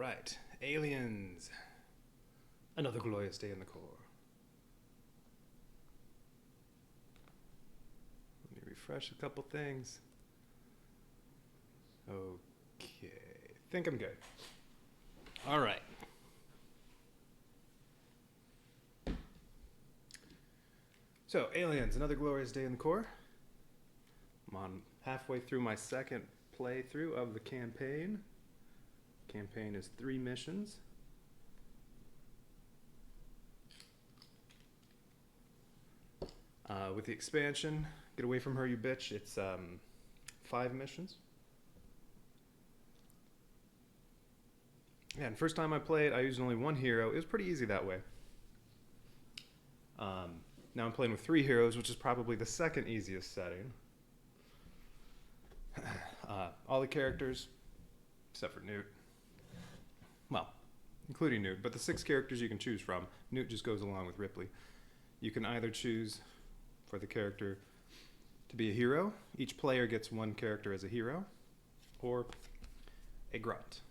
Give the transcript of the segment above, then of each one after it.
right. Aliens. Another glorious day in the Corps. Let me refresh a couple things. Okay. Think I'm good. All right. So, Aliens, another glorious day in the Corps. I'm on halfway through my second playthrough of the campaign. Campaign is 3 missions. With the expansion, Get Away From Her, You Bitch, it's 5 missions. Yeah, and first time I played, I used only 1 hero. It was pretty easy that way. Now I'm playing with 3 heroes, which is probably the second easiest setting. All the characters, except for Newt. Well, including Newt, but the 6 characters you can choose from. Newt just goes along with Ripley. You can either choose for the character to be a hero. Each player gets 1 character as a hero, or a grunt.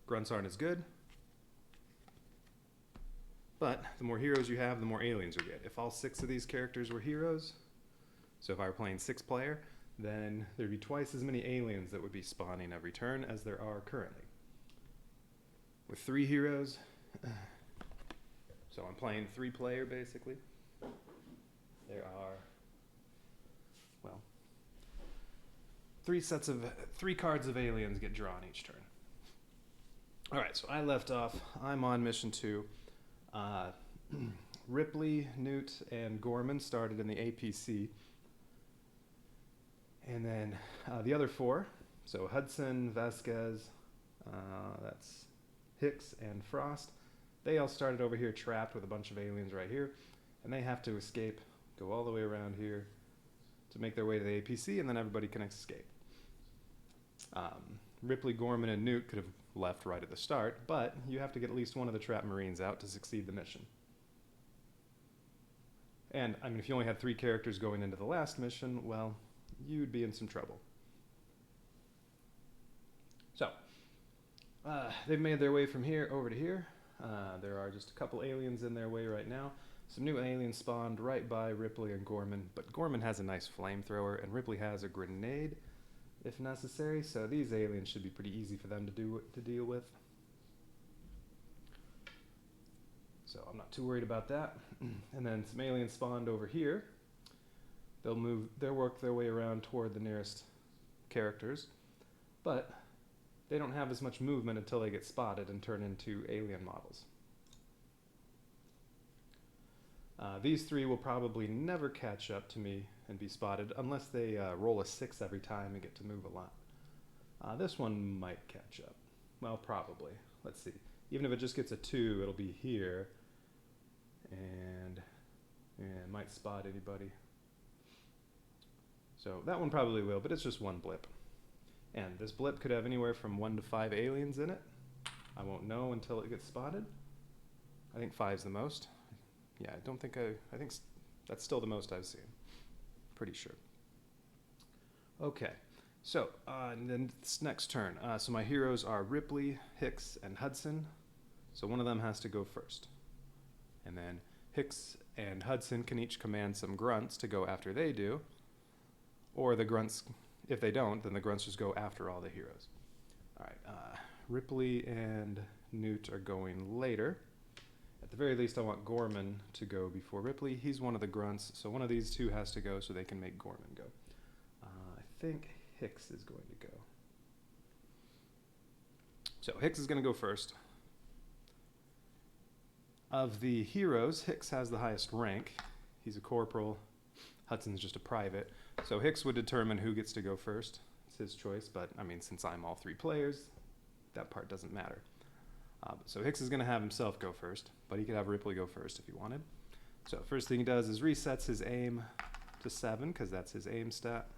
Grunts aren't as good, but the more heroes you have, the more aliens you get. If all 6 of these characters were heroes, so if I were playing 6-player, then there'd be twice as many aliens that would be spawning every turn as there are currently. With 3 heroes, so I'm playing 3-player basically, there are, well, 3 cards of aliens get drawn each turn. Alright, so I left off, I'm on mission 2. Ripley, Newt, and Gorman started in the APC. And then the other 4, so Hudson, Vasquez, that's Hicks, and Frost, they all started over here trapped with a bunch of aliens right here. And they have to escape, go all the way around here to make their way to the APC, and then everybody can escape. Ripley, Gorman, and Newt could have left right at the start, but you have to get at least one of the trapped Marines out to succeed the mission. And, I mean, if you only had 3 characters going into the last mission, well, you'd be in some trouble. So, they've made their way from here over to here. There are just a couple aliens in their way right now. Some new aliens spawned right by Ripley and Gorman, but Gorman has a nice flamethrower, and Ripley has a grenade, if necessary, so these aliens should be pretty easy for them to deal with. So I'm not too worried about that. And then some aliens spawned over here. They'll work their way around toward the nearest characters, but they don't have as much movement until they get spotted and turn into alien models. These 3 will probably never catch up to me and be spotted unless they roll a 6 every time and get to move a lot. This one might catch up. Well, probably. Let's see. Even if it just gets a 2, it'll be here. And it might spot anybody. So that one probably will, but it's just 1 blip. And this blip could have anywhere from 1 to 5 aliens in it. I won't know until it gets spotted. I think 5's the most. Yeah, I think that's still the most I've seen. Pretty sure. Okay, so then this next turn. So my heroes are Ripley, Hicks, and Hudson. So one of them has to go first. And then Hicks and Hudson can each command some grunts to go after they do. Or the grunts, if they don't, then the grunts just go after all the heroes. All right, Ripley and Newt are going later. At the very least, I want Gorman to go before Ripley. He's one of the grunts, so one of these 2 has to go so they can make Gorman go. I think Hicks is going to go. So Hicks is going to go first. Of the heroes, Hicks has the highest rank. He's a corporal. Hudson's just a private. So Hicks would determine who gets to go first. It's his choice, but I mean, since I'm all 3 players, that part doesn't matter. So Hicks is going to have himself go first, but he could have Ripley go first if he wanted. So first thing he does is resets his aim to 7, because that's his aim stat.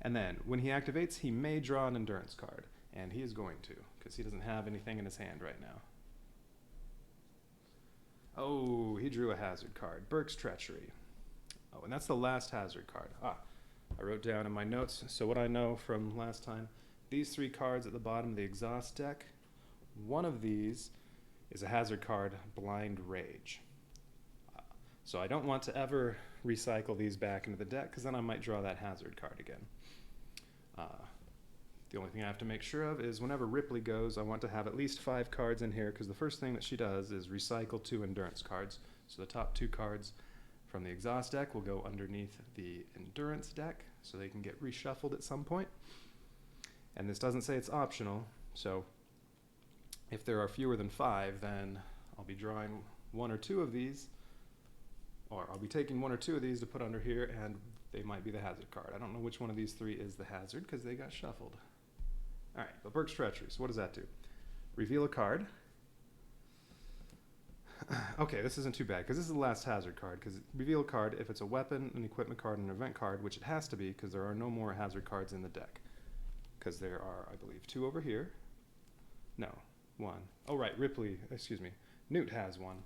And then when he activates, he may draw an endurance card, and he is going to, because he doesn't have anything in his hand right now. Oh, he drew a hazard card, Burke's Treachery. Oh, and that's the last hazard card. I wrote down in my notes, so what I know from last time, these 3 cards at the bottom of the exhaust deck one of these is a hazard card, Blind Rage. So I don't want to ever recycle these back into the deck, because then I might draw that hazard card again. The only thing I have to make sure of is whenever Ripley goes, I want to have at least 5 cards in here, because the first thing that she does is recycle 2 endurance cards. So the top 2 cards from the exhaust deck will go underneath the endurance deck, so they can get reshuffled at some point. And this doesn't say it's optional, so if there are fewer than 5, then I'll be drawing 1 or 2 of these, or I'll be taking 1 or 2 of these to put under here, and they might be the hazard card. I don't know which one of these 3 is the hazard, because they got shuffled. All right, but Burke's Treachery, so what does that do? Reveal a card. Okay, this isn't too bad, because this is the last hazard card, because reveal a card if it's a weapon, an equipment card, and an event card, which it has to be, because there are no more hazard cards in the deck. Because there are, I believe, 2 over here. No, 1. Oh, right, Ripley, excuse me. Newt has 1.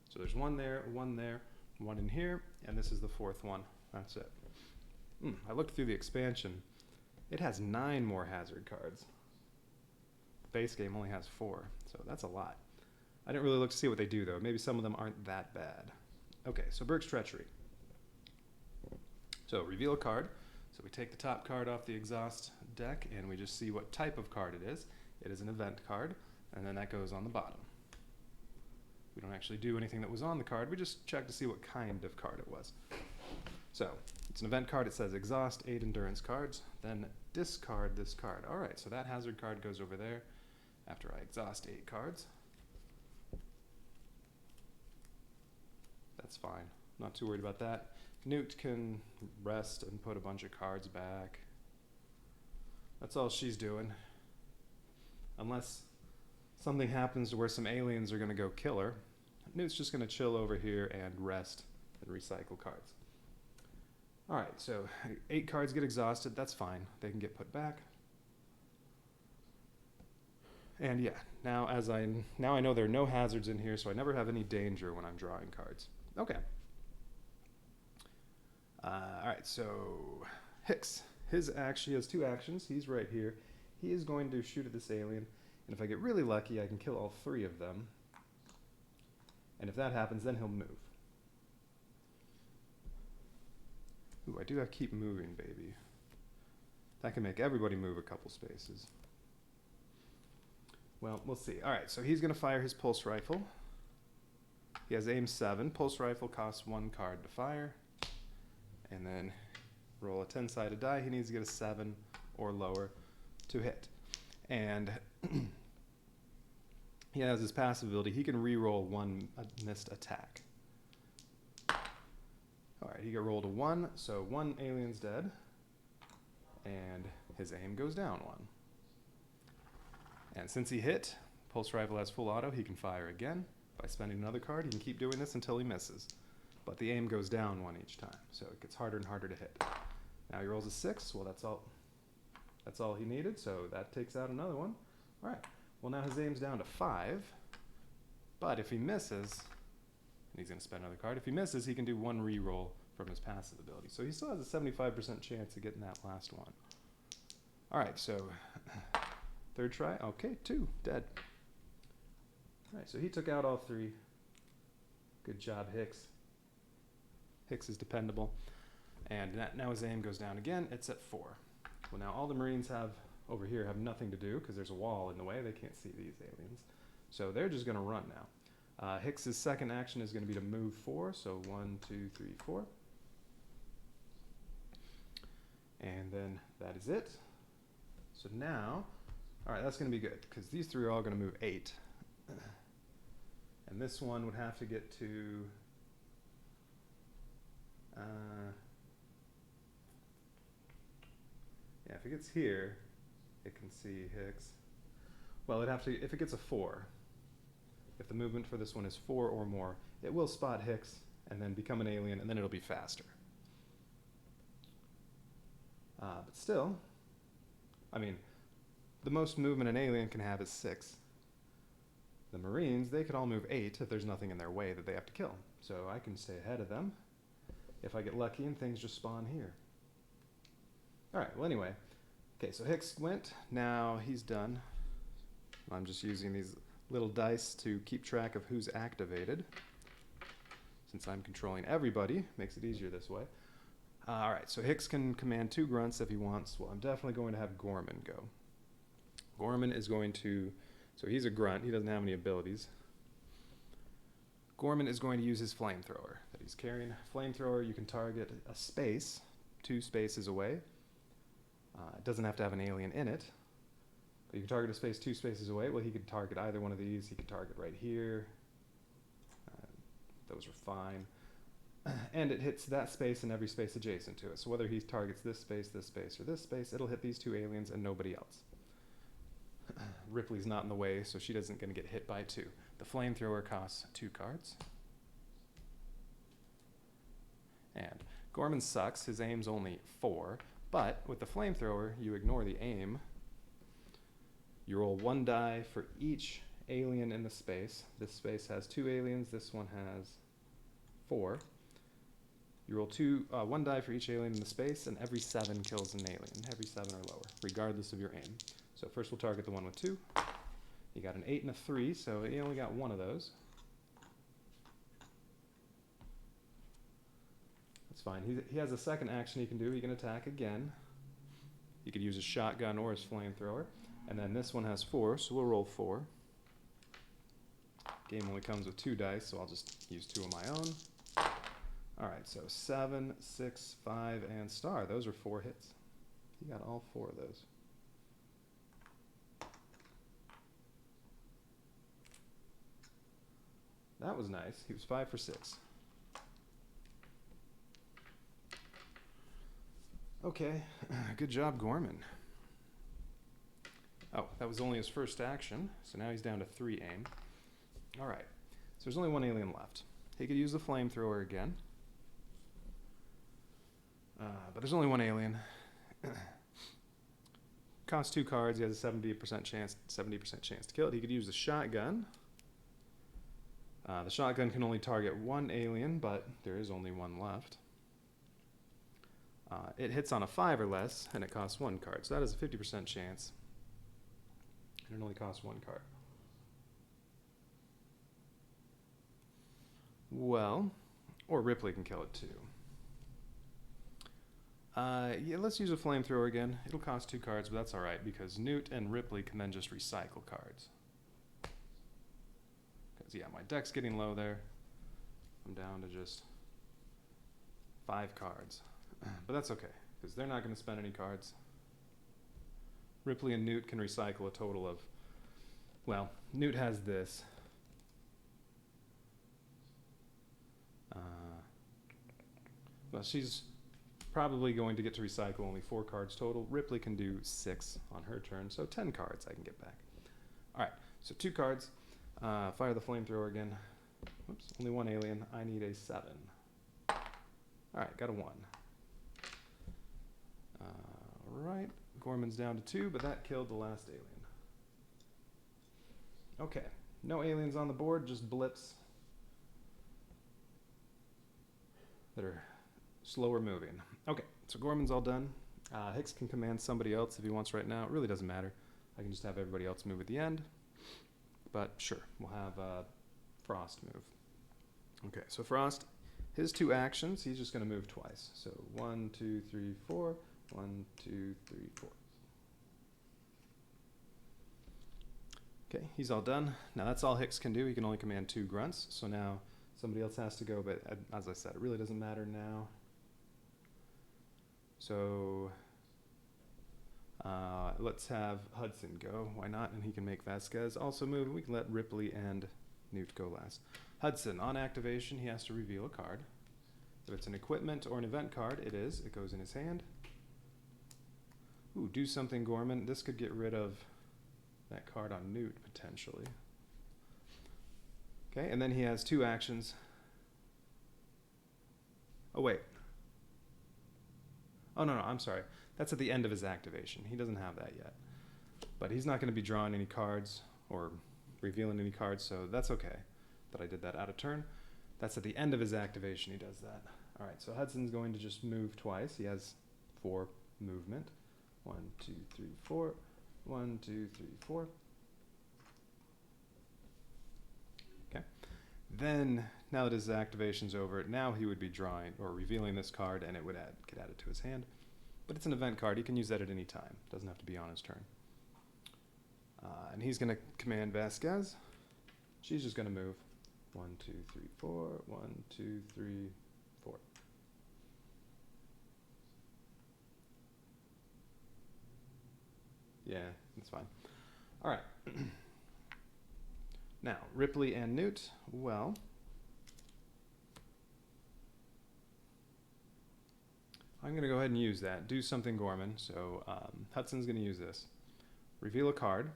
So there's 1 there, 1 in here, and this is the 4th one. That's it. I looked through the expansion. It has 9 more hazard cards. The base game only has 4, so that's a lot. I didn't really look to see what they do, though. Maybe some of them aren't that bad. Okay, so Burke's Treachery. So reveal a card. So we take the top card off the exhaust deck, and we just see what type of card it is. It is an event card, and then that goes on the bottom. We don't actually do anything that was on the card. We just check to see what kind of card it was. So it's an event card. It says exhaust 8 endurance cards. Then discard this card. All right, so that hazard card goes over there after I exhaust 8 cards. That's fine. Not too worried about that. Newt can rest and put a bunch of cards back. That's all she's doing. Unless something happens to where some aliens are going to go kill her, Newt's just going to chill over here and rest and recycle cards. All right, so 8 cards get exhausted. That's fine. They can get put back. And yeah, now I know there are no hazards in here, so I never have any danger when I'm drawing cards. Okay. All right, so Hicks. He has 2 actions. He's right here. He is going to shoot at this alien, and if I get really lucky, I can kill all 3 of them. And if that happens, then he'll move. Ooh, I do have keep moving, baby. That can make everybody move a couple spaces. Well, we'll see. All right, so he's going to fire his pulse rifle. He has aim 7. Pulse rifle costs 1 card to fire. And then roll a 10-sided die. He needs to get a 7 or lower to hit. And he has his passive ability. He can re-roll 1 missed attack. All right, he got rolled a 1, so 1 alien's dead. And his aim goes down 1. And since he hit, pulse rifle has full auto. He can fire again. By spending another card, he can keep doing this until he misses. But the aim goes down 1 each time, so it gets harder and harder to hit. Now he rolls a 6. Well, that's all he needed, so that takes out another one. All right. Well, now his aim's down to 5. But if he misses, and he's going to spend another card, if he misses, he can do 1 re-roll from his passive ability. So he still has a 75% chance of getting that last one. All right, so 3rd try. Okay, 2, dead. All right, so he took out all 3. Good job, Hicks. Hicks is dependable. And now his aim goes down again. It's at 4. Well, now all the Marines over here have nothing to do because there's a wall in the way. They can't see these aliens. So they're just going to run now. Hicks's second action is going to be to move 4. So 1, 2, 3, 4. And then that is it. So now, all right, that's going to be good because these 3 are all going to move 8. And this one would have to get to... yeah, if it gets here, it can see Hicks. Well, if it gets a 4, if the movement for this one is 4 or more, it will spot Hicks and then become an alien, and then it'll be faster. But still, I mean, the most movement an alien can have is 6. The Marines, they could all move 8 if there's nothing in their way that they have to kill. So I can stay ahead of them if I get lucky and things just spawn here. All right, well anyway, Okay, so Hicks went. Now he's done. I'm just using these little dice to keep track of who's activated. Since I'm controlling everybody, makes it easier this way. All right, so Hicks can command 2 grunts if he wants. Well, I'm definitely going to have Gorman go. Gorman is going to, so he's a grunt. He doesn't have any abilities. Gorman is going to use his Flamethrower that he's carrying. Flamethrower, you can target a space 2 spaces away. It doesn't have to have an alien in it. But you can target a space 2 spaces away. Well, he could target either one of these. He could target right here. Those are fine. And it hits that space and every space adjacent to it. So whether he targets this space, or this space, it'll hit these 2 aliens and nobody else. Ripley's not in the way, so she doesn't going to get hit by 2. The Flamethrower costs 2 cards. And Gorman sucks. His aim's only 4. But with the Flamethrower, you ignore the aim. You roll 1 die for each alien in the space. This space has 2 aliens. This one has 4. You roll 1 die for each alien in the space, and every 7 kills an alien. Every 7 or lower, regardless of your aim. So first we'll target the one with 2. You got an 8 and a 3, so he only got 1 of those. That's fine. He has a second action he can do. He can attack again. He could use his shotgun or his Flamethrower. And then this one has 4, so we'll roll 4. Game only comes with 2 dice, so I'll just use 2 of my own. Alright, so 7, 6, 5, and star. Those are 4 hits. You got all 4 of those. That was nice. He was 5 for 6. Okay, good job, Gorman. Oh, that was only his first action, so now he's down to 3 aim. Alright, so there's only 1 alien left. He could use the Flamethrower again. But there's only 1 alien. Costs 2 cards. He has a 70% chance to kill it. He could use the shotgun. The shotgun can only target 1 alien, but there is only 1 left. It hits on a 5 or less, and it costs 1 card. So that is a 50% chance. And it only costs 1 card. Well, or Ripley can kill it too. Yeah, let's use a Flamethrower again. It'll cost 2 cards, but that's alright, because Newt and Ripley can then just recycle cards. Because, yeah, my deck's getting low there. I'm down to just 5 cards. But that's okay, because they're not going to spend any cards. Ripley and Newt can recycle a total of, well, Newt has this. Well, she's probably going to get to recycle only 4 cards total. Ripley can do 6 on her turn, so 10 cards I can get back. Alright, so 2 cards. Fire the Flamethrower again. Whoops, only 1 alien. I need a 7. Alright, got a 1. Alright, Gorman's down to 2, but that killed the last alien. Okay, no aliens on the board, just blips that are slower moving. Okay, so Gorman's all done. Hicks can command somebody else if he wants right now. It really doesn't matter. I can just have everybody else move at the end. But sure, we'll have Frost move. Okay, so Frost, his 2 actions, he's just going to move twice. So 1, 2, 3, 4. 1, 2, 3, 4. Okay, he's all done. Now that's all Hicks can do. He can only command 2 grunts. So now somebody else has to go, but as I said, it really doesn't matter now. So let's have Hudson go. Why not? And he can make Vasquez also move. We can let Ripley and Newt go last. Hudson, on activation, he has to reveal a card. If it's an equipment or an event card, it is. It goes in his hand. Ooh, do something, Gorman. This could get rid of that card on Newt, potentially. Okay, and then he has 2 actions. Oh, wait. Oh, no, I'm sorry. That's at the end of his activation. He doesn't have that yet. But he's not going to be drawing any cards or revealing any cards, so that's okay that I did that out of turn. That's at the end of his activation he does that. All right, so Hudson's going to just move twice. He has 4 movement. 1, 2, 3, 4. 1, 2, 3, 4. Okay. Then, now that his activation's over, now he would be drawing or revealing this card, and it would get added to his hand. But it's an event card. He can use that at any time. Doesn't have to be on his turn. And he's going to command Vasquez. She's just going to move. 1, 2, 3, 4. 1, 2, 3, 4. Yeah, that's fine. All right. Now, Ripley and Newt. Well, I'm going to go ahead and use that. Do something Gorman. So Hudson's going to use this. Reveal a card.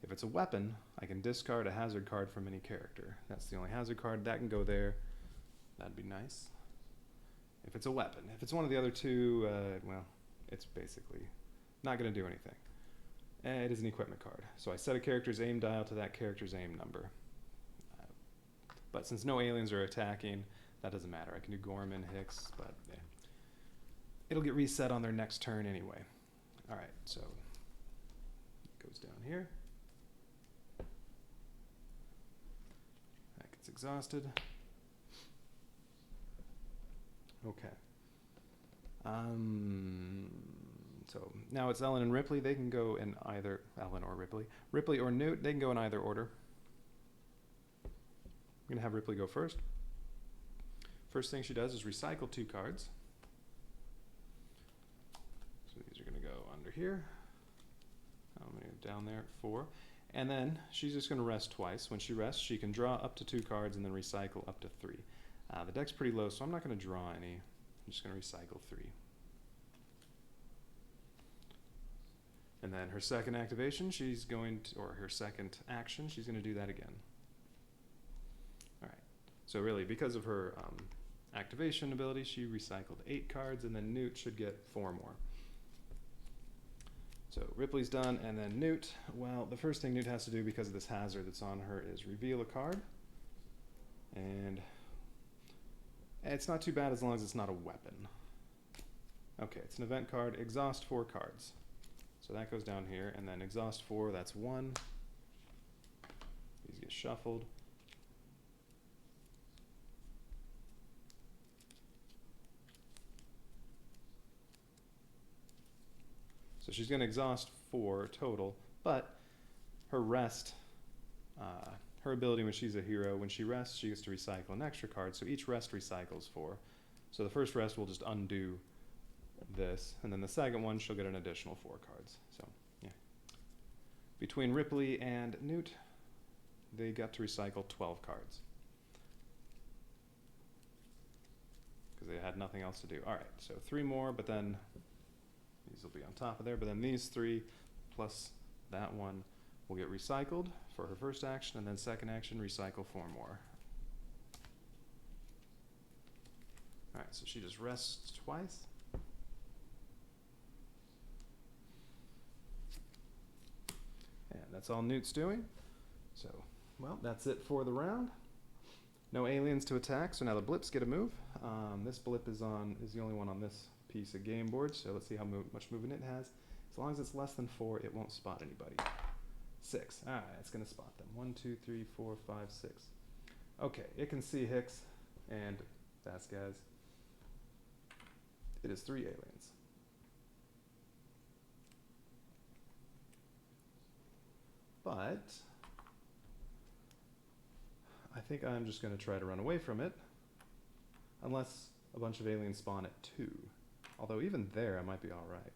If it's a weapon, I can discard a hazard card from any character. That's the only hazard card. That can go there. That'd be nice. If it's a weapon. If it's one of the other two, well, it's basically not going to do anything. It is an equipment card. So I set a character's aim dial to that character's aim number. But since no aliens are attacking, that doesn't matter. I can do Gorman, Hicks, but yeah. It'll get reset on their next turn anyway. All right, so it goes down here. That gets exhausted. Okay. So now it's Ellen and Ripley. They can go in either, Ellen or Ripley. Ripley or Newt, they can go in either order. I'm going to have Ripley go first. First thing she does is recycle 2 cards. So these are going to go under here. I'm going to go down there, 4. And then she's just going to rest twice. When she rests, she can draw up to 2 cards and then recycle up to 3. The deck's pretty low, so I'm not going to draw any. I'm just going to recycle 3. And then her second activation, she's going to, or her second action, she's going to do that again. All right. So really, because of her activation ability, she recycled 8 cards, and then Newt should get 4 more. So Ripley's done, and then Newt, well, the first thing Newt has to do because of this hazard that's on her is reveal a card. And it's not too bad as long as it's not a weapon. Okay, it's an event card. Exhaust 4 cards. So that goes down here, and then exhaust 4, that's 1. These get shuffled. So she's going to exhaust 4 total, but her rest, her ability when she's a hero, when she rests, she gets to recycle an extra card, so each rest recycles 4. So the first rest will just undo this, and then the second one she'll get an additional 4 cards. So yeah, between Ripley and Newt, they got to recycle 12 cards because they had nothing else to do. All right, so 3 more, but then these will be on top of there, but then these 3 plus that one will get recycled for her first action, and then second action recycle 4 more. All right, so she just rests twice. And that's all Newt's doing. So, well, that's it for the round. No aliens to attack, so now the blips get a move. This blip is the only one on this piece of game board, so let's see how much movement it has. As long as it's less than 4, it won't spot anybody. 6. All right, it's going to spot them. 1, 2, 3, 4, 5, 6. Okay, it can see Hicks and Vasquez. It is 3 aliens. But I think I'm just going to try to run away from it, unless a bunch of aliens spawn at 2. Although even there, I might be all right.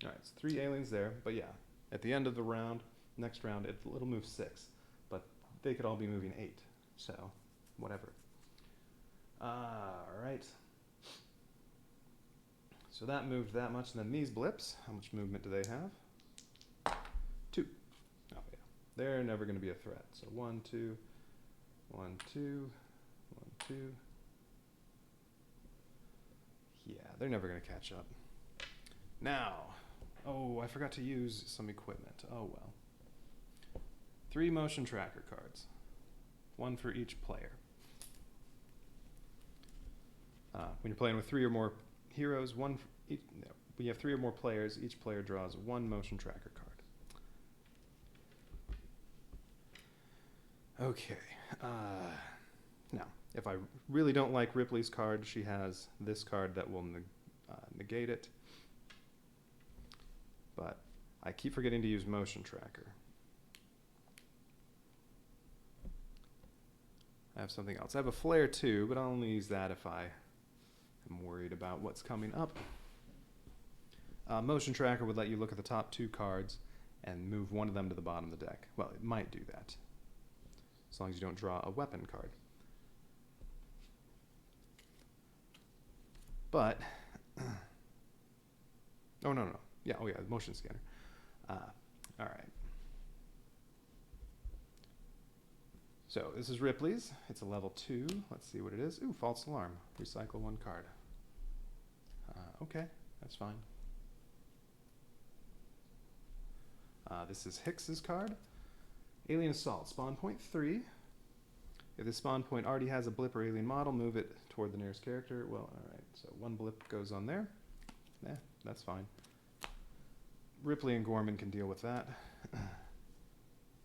All right, so 3 aliens there, but yeah, at the end of the round, next round, it'll move 6, but they could all be moving 8, so whatever. All right. So that moved that much, and then these blips, how much movement do they have? 2. Oh yeah, they're never going to be a threat. So 1, 2, 1, 2, 1, 2. Yeah, they're never going to catch up. Now, oh, I forgot to use some equipment. Oh well. 3 motion tracker cards, 1 for each player. When you're playing with 3 or more heroes, when you have 3 or more players, each player draws 1 motion tracker card. Okay. Now, if I really don't like Ripley's card, she has this card that will negate it. But I keep forgetting to use motion tracker. I have something else. I have a flare too, but I'll only use that if I am worried about what's coming up. Motion tracker would let you look at the top 2 cards and move one of them to the bottom of the deck. Well, it might do that, as long as you don't draw a weapon card. But, oh no. Yeah, motion scanner. All right. So this is Ripley's. It's a level 2. Let's see what it is. Ooh, false alarm. Recycle 1 card. Okay, that's fine. This is Hicks's card. Alien Assault, spawn point 3. If the spawn point already has a blip or alien model, move it toward the nearest character. Well, alright, so 1 blip goes on there. That's fine. Ripley and Gorman can deal with that.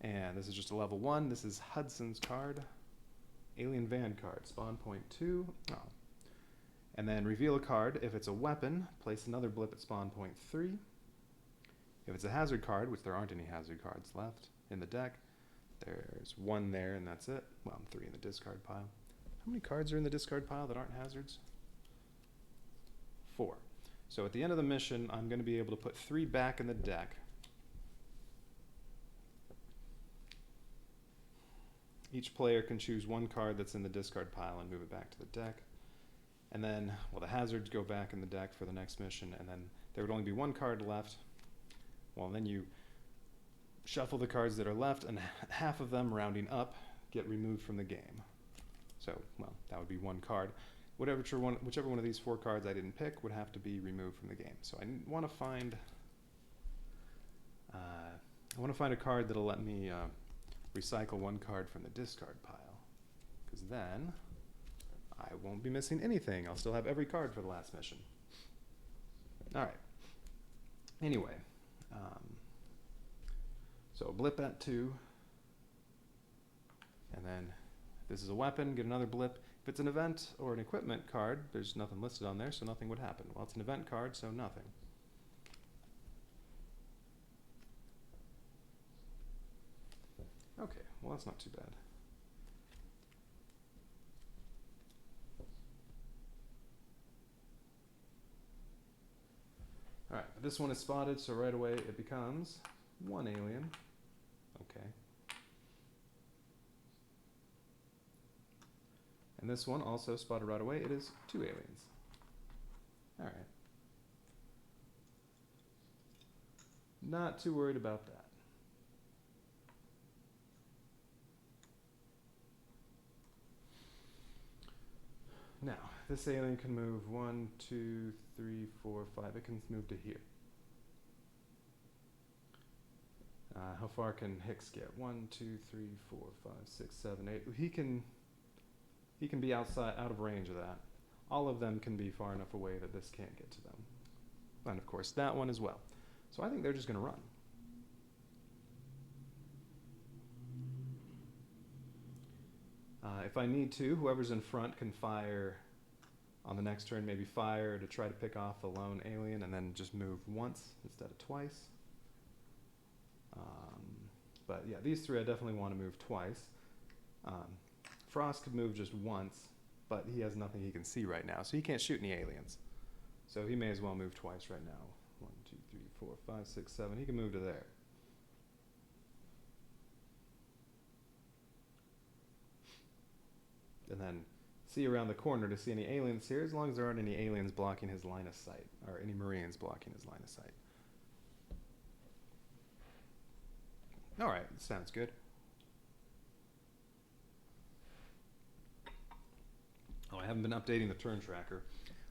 And this is just a level 1. This is Hudson's card. Alien Van card, spawn point 2. Oh. And then reveal a card. If it's a weapon, place another blip at spawn point 3. If it's a hazard card, which there aren't any hazard cards left in the deck, there's 1 there and that's it. Well, 3 in the discard pile. How many cards are in the discard pile that aren't hazards? 4. So at the end of the mission, I'm going to be able to put 3 back in the deck. Each player can choose 1 card that's in the discard pile and move it back to the deck. And then, well, the hazards go back in the deck for the next mission, and then there would only be 1 card left. Well, then you shuffle the cards that are left, and half of them, rounding up, get removed from the game. So, well, that would be 1 card. Whichever one of these 4 cards I didn't pick would have to be removed from the game. So I want to find a card that'll let me recycle 1 card from the discard pile, because then I won't be missing anything. I'll still have every card for the last mission. All right. Anyway, so blip at 2, and then if this is a weapon, get another blip. If it's an event or an equipment card, there's nothing listed on there, so nothing would happen. Well, it's an event card, so nothing. Okay, well that's not too bad. All right, this one is spotted, so right away it becomes 1 alien. Okay. And this one also spotted right away. It is 2 aliens. All right. Not too worried about that. Now, this alien can move 1, 2, 3, 4, 5. It can move to here. How far can Hicks get? 1, 2, 3, 4, 5, 6, 7, 8. He can be out of range of that. All of them can be far enough away that this can't get to them. And of course that one as well. So I think they're just going to run. If I need to, whoever's in front can fire on the next turn, maybe fire to try to pick off the lone alien and then just move once instead of twice. But yeah, these 3 I definitely want to move twice. Frost could move just once, but he has nothing he can see right now, so he can't shoot any aliens. So he may as well move twice right now. 1, 2, 3, 4, 5, 6, 7. He can move to there. And then see around the corner to see any aliens here, as long as there aren't any aliens blocking his line of sight, or any Marines blocking his line of sight. All right, sounds good. Oh, I haven't been updating the turn tracker,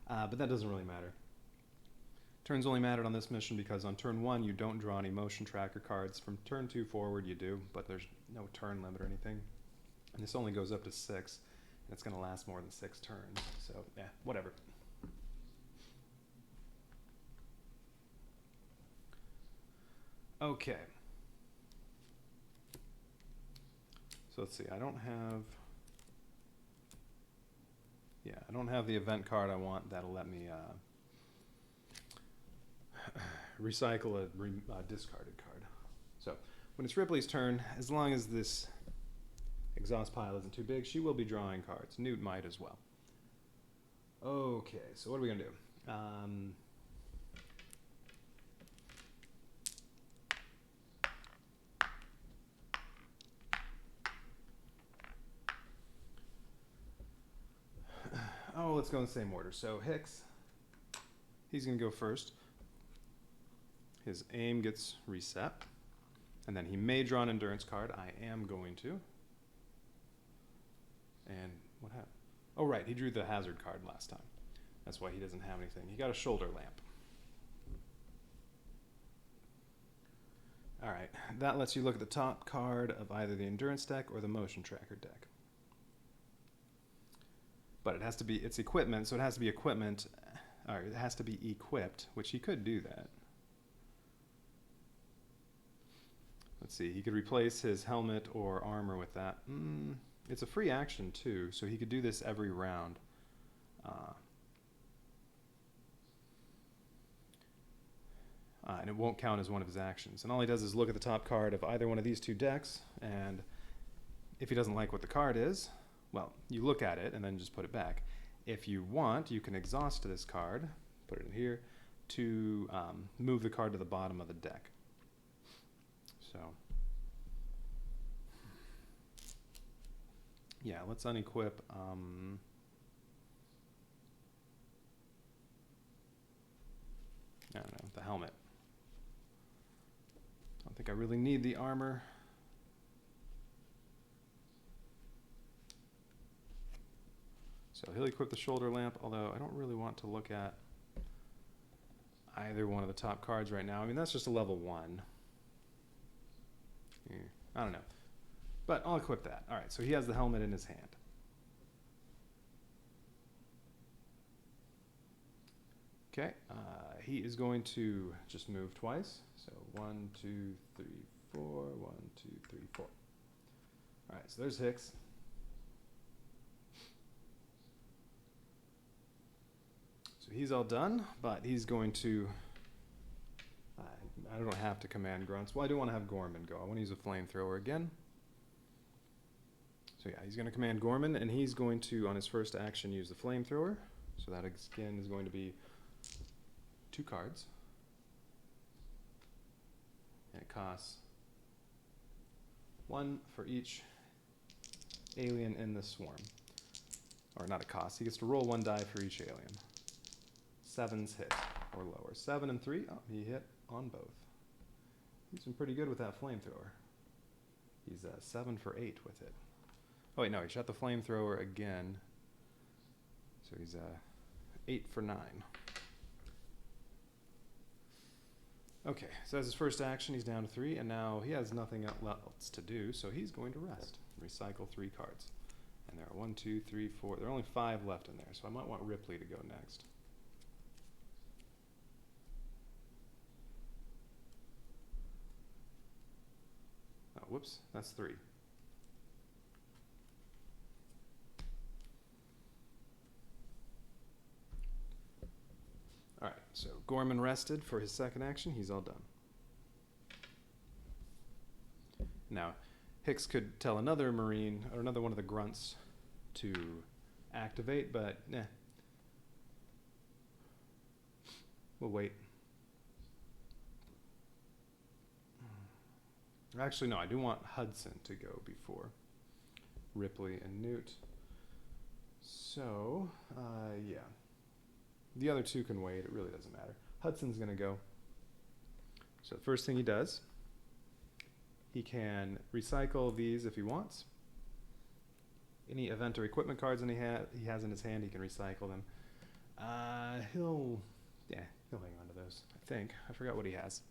but that doesn't really matter. Turns only mattered on this mission because on turn 1 you don't draw any motion tracker cards. From turn 2 forward you do, but there's no turn limit or anything. And this only goes up to 6. It's going to last more than 6 turns. So, yeah, whatever. Okay. So let's see. I don't have the event card I want that'll let me recycle a discarded card. So when it's Ripley's turn, as long as this exhaust pile isn't too big, she will be drawing cards. Newt might as well. Okay, so what are we going to do? Oh, let's go in the same order. So Hicks, he's going to go first. His aim gets reset. And then he may draw an endurance card. I am going to. And what happened? Oh, right. He drew the hazard card last time. That's why he doesn't have anything. He got a shoulder lamp. All right. That lets you look at the top card of either the endurance deck or the motion tracker deck. But it has to be, it's equipment, so it has to be equipment, or it has to be equipped, which he could do that. Let's see, he could replace his helmet or armor with that. It's a free action too, so he could do this every round. And it won't count as one of his actions. And all he does is look at the top card of either one of these 2 decks, and if he doesn't like what the card is, well, you look at it and then just put it back. If you want, you can exhaust this card, put it in here, to move the card to the bottom of the deck. So, yeah, let's unequip. I don't know, the helmet. I don't think I really need the armor. So he'll equip the shoulder lamp, although I don't really want to look at either one of the top cards right now. I mean, that's just a level 1. I don't know. But I'll equip that. All right, so he has the helmet in his hand. Okay, he is going to just move twice. So 1, 2, 3, 4, 1, 2, 3, 4. All right, so there's Hicks. So he's all done, but he's going to, I don't have to command grunts. Well, I do want to have Gorman go. I want to use a flamethrower again. So yeah, he's going to command Gorman, and he's going to, on his first action, use the flamethrower. So that again is going to be 2 cards. And it costs 1 for each alien in the swarm. Or not a cost, he gets to roll 1 die for each alien. 7's hit or lower. 7 and 3. Oh, he hit on both. He's been pretty good with that flamethrower. He's 7 for 8 with it. Oh wait, no, he shot the flamethrower again. So he's 8 for 9. Okay, so as his first action, he's down to 3, and now he has nothing else to do, so he's going to rest. Recycle 3 cards. And there are 1, 2, 3, 4. There are only 5 left in there, so I might want Ripley to go next. Oh, whoops, that's 3. All right, so Gorman rested for his second action. He's all done. Now, Hicks could tell another Marine, or another one of the grunts, to activate, but we'll wait. Actually, no, I do want Hudson to go before Ripley and Newt. So, yeah. The other 2 can wait. It really doesn't matter. Hudson's going to go. So the first thing he does, he can recycle these if he wants. Any event or equipment cards he has in his hand, he can recycle them. He'll hang on to those, I think. I forgot what he has.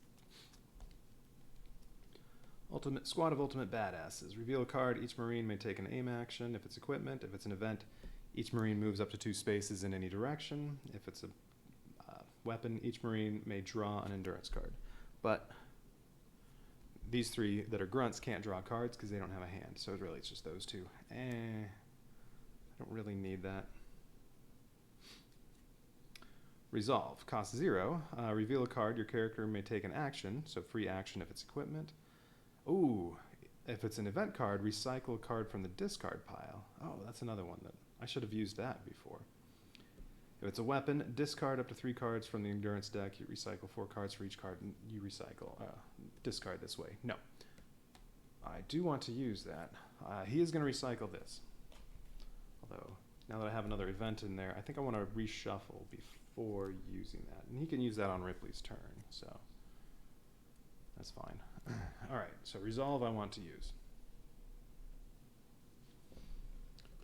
Squad of Ultimate Badasses. Reveal a card. Each Marine may take an aim action. If it's equipment, if it's an event, each Marine moves up to 2 spaces in any direction. If it's a weapon, each Marine may draw an endurance card. But these 3 that are grunts can't draw cards because they don't have a hand. So really it's just those 2. I don't really need that. Resolve. Cost 0. Reveal a card. Your character may take an action. So free action if it's equipment. Ooh. If it's an event card, recycle a card from the discard pile. Oh, that's another one that I should have used that before. If it's a weapon, discard up to 3 cards from the endurance deck. You recycle 4 cards for each card you recycle. Discard this way. No. I do want to use that. He is going to recycle this. Although, now that I have another event in there, I think I want to reshuffle before using that. And he can use that on Ripley's turn, so that's fine. Alright, so resolve I want to use.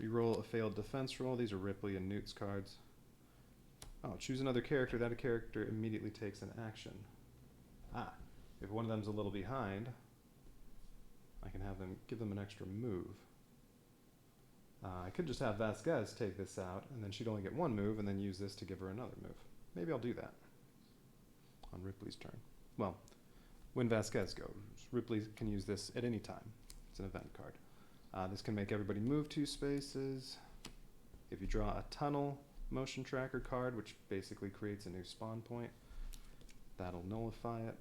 Reroll a failed defense roll. These are Ripley and Newt's cards. Oh, choose another character. That character immediately takes an action. If one of them's a little behind, I can give them an extra move. I could just have Vasquez take this out, and then she'd only get 1 move, and then use this to give her another move. Maybe I'll do that on Ripley's turn. Well, when Vasquez goes, Ripley can use this at any time. It's an event card. This can make everybody move 2 spaces. If you draw a tunnel motion tracker card, which basically creates a new spawn point, that'll nullify it.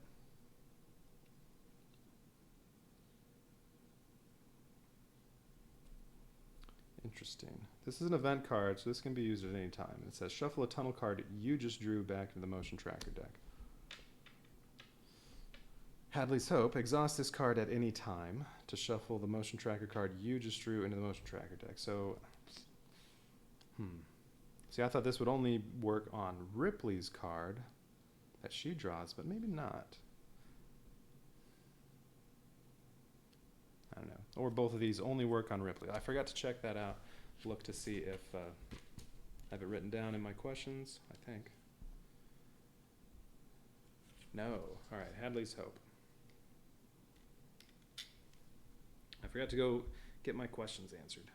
Interesting. This is an event card, so this can be used at any time. It says shuffle a tunnel card you just drew back into the motion tracker deck. Hadley's Hope. Exhaust this card at any time to shuffle the motion tracker card you just drew into the motion tracker deck. So, see, I thought this would only work on Ripley's card that she draws, but maybe not. I don't know. Or both of these only work on Ripley. I forgot to check that out. Look to see if I have it written down in my questions, I think. No. All right, Hadley's Hope. I forgot to go get my questions answered.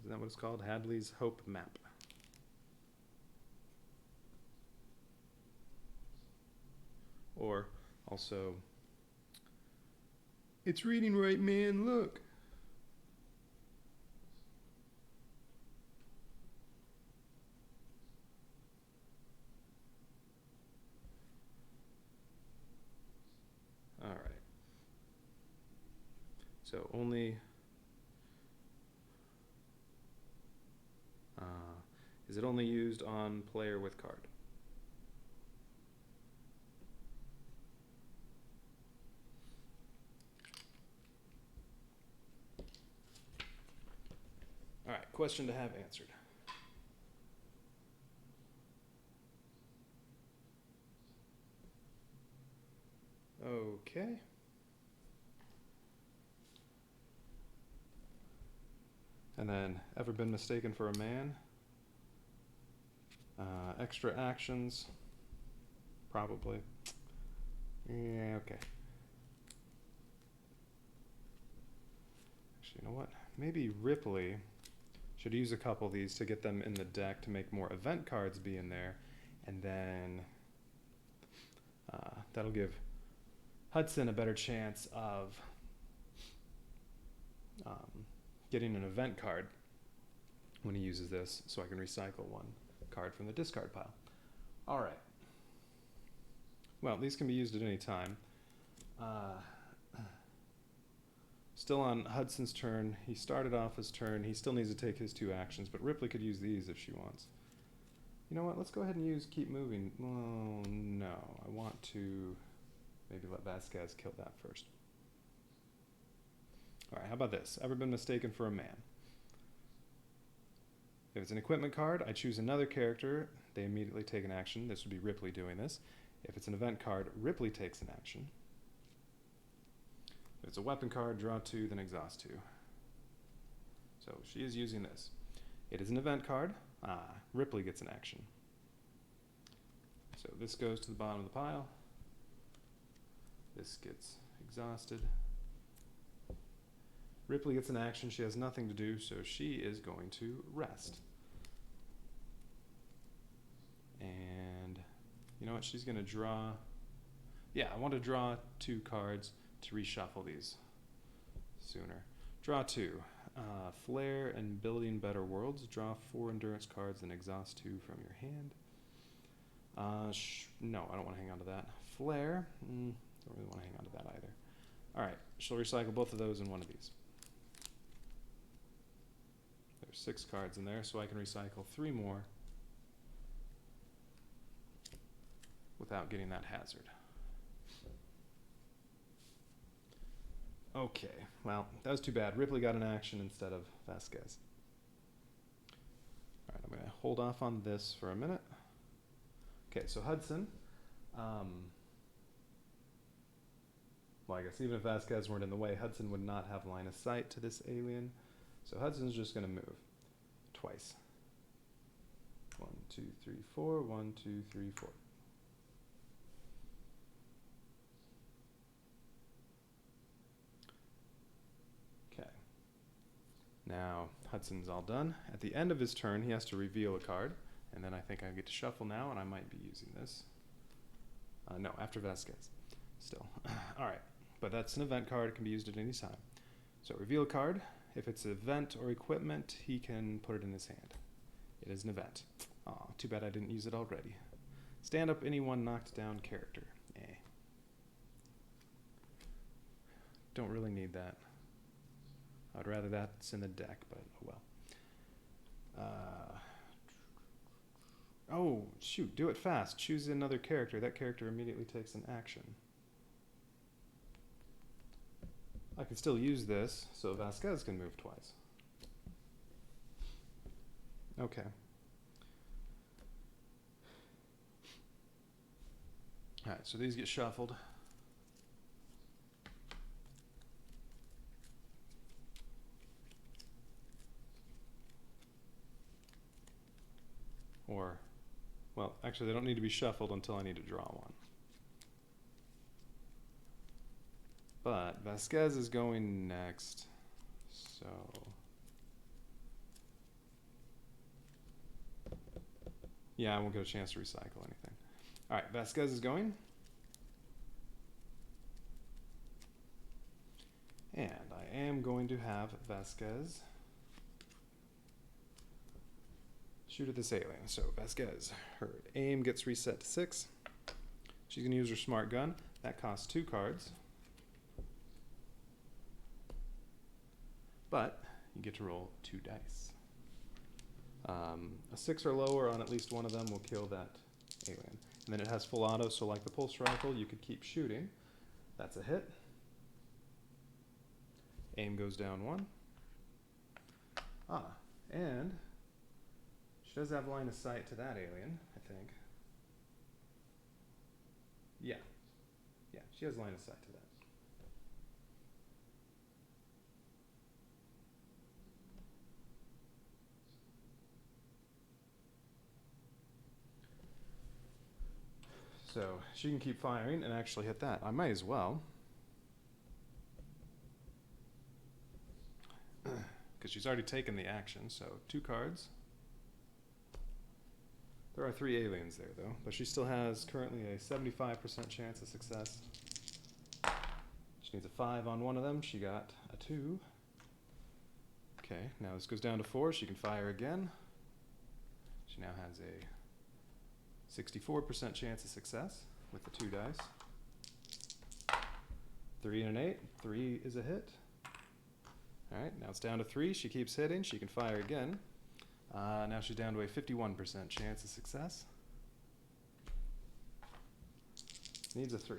Isn't that what it's called? Hadley's Hope Map. Or also, it's reading right, man, look. All right. So only, is it only used on player with card? All right, question to have answered. Okay. And then, ever been mistaken for a man? Extra actions? Probably. Yeah, okay. Actually, you know what? Maybe Ripley should use a couple of these to get them in the deck to make more event cards be in there. And then that'll give Hudson a better chance of getting an event card when he uses this, so I can recycle 1 card from the discard pile. All right. Well, these can be used at any time. Still on Hudson's turn. He started off his turn. He still needs to take his 2 actions, but Ripley could use these if she wants. You know what? Let's go ahead and use keep moving. Well, no. I want to maybe let Vasquez kill that first. All right, how about this? Ever been mistaken for a man? If it's an equipment card, I choose another character. They immediately take an action. This would be Ripley doing this. If it's an event card, Ripley takes an action. If it's a weapon card, draw 2, then exhaust 2. So she is using this. It is an event card. Ripley gets an action. So this goes to the bottom of the pile. This gets exhausted. Ripley gets an action. She has nothing to do, so she is going to rest. And you know what? She's going to draw. Yeah, I want to draw 2 cards to reshuffle these sooner. Draw 2. Flare and Building Better Worlds. Draw 4 endurance cards and exhaust 2 from your hand. No, I don't want to hang on to that. Flare. Don't really want to hang on to that either. Alright, she'll recycle both of those in one of these. There's 6 cards in there, so I can recycle 3 more without getting that hazard. Okay, well, that was too bad. Ripley got an action instead of Vasquez. Alright, I'm going to hold off on this for a minute. Okay, so Hudson. Well, I guess even if Vasquez weren't in the way, Hudson would not have line of sight to this alien. So Hudson's just going to move twice. 1, 2, 3, 4. 1, 2, 3, 4. Okay. Now Hudson's all done. At the end of his turn, he has to reveal a card. And then I think I get to shuffle now, and I might be using this. No, after Vasquez. Still. All right. But that's an event card. It can be used at any time. So reveal a card. If it's an event or equipment, he can put it in his hand. It is an event. Aw, too bad I didn't use it already. Stand up any one knocked down character. Don't really need that. I'd rather that's in the deck, but oh well. Oh, shoot, do it fast. Choose another character. That character immediately takes an action. I can still use this, so Vasquez can move twice. Okay. Alright, so these get shuffled. Or, well, actually they don't need to be shuffled until I need to draw one. But Vasquez is going next, so... yeah, I won't get a chance to recycle anything. Alright, Vasquez is going. And I am going to have Vasquez shoot at this alien. So Vasquez, her aim gets reset to 6. She's going to use her smart gun. That costs 2 cards. But you get to roll 2 dice. A 6 or lower on at least one of them will kill that alien. And then it has full auto, so like the pulse rifle, you could keep shooting. That's a hit. Aim goes down 1. And she does have line of sight to that alien, I think. Yeah, she has line of sight to that. So she can keep firing and actually hit that. I might as well. Because she's already taken the action, so 2 cards. There are 3 aliens there, though, but she still has currently a 75% chance of success. She needs a 5 on one of them. She got a 2. Okay, now this goes down to 4. She can fire again. She now has a 64% chance of success with the 2 dice. 3 and an 8. 3 is a hit. Alright, now it's down to 3. She keeps hitting. She can fire again. Now she's down to a 51% chance of success. Needs a 3.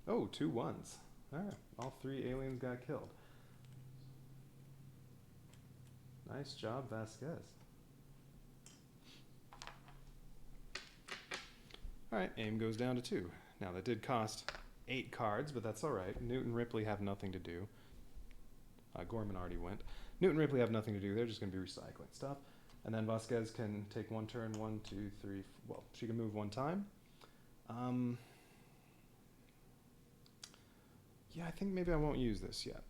Oh, 2 1s. Alright, all 3 aliens got killed. Nice job, Vasquez. Alright, aim goes down to 2. Now that did cost 8 cards, but that's alright. Newt and Ripley have nothing to do. Gorman already went. Newt and Ripley have nothing to do. They're just going to be recycling stuff. And then Vasquez can take 1 turn, 1, 2, 3. Well, she can move 1 time. Yeah, I think maybe I won't use this yet.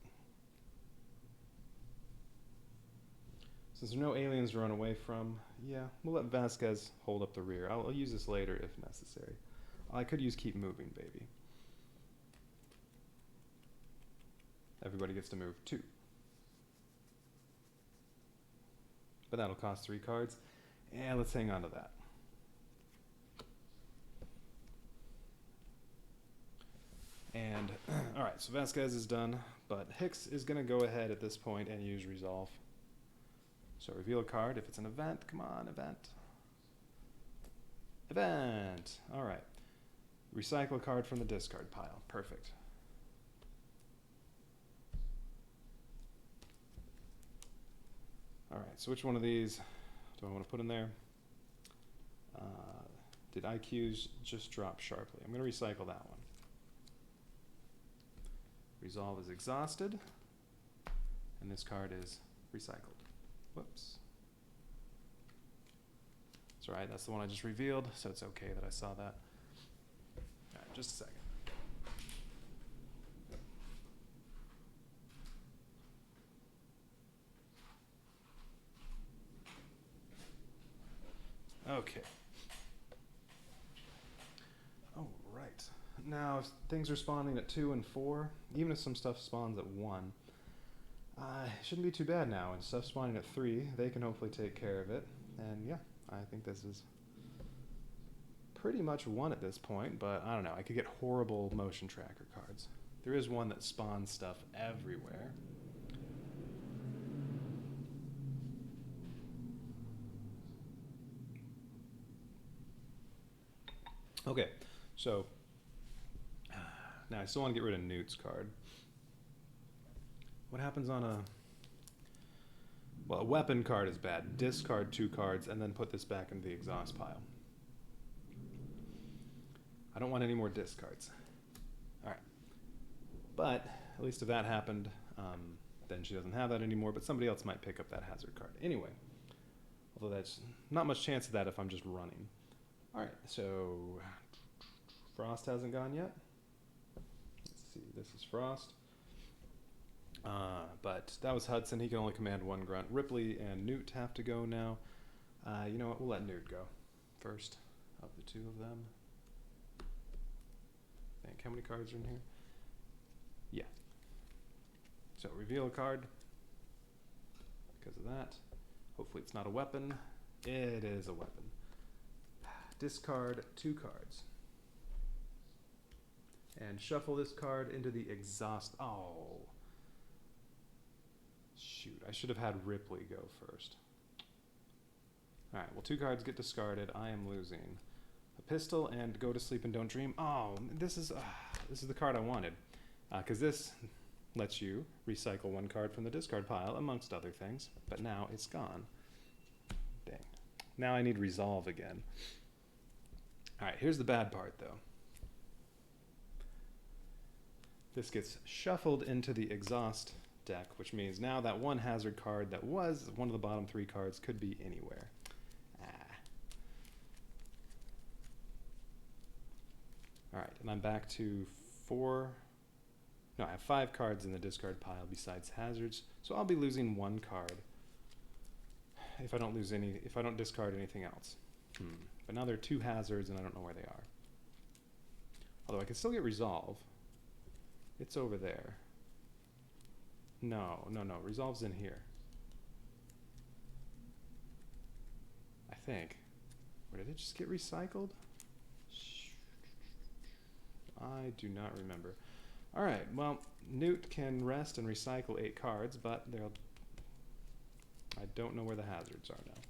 Since there are no aliens to run away from, yeah, we'll let Vasquez hold up the rear. I'll use this later if necessary. I could use keep moving, baby. Everybody gets to move 2. But that'll cost 3 cards. And let's hang on to that. And, alright, so Vasquez is done, but Hicks is going to go ahead at this point and use Resolve. So reveal a card. If it's an event, come on, event. Event! Alright. Recycle a card from the discard pile. Perfect. Alright, so which one of these do I want to put in there? Did IQs just drop sharply? I'm going to recycle that one. Resolve is exhausted, and this card is recycled. Whoops. That's right, that's the one I just revealed, so it's okay that I saw that. Alright, just a second. Okay. All right. Now, if things are spawning at 2 and 4, even if some stuff spawns at 1, it shouldn't be too bad now. And stuff spawning at 3, they can hopefully take care of it. And yeah, I think this is pretty much 1 at this point, but I don't know. I could get horrible motion tracker cards. There is one that spawns stuff everywhere. Okay, so now I still want to get rid of Newt's card. What happens on a... Well, a weapon card is bad. Discard 2 cards and then put this back into the exhaust pile. I don't want any more discards. Alright. But, at least if that happened, then she doesn't have that anymore, but somebody else might pick up that hazard card. Anyway, although that's not much chance of that if I'm just running. Alright, so Frost hasn't gone yet. Let's see, this is Frost. But that was Hudson. He can only command 1 grunt. Ripley and Newt have to go now. You know what? We'll let Newt go first of the 2 of them. I think. How many cards are in here? Yeah. So reveal a card because of that. Hopefully it's not a weapon. It is a weapon. Discard 2 cards. And shuffle this card into the exhaust. Oh. Shoot, I should have had Ripley go first. Alright, well 2 cards get discarded. I am losing. A pistol and go to sleep and don't dream. Oh, this is the card I wanted. Because this lets you recycle 1 card from the discard pile, amongst other things. But now it's gone. Dang. Now I need Resolve again. Alright, here's the bad part, though. This gets shuffled into the exhaust deck, which means now that 1 hazard card that was one of the bottom 3 cards could be anywhere. Alright, and I'm back to 4... No, I have 5 cards in the discard pile besides hazards, so I'll be losing 1 card if I don't discard anything else. But now there are 2 hazards and I don't know where they are. Although I can still get Resolve. It's over there. No. Resolve's in here. I think. Or did it just get recycled? I do not remember. Alright, well, Newt can rest and recycle 8 cards, but I don't know where the hazards are now.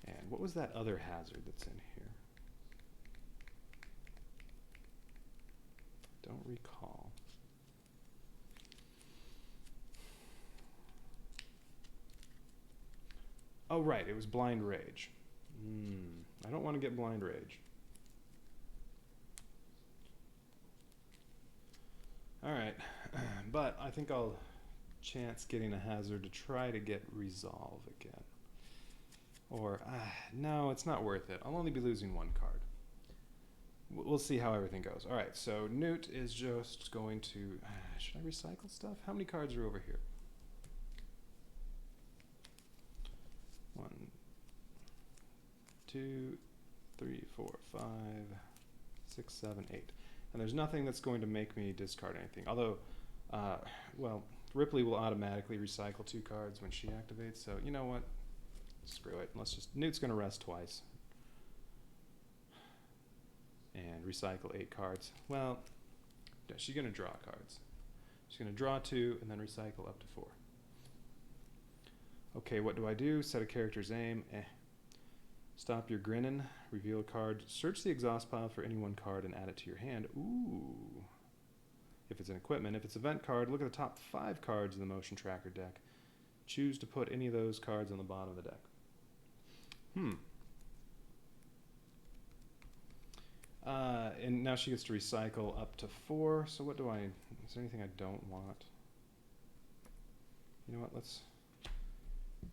And what was that other hazard that's in here? Don't recall. Oh, right, it was Blind Rage. I don't want to get Blind Rage. Alright, but I think I'll chance getting a hazard to try to get Resolve again. Or, no, it's not worth it. I'll only be losing one card. We'll see how everything goes. All right, so Newt is just going to... should I recycle stuff? How many cards are over here? 1, 2, 3, 4, 5, 6, 7, 8. And there's nothing that's going to make me discard anything. Although, well, Ripley will automatically recycle 2 cards when she activates. So, you know what? Screw it. Let's just... Newt's going to rest twice. And recycle 8 cards. Well, she's going to draw cards. She's going to draw 2 and then recycle up to 4. Okay, what do I do? Set a character's aim. Stop your grinning. Reveal a card. Search the exhaust pile for any one card and add it to your hand. Ooh. If it's an equipment. If it's an event card, look at the top 5 cards in the motion tracker deck. Choose to put any of those cards on the bottom of the deck. And now she gets to recycle up to 4. So what do I... Is there anything I don't want? You know what? Let's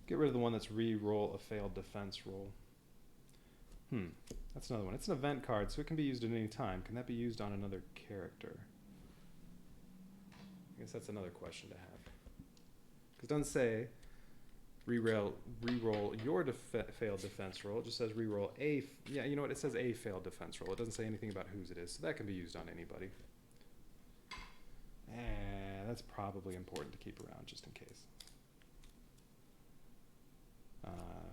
get rid of the one that's re-roll a failed defense roll. That's another one. It's an event card, so it can be used at any time. Can that be used on another character? I guess that's another question to have. Because it doesn't say re-roll your failed defense roll. It just says re-roll a... Yeah, you know what? It says a failed defense roll. It doesn't say anything about whose it is, so that can be used on anybody. That's probably important to keep around just in case.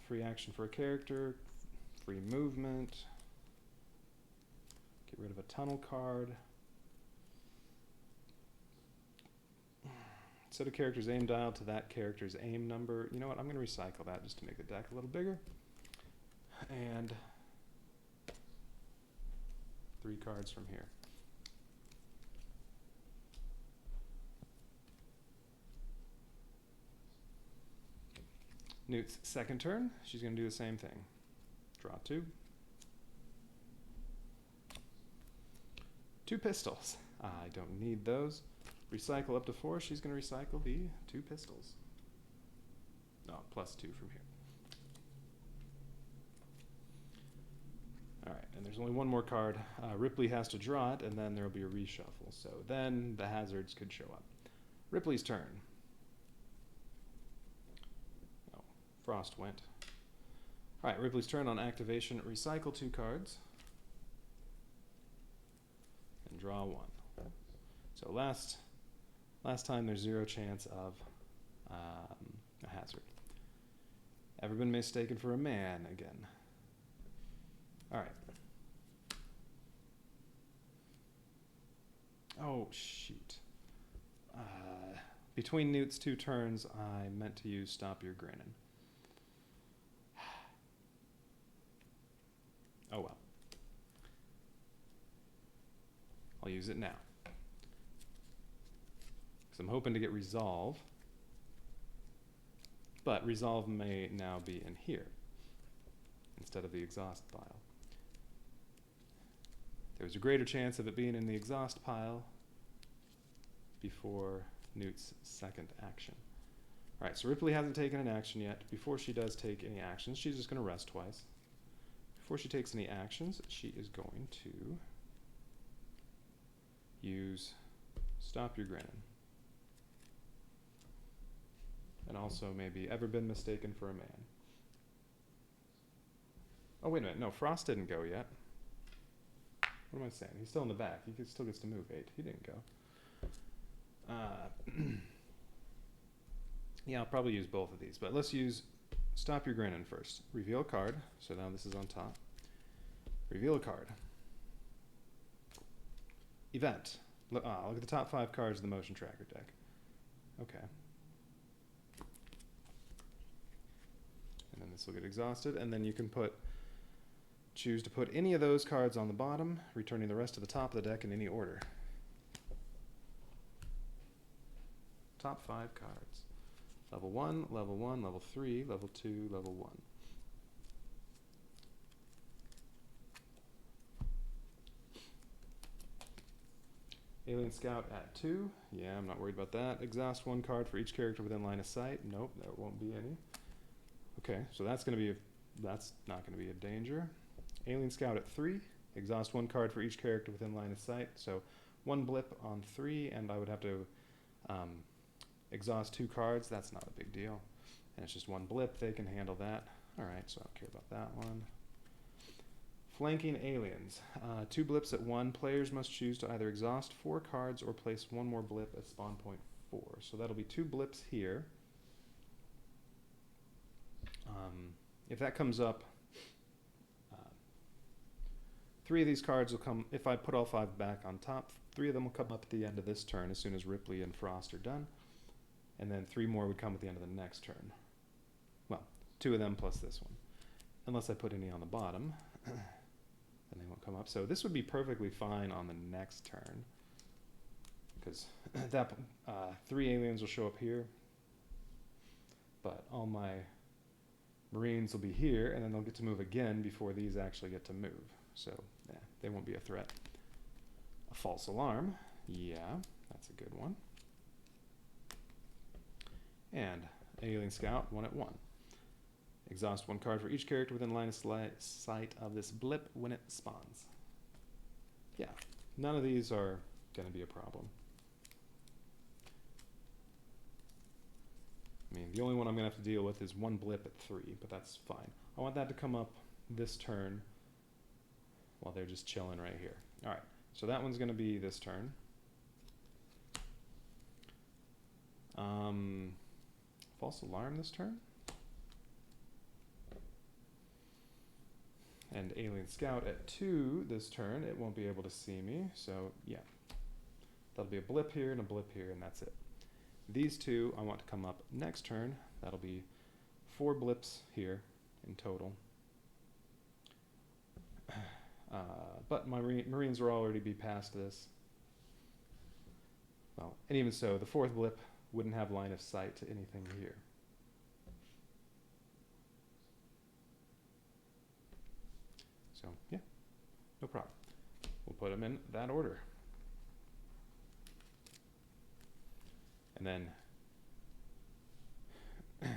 Free action for a character. Free movement. Get rid of a tunnel card. Set a character's aim dial to that character's aim number. You know what? I'm going to recycle that just to make the deck a little bigger. And 3 cards from here. Newt's second turn. She's going to do the same thing. Draw 2. 2 pistols. I don't need those. Recycle up to 4. She's going to recycle the 2 pistols. No, plus 2 from here. All right, and there's only one more card. Ripley has to draw it, and then there will be a reshuffle. So then the hazards could show up. Ripley's turn. Oh, Frost went. All right, Ripley's turn. On activation, recycle 2 cards. And draw 1. So last time there's 0 chance of a hazard. Ever been mistaken for a man again? All right. Oh, shoot. Between Newt's 2 turns, I meant to use Stop Your Grinning. Oh well. I'll use it now. Because I'm hoping to get Resolve. But Resolve may now be in here instead of the exhaust pile. There's a greater chance of it being in the exhaust pile before Newt's second action. All right, so Ripley hasn't taken an action yet. Before she does take any actions, she's just going to rest twice. Before she takes any actions, she is going to use Stop Your Grinning. And also maybe Ever Been Mistaken for a Man. Oh, wait a minute. No, Frost didn't go yet. What am I saying? He's still in the back. He still gets to move 8. He didn't go. Yeah, I'll probably use both of these. But let's use Stop Your Grinning first. Reveal a card. So now this is on top. Reveal a card. Event. Look at the top 5 cards of the motion tracker deck. Okay. And then this will get exhausted. And then you can choose to put any of those cards on the bottom, returning the rest to the top of the deck in any order. Top 5 cards. Level 1, level 1, level 3, level 2, level 1. Alien Scout at 2. Yeah, I'm not worried about that. Exhaust 1 card for each character within line of sight. Nope, there won't be any. Okay, so that's going to be that's not going to be a danger. Alien Scout at 3. Exhaust 1 card for each character within line of sight. So 1 blip on 3, and I would have to exhaust 2 cards. That's not a big deal. And it's just 1 blip. They can handle that. Alright, so I don't care about that one. Flanking aliens. 2 blips at 1. Players must choose to either exhaust 4 cards or place 1 more blip at spawn point 4. So that'll be 2 blips here. If that comes up, 3 of these cards will come, if I put all 5 back on top, 3 of them will come up at the end of this turn as soon as Ripley and Frost are done. And then 3 more would come at the end of the next turn. Well, 2 of them plus this one. Unless I put any on the bottom, then they won't come up. So this would be perfectly fine on the next turn. Because that 3 aliens will show up here. But all my Marines will be here, and then they'll get to move again before these actually get to move. So, yeah, they won't be a threat. A false alarm. Yeah, that's a good one. And Alien Scout, 1 at 1. Exhaust 1 card for each character within line of sight of this blip when it spawns. Yeah, none of these are going to be a problem. I mean, the only one I'm going to have to deal with is 1 blip at 3, but that's fine. I want that to come up this turn while they're just chilling right here. Alright, so that one's going to be this turn. False alarm this turn. And Alien Scout at 2 this turn. It won't be able to see me, so yeah. That'll be a blip here and a blip here, and that's it. These 2 I want to come up next turn. That'll be 4 blips here in total. But my Marines will already be past this. Well, and even so, the 4th blip wouldn't have line of sight to anything here. So, yeah, no problem. We'll put them in that order. And then,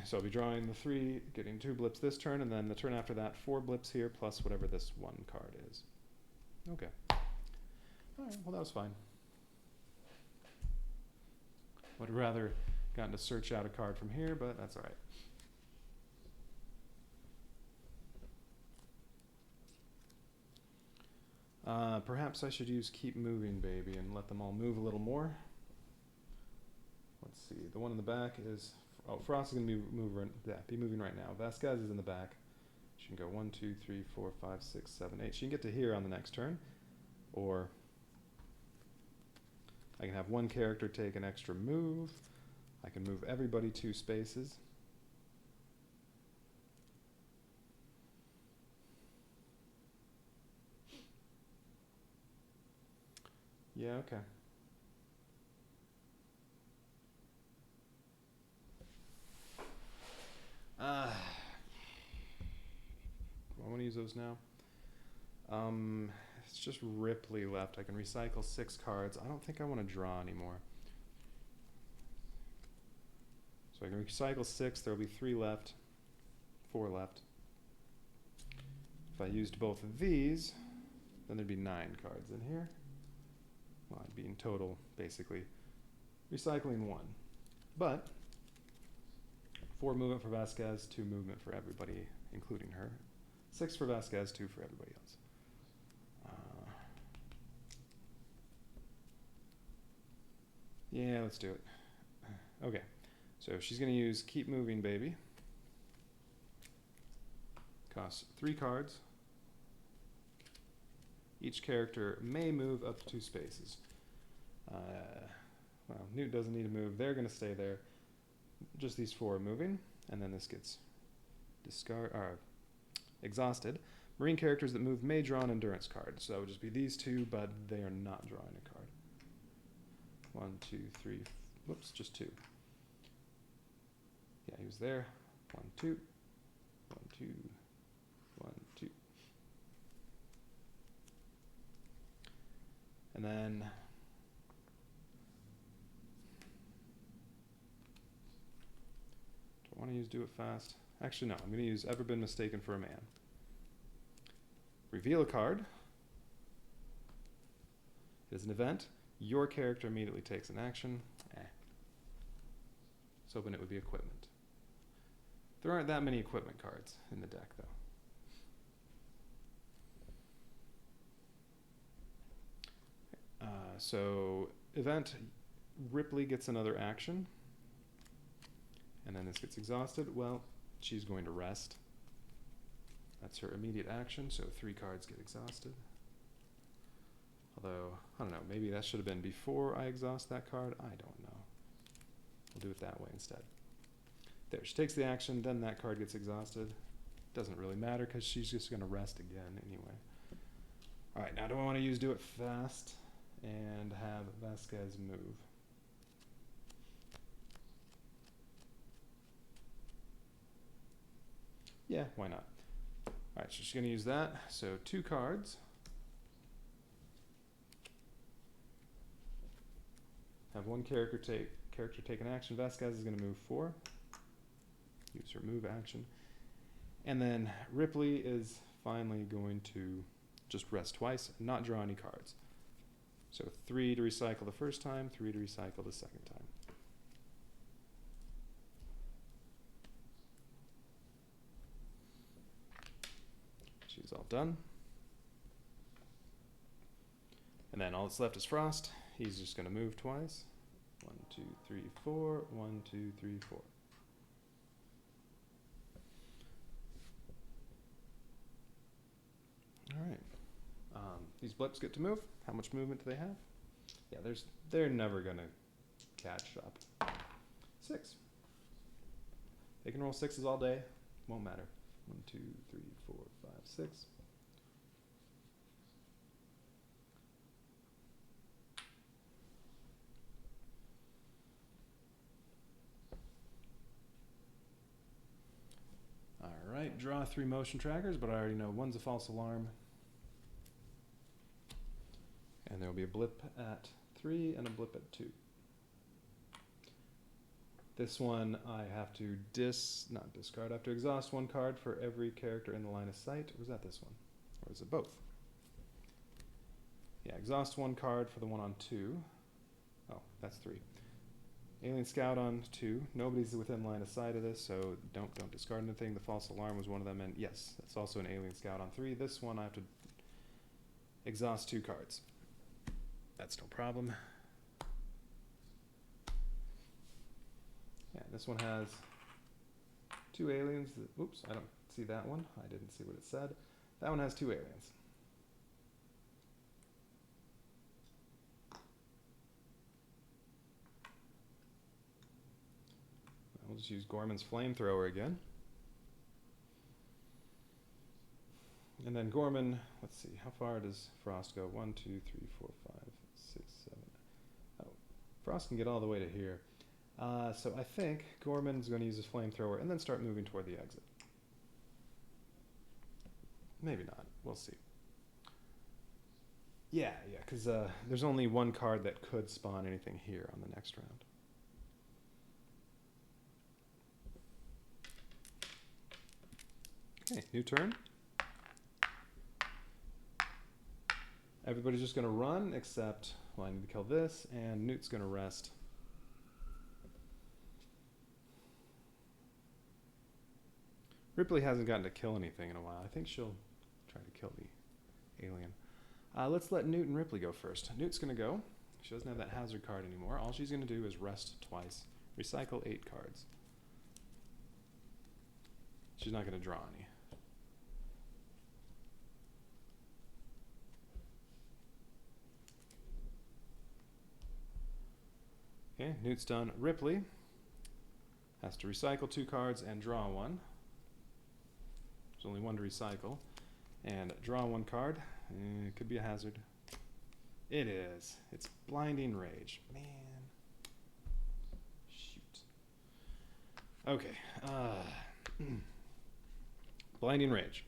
so I'll be drawing the 3, getting 2 blips this turn, and then the turn after that, 4 blips here, plus whatever this 1 card is. Okay. Alright, well that was fine. Would have rather gotten to search out a card from here, but that's alright. Perhaps I should use Keep Moving Baby and let them all move a little more. Let's see, the one in the back is, oh, Frost is going to be moving right now. Vasquez is in the back. She can go 1, 2, 3, 4, 5, 6, 7, 8. She can get to here on the next turn. Or I can have 1 character take an extra move. I can move everybody 2 spaces. Yeah, okay. I want to use those now. It's just Ripley left. I can recycle 6 cards. I don't think I want to draw anymore. So I can recycle 6. There will be 3 left. 4 left. If I used both of these, then there'd be 9 cards in here. Well, I'd be in total, basically, recycling 1. But 4 movement for Vasquez, 2 movement for everybody, including her. 6 for Vasquez, 2 for everybody else. Yeah, let's do it. Okay, so she's going to use Keep Moving Baby. Costs 3 cards. Each character may move up to 2 spaces. Well, Newt doesn't need to move. They're going to stay there. Just these 4 are moving, and then this gets exhausted. Marine characters that move may draw an endurance card. So it would just be these 2, but they are not drawing a card. 1, 2, 3, whoops, just 2. Yeah, he was there. 1, 2, 1, 2, 1, 2. And then do I want to use Do It Fast? Actually, no. I'm going to use Ever Been Mistaken for a Man. Reveal a card. It is an event. Your character immediately takes an action. I was hoping it would be equipment. There aren't that many equipment cards in the deck, though. So, event, Ripley gets another action. And then this gets exhausted. Well, she's going to rest. That's her immediate action, so 3 cards get exhausted. Although, I don't know, maybe that should have been before I exhaust that card. I don't know. We'll do it that way instead. There, she takes the action, then that card gets exhausted. Doesn't really matter because she's just going to rest again anyway. Alright, now do I want to use Do It Fast and have Vasquez move? Yeah, why not? Alright, so she's going to use that. So 2 cards. Have one character take an action. Vasquez is going to move 4. Use her move action. And then Ripley is finally going to just rest twice and not draw any cards. So 3 to recycle the first time, 3 to recycle the second time. She's all done. And then all that's left is Frost. He's just going to move twice. 1, 2, 3, 4. 1, 2, 3, 4. All right. These blips get to move. How much movement do they have? Yeah, they're never going to catch up. 6. They can roll 6s all day. Won't matter. 1, 2, 3, 4, 5, 6. All right, draw 3 motion trackers, but I already know one's a false alarm. And there will be a blip at 3 and a blip at 2. This one I have to not discard. I have to exhaust 1 card for every character in the line of sight. Or was that this one? Or is it both? Yeah, exhaust 1 card for the one on 2. Oh, that's 3. Alien Scout on 2. Nobody's within line of sight of this, so don't discard anything. The false alarm was one of them, and yes, that's also an Alien Scout on 3. This one I have to exhaust 2 cards. That's no problem. Yeah, this one has 2 aliens. Oops, I don't see that one. I didn't see what it said. That one has 2 aliens. We'll just use Gorman's Flamethrower again. And then Gorman, let's see, how far does Frost go? 1, 2, 3, 4, 5, 6, 7. Oh, Frost can get all the way to here. So I think Gorman's going to use his Flamethrower and then start moving toward the exit. Maybe not. We'll see. Yeah, because there's only 1 card that could spawn anything here on the next round. Okay, new turn. Everybody's just going to run, except, well, I need to kill this, and Newt's going to rest. Ripley hasn't gotten to kill anything in a while. I think she'll try to kill the alien. Let's let Newt and Ripley go first. Newt's going to go. She doesn't have that hazard card anymore. All she's going to do is rest twice. Recycle 8 cards. She's not going to draw any. Okay, Newt's done. Ripley has to recycle 2 cards and draw 1. There's only 1 to recycle. And draw 1 card. It could be a hazard. It is. It's Blinding Rage. Man. Shoot. Okay. Blinding Rage.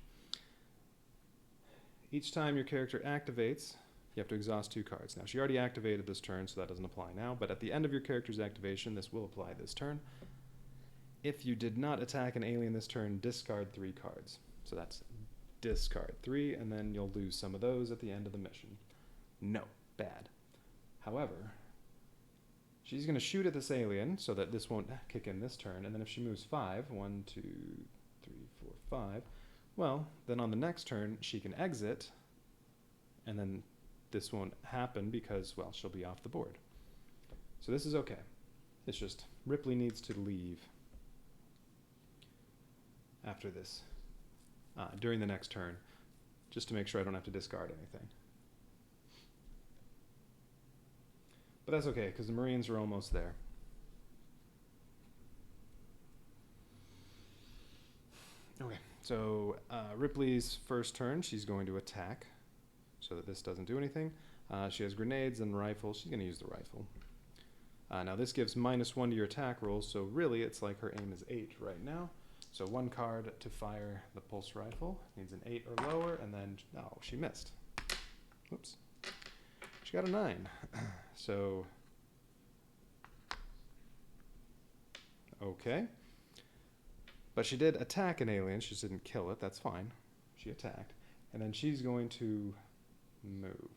Each time your character activates, you have to exhaust 2 cards. Now, she already activated this turn, so that doesn't apply now. But at the end of your character's activation, this will apply this turn. If you did not attack an alien this turn, discard 3 cards. So that's discard 3, and then you'll lose some of those at the end of the mission. No, bad. However, she's going to shoot at this alien so that this won't kick in this turn, and then if she moves 5, 1, 2, 3, 4, 5, well, then on the next turn she can exit, and then this won't happen because, well, she'll be off the board. So this is okay. It's just Ripley needs to leave after this, during the next turn, just to make sure I don't have to discard anything. But that's okay, because the Marines are almost there. Okay, so Ripley's first turn, she's going to attack so that this doesn't do anything. She has grenades and rifles. She's going to use the rifle. Now this gives -1 to your attack rolls, so really it's like her aim is 8 right now. So 1 card to fire the pulse rifle. Needs an 8 or lower, and then, oh, she missed. Oops. She got a 9. So, okay. But she did attack an alien. She just didn't kill it. That's fine. She attacked. And then she's going to move.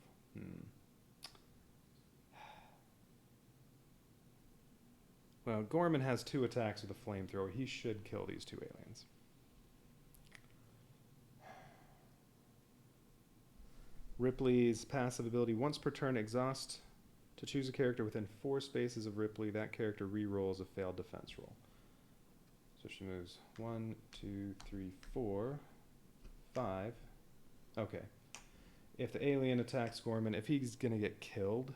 Well, Gorman has 2 attacks with a flamethrower. He should kill these 2 aliens. Ripley's passive ability, once per turn, exhaust to choose a character within 4 spaces of Ripley. That character re-rolls a failed defense roll. So she moves 1, 2, 3, 4, 5. Okay. If the alien attacks Gorman, if he's going to get killed,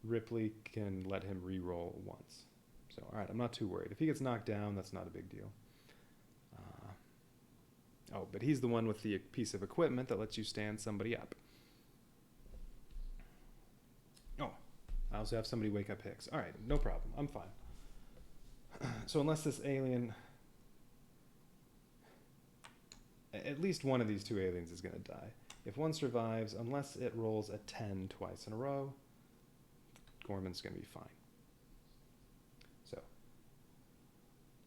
Ripley can let him re-roll once. So, alright, I'm not too worried. If he gets knocked down, that's not a big deal. Oh, but he's the one with the piece of equipment that lets you stand somebody up. Oh, I also have somebody wake up Hicks. Alright, no problem. I'm fine. So unless this alien... At least one of these 2 aliens is going to die. If one survives, unless it rolls a 10 twice in a row, Gorman's going to be fine. So,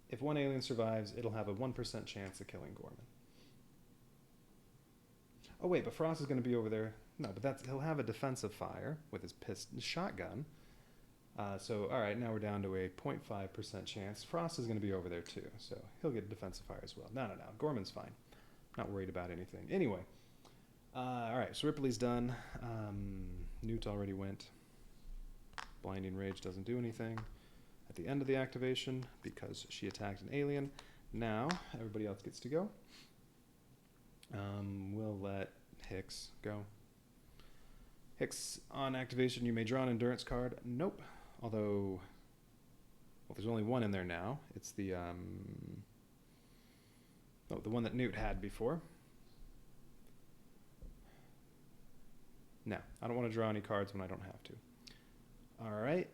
if one alien survives, it'll have a 1% chance of killing Gorman. Oh wait, but Frost is going to be over there. No, but he'll have a defensive fire with his shotgun. So, alright, now we're down to a 0.5% chance. Frost is going to be over there too, so he'll get a defensive fire as well. No, Gorman's fine. Not worried about anything. Anyway, alright, so Ripley's done. Newt already went. Blinding Rage doesn't do anything at the end of the activation because she attacked an alien. Now, everybody else gets to go. We'll let Hicks go. Hicks, on activation, you may draw an endurance card. Nope. Although, well, there's only one in there now. It's the, the one that Newt had before. No, I don't want to draw any cards when I don't have to. Alright.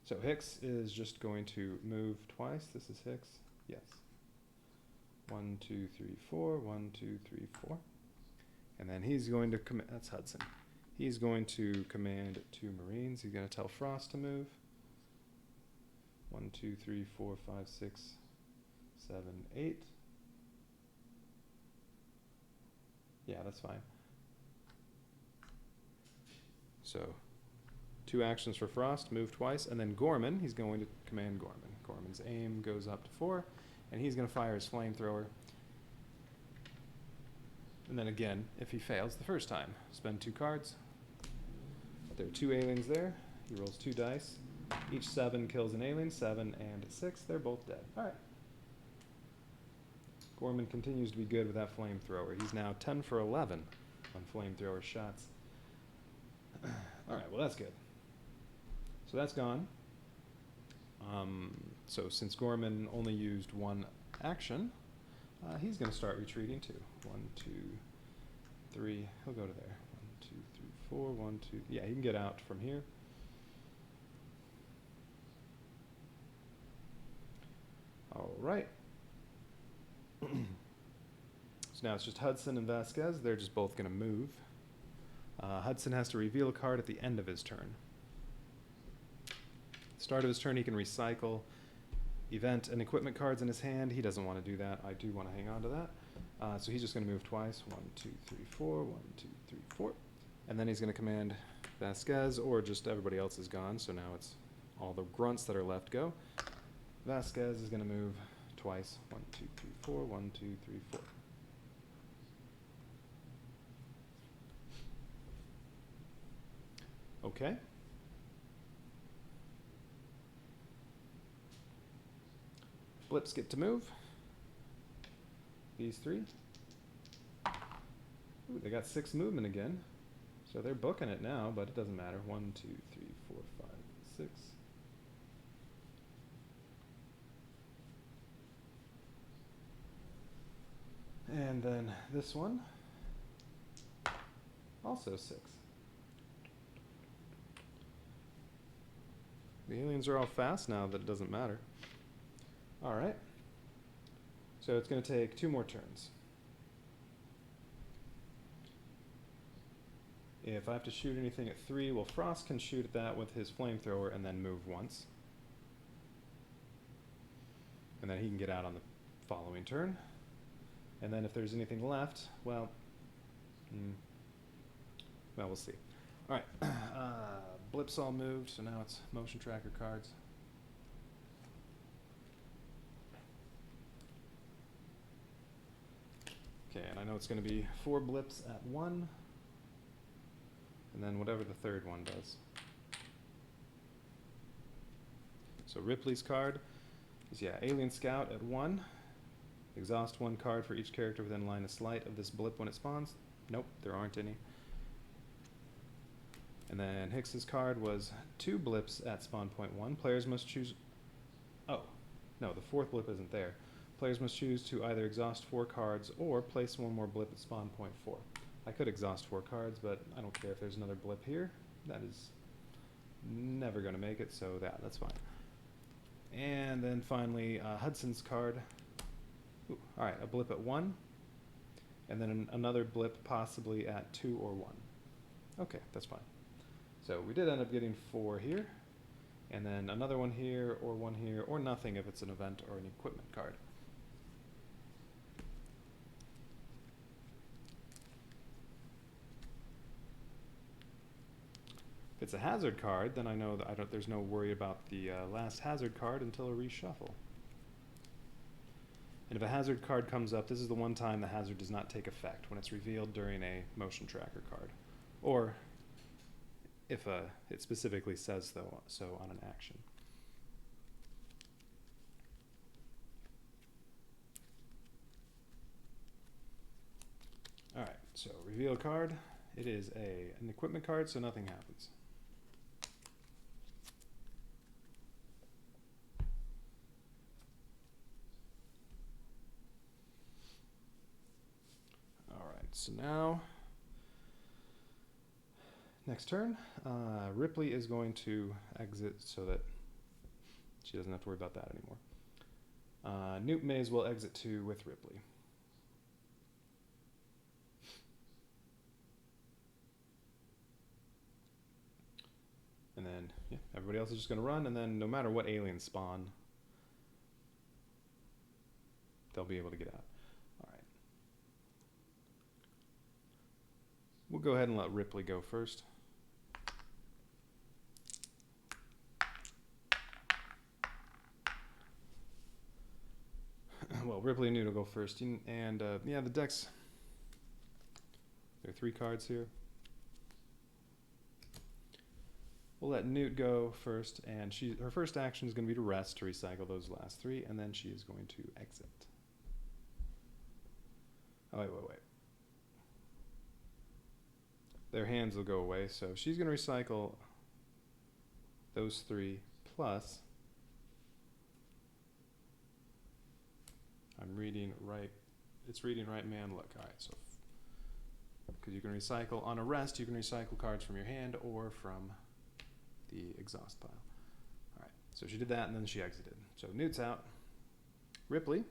So Hicks is just going to move twice. This is Hicks. Yes. 1, 2, 3, 4. 1, 2, 3, 4. And then he's going to command... That's Hudson. He's going to command 2 Marines. He's going to tell Frost to move. 1, 2, 3, 4, 5, 6, 7, 8. Yeah, that's fine. So... 2 actions for Frost, move twice, and then Gorman, he's going to command Gorman. Gorman's aim goes up to 4, and he's going to fire his flamethrower. And then again, if he fails the first time, spend 2 cards. There are 2 aliens there. He rolls 2 dice. Each 7 kills an alien, 7 and 6. They're both dead. Alright. Gorman continues to be good with that flamethrower. He's now 10 for 11 on flamethrower shots. Alright, well that's good. So that's gone. So since Gorman only used 1 action, he's going to start retreating too. 1, 2, 3. He'll go to there. 1, 2, 3, 4. 1, 2. Yeah, he can get out from here. All right. So now it's just Hudson and Vasquez. They're just both going to move. Hudson has to reveal a card at the end of his turn. Start of his turn, he can recycle event and equipment cards in his hand. He doesn't want to do that. I do want to hang on to that. So he's just going to move twice. 1, 2, 3, 4. 1, 2, 3, 4. And then he's going to command Vasquez, or just everybody else is gone. So now it's all the grunts that are left go. Vasquez is going to move twice. 1, 2, 3, 4. 1, 2, 3, 4. Okay. Blips get to move. These three. Ooh, they got 6 movement again. So they're booking it now, but it doesn't matter. 1, 2, 3, 4, 5, 6. And then this one. Also 6. The aliens are all fast now that it doesn't matter. Alright. So it's going to take 2 more turns. If I have to shoot anything at 3, well, Frost can shoot at that with his Flamethrower and then move once. And then he can get out on the following turn. And then if there's anything left, well, we'll see. Alright, Blips all moved, so now it's motion tracker cards. Okay, and I know it's going to be 4 Blips at 1, and then whatever the third one does. So Ripley's card is, Alien Scout at 1. Exhaust 1 card for each character within line of sight of this blip when it spawns. Nope, there aren't any. And then Hicks's card was 2 blips at spawn point 1. Players must choose... Oh, no, the 4th blip isn't there. Players must choose to either exhaust 4 cards or place 1 more blip at spawn point 4. I could exhaust 4 cards, but I don't care if there's another blip here. That is never going to make it, so that's fine. And then finally, Hudson's card. Ooh, all right, a blip at 1, and then another blip possibly at 2 or 1. Okay, that's fine. So we did end up getting 4 here, and then another one here, or 1 here, or nothing if it's an event or an equipment card. If it's a hazard card, then I know that there's no worry about the last hazard card until a reshuffle. And if a hazard card comes up, this is the one time the hazard does not take effect, when it's revealed during a motion tracker card. Or if it specifically says so on an action. Alright, so reveal card. It is an equipment card, so nothing happens. So now, next turn, Ripley is going to exit so that she doesn't have to worry about that anymore. Newt may as well exit too with Ripley. And then, everybody else is just going to run, and then no matter what aliens spawn, they'll be able to get out. We'll go ahead and let Ripley go first. Well, Ripley and Newt will go first. And the decks, there are 3 cards here. We'll let Newt go first, and her first action is going to be to rest, to recycle those last 3, and then she is going to exit. Oh, wait. Their hands will go away, so she's going to recycle those 3 plus. I'm reading right. It's reading right, man. Look, all right. So, because you can recycle on a rest, you can recycle cards from your hand or from the exhaust pile. All right. So she did that, and then she exited. So Newt's out. Ripley.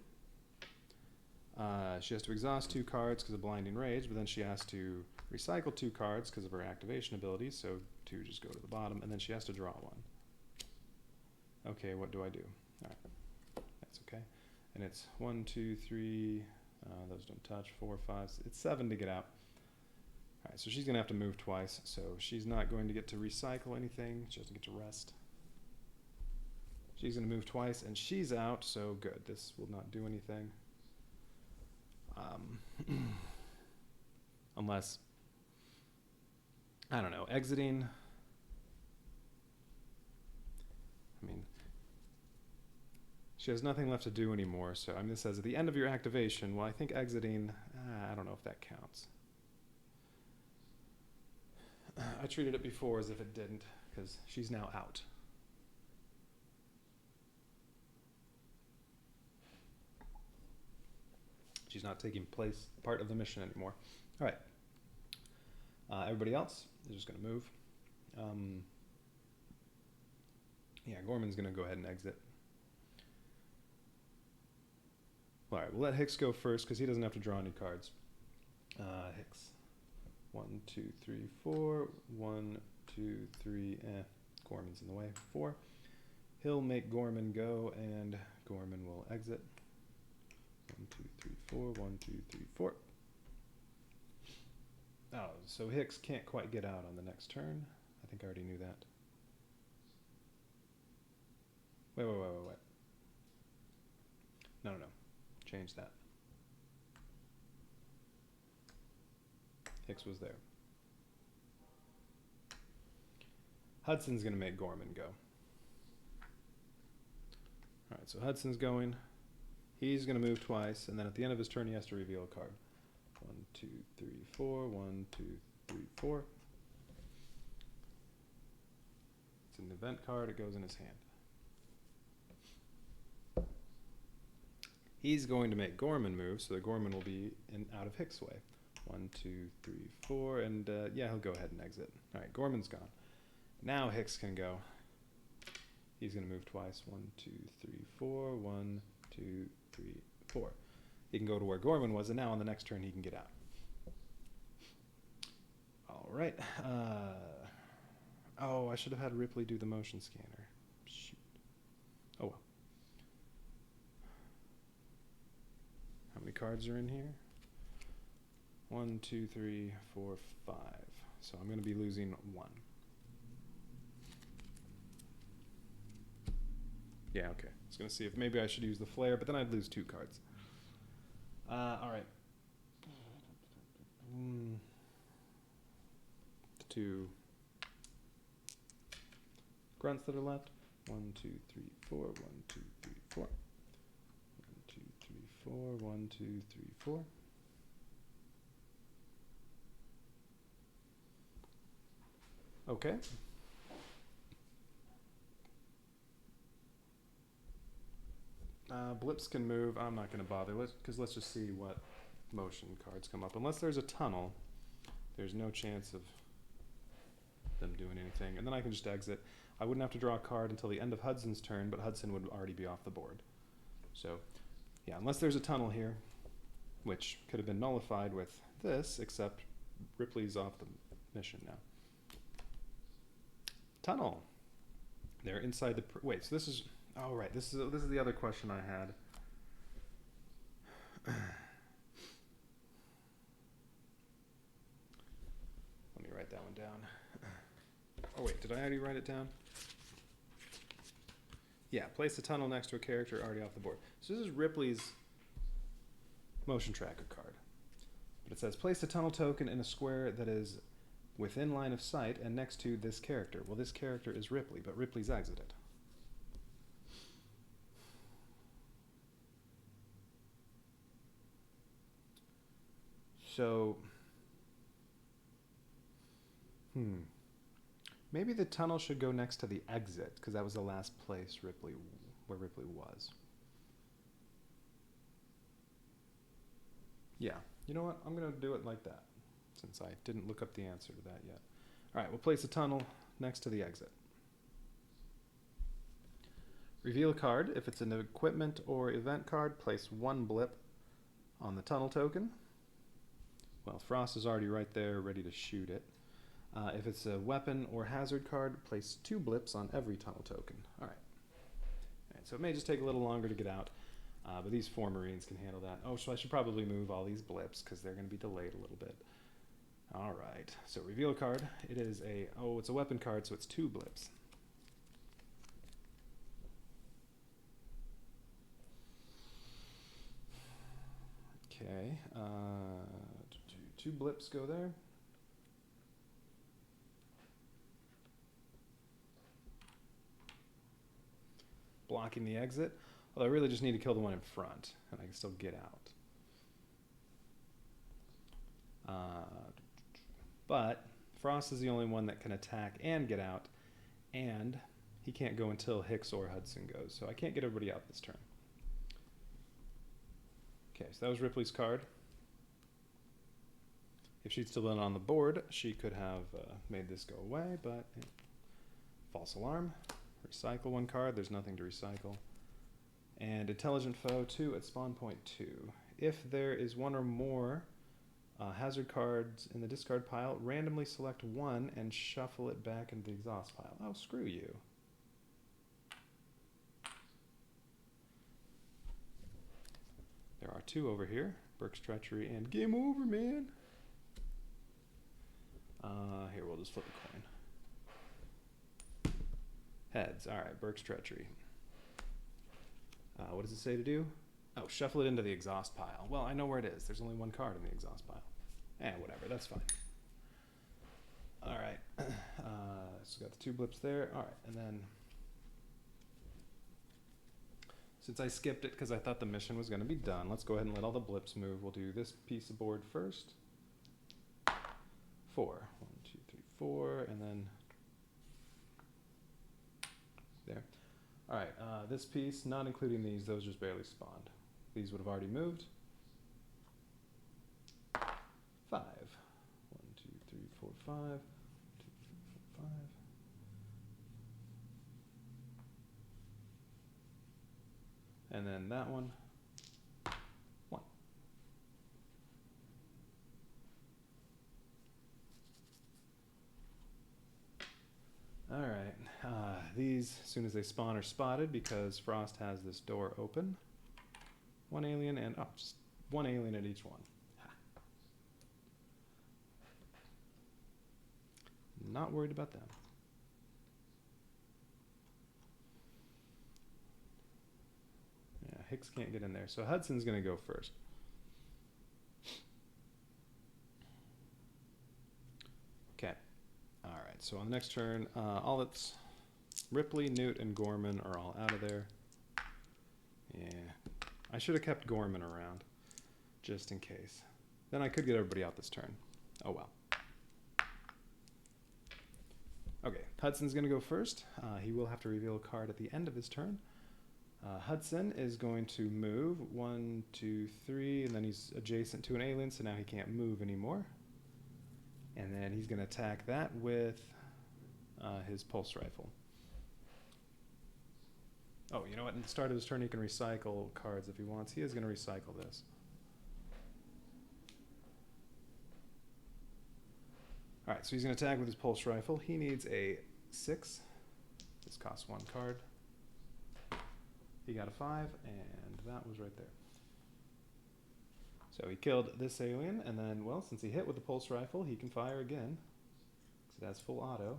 She has to exhaust 2 cards because of Blinding Rage, but then she has to recycle 2 cards because of her activation abilities, so 2 just go to the bottom, and then she has to draw 1. okay, what do I do? All right, that's okay. And it's 1, 2, 3, those don't touch, 4, 5, it's 7 to get out. All right, so she's gonna have to move twice, so she's not going to get to recycle anything, she doesn't get to rest. She's gonna move twice, and she's out, so good, this will not do anything. Unless, I don't know, exiting, I mean, she has nothing left to do anymore, so I mean, this says at the end of your activation, well, I think exiting, I don't know if that counts. I treated it before as if it didn't, because she's now out. She's not taking part of the mission anymore. All right. Everybody else is just going to move. Yeah, Gorman's going to go ahead and exit. All right, we'll let Hicks go first because he doesn't have to draw any cards. Hicks. 1, 2, 3, 4. 1, 2, 3. Gorman's in the way. 4. He'll make Gorman go, and Gorman will exit. 1, 2, 3, 4. 1, 2, 3, 4. Oh, so Hicks can't quite get out on the next turn. I think I already knew that. Wait. No. Change that. Hicks was there. Hudson's going to make Gorman go. All right, so Hudson's going. He's going to move twice, and then at the end of his turn, he has to reveal a card. 1, 2, 3, 4. 1, 2, 3, 4. It's an event card. It goes in his hand. He's going to make Gorman move, so that Gorman will be out of Hicks' way. 1, 2, 3, 4, and yeah, he'll go ahead and exit. All right, Gorman's gone. Now Hicks can go. He's going to move twice. 1, 2, 3, 4. 1, 2, 3, 4. He can go to where Gorman was, and now on the next turn he can get out. All right. Oh, I should have had Ripley do the motion scanner. Shoot. Oh well. How many cards are in here? 1, 2, 3, 4, 5. So I'm going to be losing 1. Yeah, okay. I was going to see if maybe I should use the flare, but then I'd lose 2 cards. All right. The 2 grunts that are left. 1, 2, 3, 4. 1, 2, 3, 4. 1, 2, 3, 4. 1, 2, 3, 4. Okay. Blips can move. I'm not going to bother, because let's just see what motion cards come up. Unless there's a tunnel, there's no chance of them doing anything. And then I can just exit. I wouldn't have to draw a card until the end of Hudson's turn, but Hudson would already be off the board. So, yeah, unless there's a tunnel here, which could have been nullified with this, except Ripley's off the mission now. Tunnel. They're inside the... Wait, so this is... Oh, right. This is the other question I had. Let me write that one down. Oh, wait. Did I already write it down? Yeah. Place a tunnel next to a character already off the board. So this is Ripley's motion tracker card. But it says, place a tunnel token in a square that is within line of sight and next to this character. Well, this character is Ripley, but Ripley's exited. So, maybe the tunnel should go next to the exit, because that was the last place where Ripley was. Yeah, you know what? I'm going to do it like that, since I didn't look up the answer to that yet. All right, we'll place a tunnel next to the exit. Reveal a card. If it's an equipment or event card, place 1 blip on the tunnel token. Well, Frost is already right there, ready to shoot it. If it's a weapon or hazard card, place 2 blips on every tunnel token. All right. Alright, so it may just take a little longer to get out, but these 4 Marines can handle that. Oh, so I should probably move all these blips because they're going to be delayed a little bit. Alright, so reveal a card. It is it's a weapon card, so it's 2 blips. Okay, 2 blips go there. Blocking the exit. Although I really just need to kill the one in front, and I can still get out. But Frost is the only one that can attack and get out, and he can't go until Hicks or Hudson goes, so I can't get everybody out this turn. Okay, so that was Ripley's card. If she'd still been on the board, she could have made this go away, but false alarm. Recycle 1 card, there's nothing to recycle. And Intelligent Foe 2 at spawn point 2. If there is 1 or more hazard cards in the discard pile, randomly select 1 and shuffle it back into the exhaust pile. Oh, screw you. There are 2 over here, Burke's Treachery and game over, man. Here, we'll just flip a coin. Heads. All right, Burke's Treachery. What does it say to do? Oh, shuffle it into the exhaust pile. Well, I know where it is. There's only 1 card in the exhaust pile. Whatever. That's fine. All right. So got the 2 blips there. All right, and then since I skipped it because I thought the mission was going to be done, let's go ahead and let all the blips move. We'll do this piece of board first. 4. 1, 2, 3, 4, and then there. All right, this piece, not including these, those just barely spawned. These would have already moved. 5. 1, 2, 3, 4, 5. 1, 2, 3, 4, 5. And then that one. 1. All right, these, as soon as they spawn, are spotted because Frost has this door open. 1 alien and, just 1 alien at each one. Ha. Not worried about them. Yeah, Hicks can't get in there, so Hudson's going to go first. Okay. All right, so on the next turn, all that's Ripley, Newt, and Gorman are all out of there. Yeah, I should have kept Gorman around, just in case. Then I could get everybody out this turn. Oh well. Okay, Hudson's going to go first. He will have to reveal a card at the end of his turn. Hudson is going to move 1, 2, 3, and then he's adjacent to an alien, so now he can't move anymore. And then he's going to attack that with his pulse rifle. Oh, you know what? At the start of his turn, he can recycle cards if he wants. He is going to recycle this. All right, so he's going to attack with his pulse rifle. He needs a 6. This costs 1 card. He got a 5, and that was right there. So he killed this alien, and then, well, since he hit with the pulse rifle, he can fire again, because it has full auto.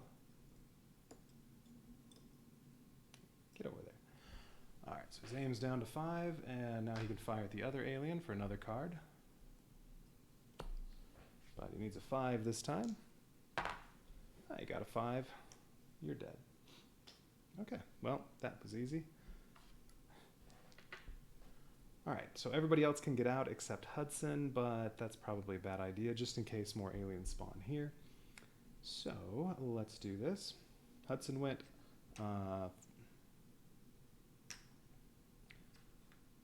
Get over there. All right, so his aim's down to 5, and now he can fire at the other alien for another card. But he needs a 5 this time. You got a 5. You're dead. Okay, well, that was easy. All right, so everybody else can get out except Hudson, but that's probably a bad idea, just in case more aliens spawn here. So let's do this. Hudson went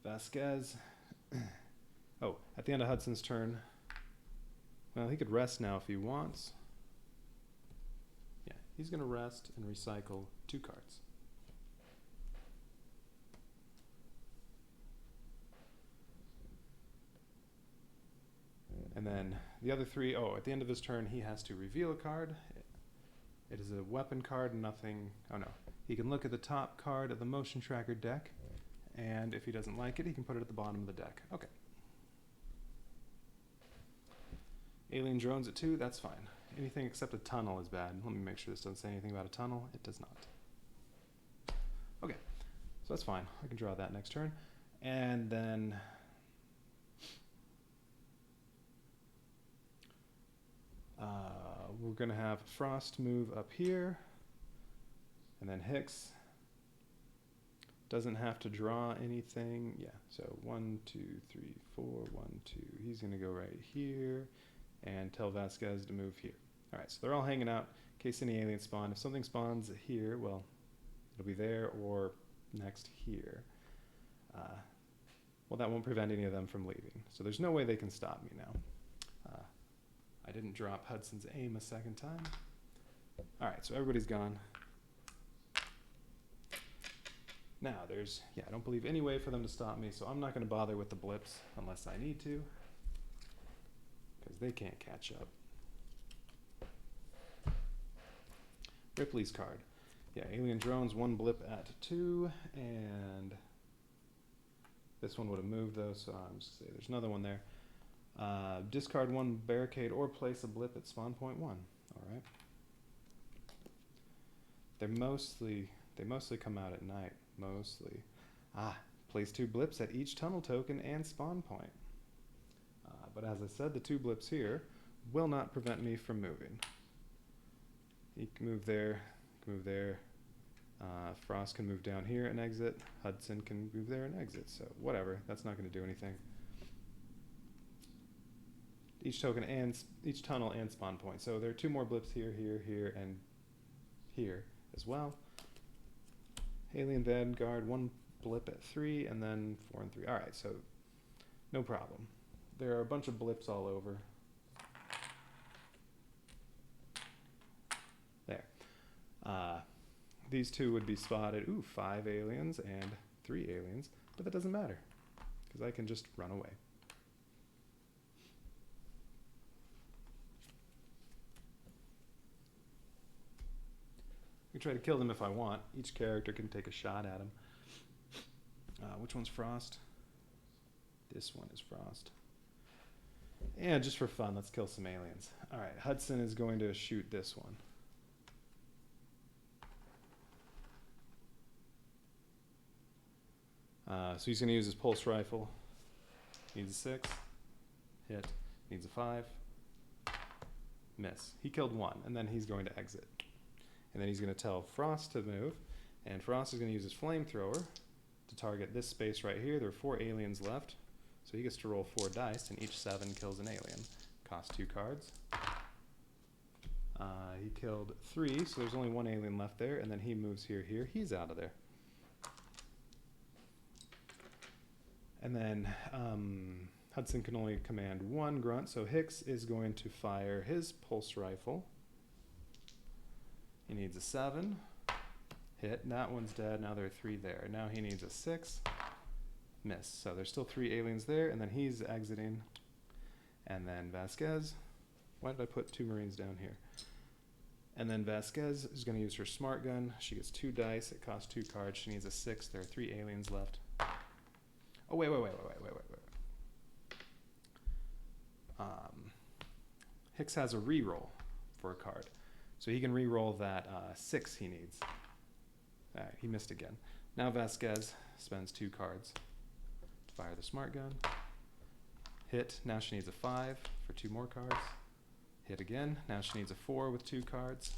Vasquez. Oh, at the end of Hudson's turn, well, he could rest now if he wants. Yeah, he's going to rest and recycle 2 cards. And then the other 3, at the end of his turn, he has to reveal a card. It is a weapon card, nothing. Oh no, He can look at the top card of the motion tracker deck, and if he doesn't like it, he can put it at the bottom of the deck. Okay. Alien drones at 2, that's fine. Anything except a tunnel is bad. Let me make sure this doesn't say anything about a tunnel. It does not. Okay, so that's fine. I can draw that next turn. And then we're going to have Frost move up here. And then Hicks doesn't have to draw anything. Yeah, so 1, 2, 3, 4, 1, 2. He's going to go right here and tell Vasquez to move here. All right, so they're all hanging out in case any aliens spawn. If something spawns here, well, it'll be there or next here. Well, that won't prevent any of them from leaving. So there's no way they can stop me now. I didn't drop Hudson's aim a second time. All right, so everybody's gone. Now there's, I don't believe any way for them to stop me, so I'm not going to bother with the blips unless I need to, because they can't catch up. Ripley's card. Yeah, alien drones, 1 blip at 2, and this one would have moved though, so I'm just going to say there's another one there. Discard 1 barricade or place a blip at spawn point 1. All right. They mostly come out at night. Mostly. Place 2 blips at each tunnel token and spawn point. But as I said, the 2 blips here will not prevent me from moving. He can move there, Frost can move down here and exit. Hudson can move there and exit. So whatever, that's not going to do anything. Each token and each tunnel and spawn point. So there are 2 more blips here, here, and here as well. Alien Vanguard, 1 blip at 3, and then 4 and 3. All right, so no problem. There are a bunch of blips all over. There. These 2 would be spotted. Ooh, 5 aliens and 3 aliens, but that doesn't matter because I can just run away. I can try to kill them if I want. Each character can take a shot at him. Which one's Frost? This one is Frost. And just for fun, let's kill some aliens. All right, Hudson is going to shoot this one. So he's going to use his pulse rifle. Needs a 6. Hit. Needs a 5. Miss. He killed 1, and then he's going to exit. And then he's going to tell Frost to move, and Frost is going to use his Flamethrower to target this space right here. There are 4 aliens left, so he gets to roll 4 dice, and each 7 kills an alien. Costs 2 cards. He killed 3, so there's only 1 alien left there, and then he moves here. He's out of there. And then Hudson can only command 1 grunt, so Hicks is going to fire his pulse rifle. He needs a 7. Hit. That one's dead. Now there are 3 there. Now he needs a 6. Miss. So there's still 3 aliens there, and then he's exiting. And then Vasquez. Why did I put 2 Marines down here? And then Vasquez is going to use her smart gun. She gets 2 dice. It costs 2 cards. She needs a 6. There are 3 aliens left. Oh, wait. Hicks has a reroll for a card. So he can re-roll that 6 he needs. All right, he missed again. Now Vasquez spends 2 cards to fire the smart gun. Hit. Now she needs a 5 for 2 more cards. Hit again. Now she needs a 4 with 2 cards.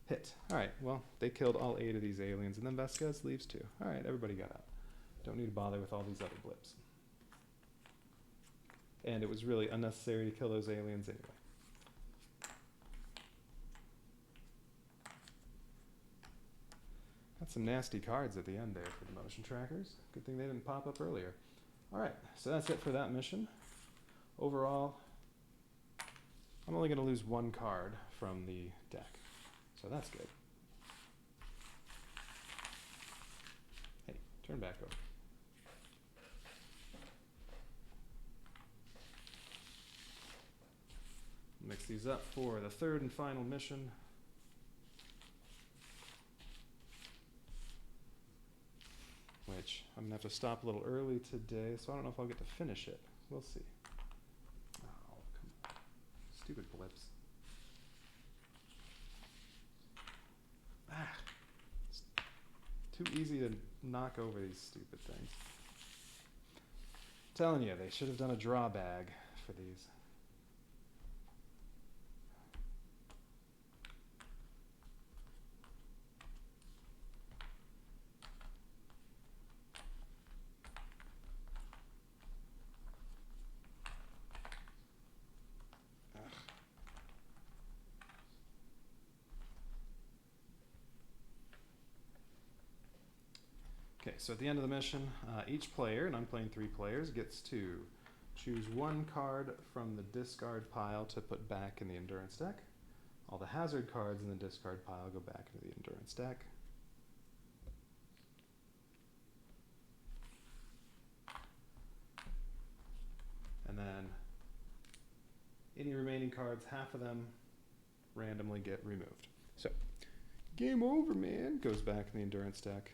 Hit. All right, well, they killed all 8 of these aliens, and then Vasquez leaves too. All right, everybody got out. Don't need to bother with all these other blips. And it was really unnecessary to kill those aliens anyway. Got some nasty cards at the end there for the motion trackers. Good thing they didn't pop up earlier. All right, so that's it for that mission. Overall, I'm only going to lose 1 card from the deck, so that's good. Hey, turn back over. Mix these up for the 3rd and final mission. which I'm going to have to stop a little early today, so I don't know if I'll get to finish it. We'll see. Oh, come on. Stupid blips. Ah, it's too easy to knock over these stupid things. I'm telling you, they should have done a draw bag for these. Okay, so at the end of the mission, each player, and I'm playing 3 players, gets to choose 1 card from the discard pile to put back in the endurance deck. All the hazard cards in the discard pile go back into the endurance deck. And then any remaining cards, half of them randomly get removed. So, game over, man, goes back in the endurance deck.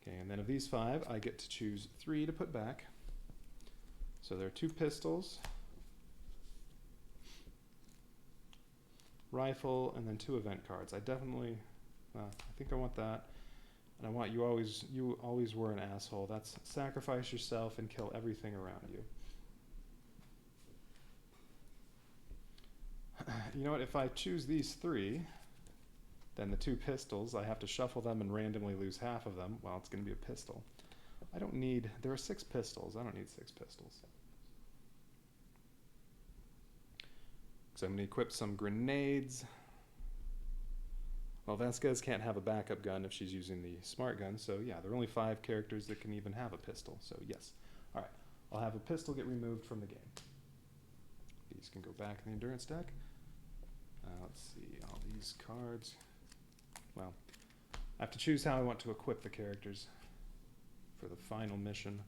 Okay, and then of these 5, I get to choose 3 to put back. So there are 2 pistols, rifle, and then 2 event cards. I definitely, I think I want that. And I want you always were an asshole. That's sacrifice yourself and kill everything around you. You know what, if I choose these 3, then the 2 pistols, I have to shuffle them and randomly lose half of them. Well, it's going to be a pistol. I don't need, there are 6 pistols. I don't need 6 pistols. So I'm going to equip some grenades. Well, Vasquez can't have a backup gun if she's using the smart gun, so yeah, there are only 5 characters that can even have a pistol, so yes. Alright, I'll have a pistol get removed from the game. These can go back in the endurance deck. Let's see, all these cards. Well, I have to choose how I want to equip the characters for the final mission.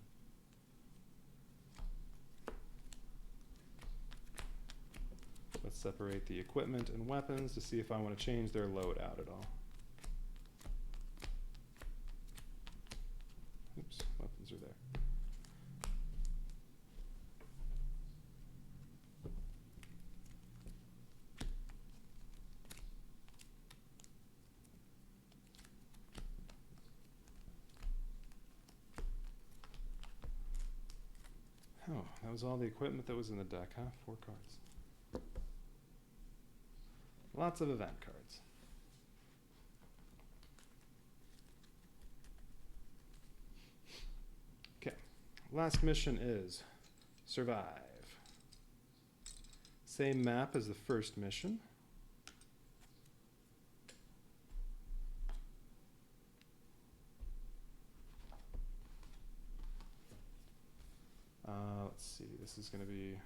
Let's separate the equipment and weapons to see if I want to change their loadout at all. Oops, weapons are there. Oh, that was all the equipment that was in the deck, huh? 4 cards. Lots of event cards. Okay, last mission is survive. Same map as the first mission. Let's see, this is going to be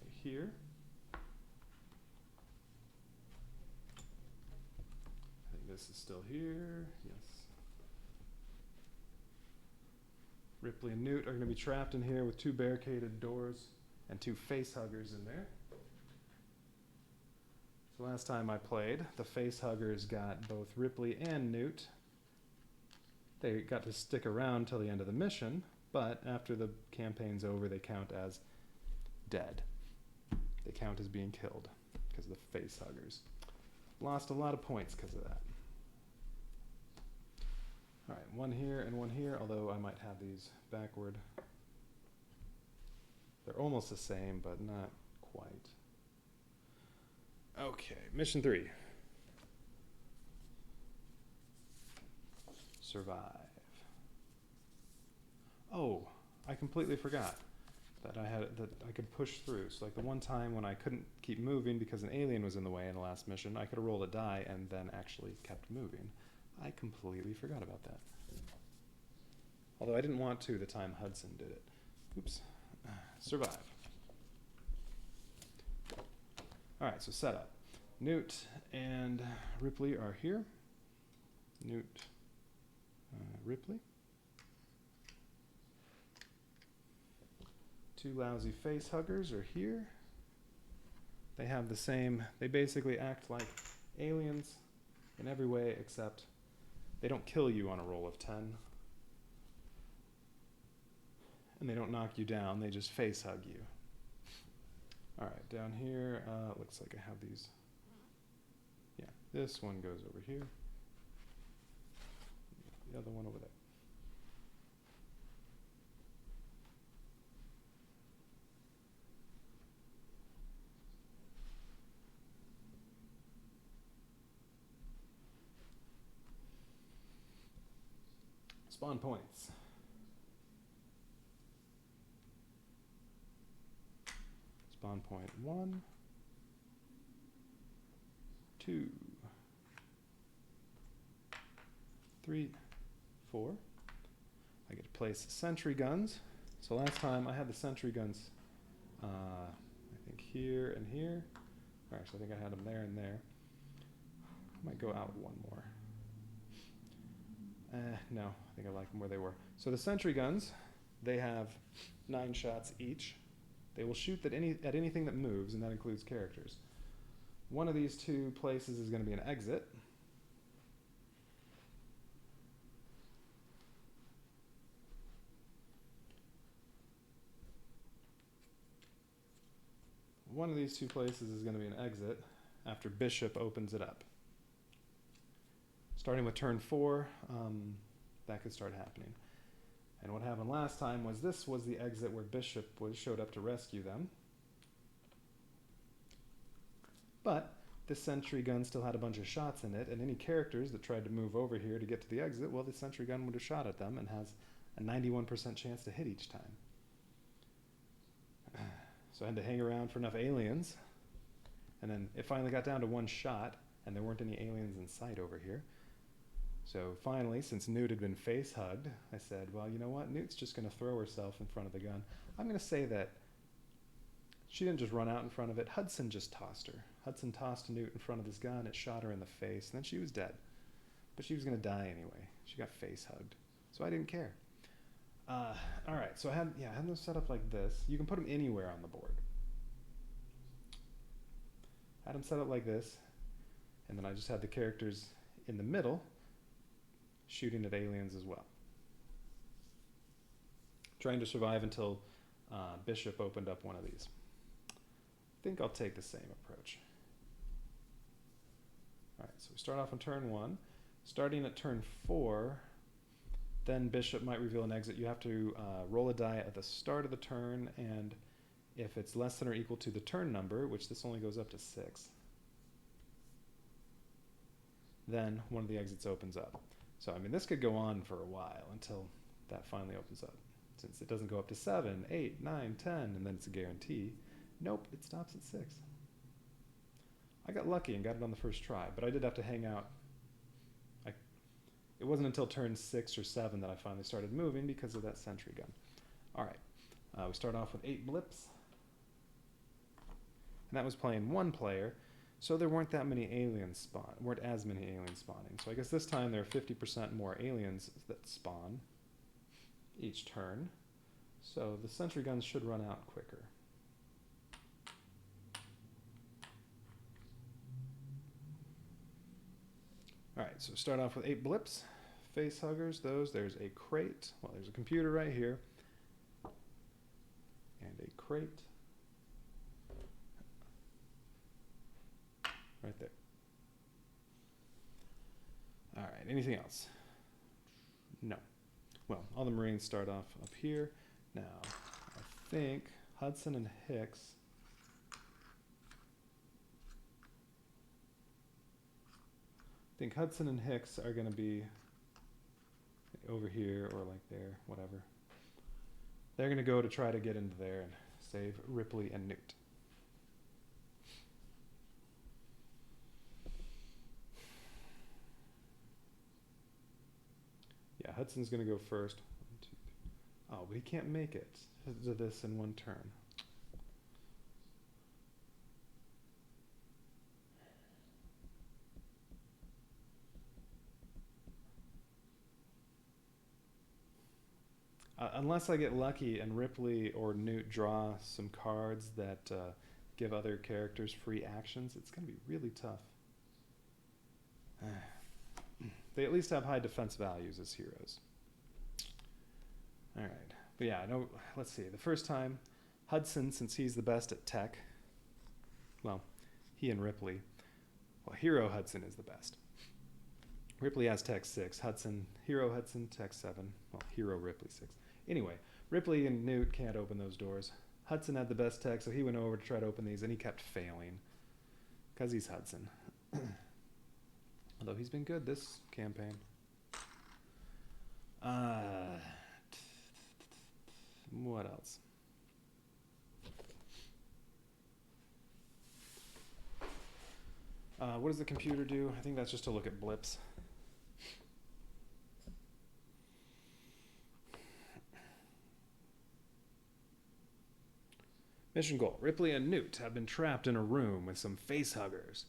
right here. I think this is still here, yes. Ripley and Newt are going to be trapped in here with 2 barricaded doors and 2 face huggers in there. So last time I played, the face huggers got both Ripley and Newt. They got to stick around till the end of the mission, but after the campaign's over, they count as dead. They count as being killed because of the face huggers. Lost a lot of points because of that. All right, 1 here and 1 here, although I might have these backward. They're almost the same, but not quite. Okay, mission 3. Survive. Oh, I completely forgot that I could push through. So like the one time when I couldn't keep moving because an alien was in the way in the last mission, I could have rolled a die and then actually kept moving. I completely forgot about that. Although I didn't want to the time Hudson did it. Oops. Survive. Alright, so setup. Newt and Ripley are here. Newt, Ripley. 2 lousy face huggers are here. They have the same, they basically act like aliens in every way except They don't kill you on a roll of 10. And they don't knock you down, they just face hug you. Alright, down here, looks like I have these. Yeah, this one goes over here. The other one over there. Spawn points. Spawn point 1, 2, 3, 4. I get to place sentry guns. So last time I had the sentry guns, I think here and here. Or actually, I think I had them there and there. I might go out one more. No, I think I like them where they were. So the sentry guns, they have 9 shots each. They will shoot at anything that moves, and that includes characters. One of these 2 places is going to be an exit. One of these 2 places is going to be an exit after Bishop opens it up. Starting with turn 4, that could start happening. And what happened last time was this was the exit where Bishop showed up to rescue them. But the sentry gun still had a bunch of shots in it, and any characters that tried to move over here to get to the exit, well, the sentry gun would have shot at them and has a 91% chance to hit each time. So I had to hang around for enough aliens, and then it finally got down to 1 shot, and there weren't any aliens in sight over here. So finally, since Newt had been face hugged, I said, well, you know what? Newt's just going to throw herself in front of the gun. I'm going to say that she didn't just run out in front of it. Hudson just tossed her. Hudson tossed Newt in front of this gun. It shot her in the face, and then she was dead. But she was going to die anyway. She got face hugged. So I didn't care. All right, so I had them set up like this. You can put them anywhere on the board. Had them set up like this, and then I just had the characters in the middle shooting at aliens as well. Trying to survive until Bishop opened up one of these. I think I'll take the same approach. All right, so we start off on turn 1. Starting at turn 4, then Bishop might reveal an exit. You have to roll a die at the start of the turn, and if it's less than or equal to the turn number, which this only goes up to 6, then one of the exits opens up. So, I mean, this could go on for a while until that finally opens up. Since it doesn't go up to 7, 8, 9, 10, and then it's a guarantee. Nope, it stops at 6. I got lucky and got it on the first try, but I did have to hang out. It wasn't until turn 6 or 7 that I finally started moving because of that sentry gun. All right, we start off with 8 blips. And that was playing 1 player. So there weren't as many aliens spawning. So I guess this time there are 50% more aliens that spawn each turn. So the sentry guns should run out quicker. All right, so start off with 8 blips. Face huggers, there's a crate. Well, there's a computer right here. And a crate. Right there. All right, anything else? No. Well, all the Marines start off up here. Now, I think Hudson and Hicks. Are going to be over here or like there, whatever. They're going to go to try to get into there and save Ripley and Newt. Yeah, Hudson's going to go first. 1, 2, 3. Oh, but he can't make it to this in 1 turn. Unless I get lucky and Ripley or Newt draw some cards that give other characters free actions, it's going to be really tough. They at least have high defense values as heroes. All right. But yeah, no, let's see. The first time, Hudson, since he's the best at tech, well, he and Ripley, well, Hero Hudson is the best. Ripley has tech 6, Hero Hudson, tech 7, well, Hero Ripley 6. Anyway, Ripley and Newt can't open those doors. Hudson had the best tech, so he went over to try to open these, and he kept failing. Because he's Hudson. Although he's been good this campaign. What else? What does the computer do? I think that's just to look at blips. Mission goal. Ripley and Newt have been trapped in a room with some facehuggers.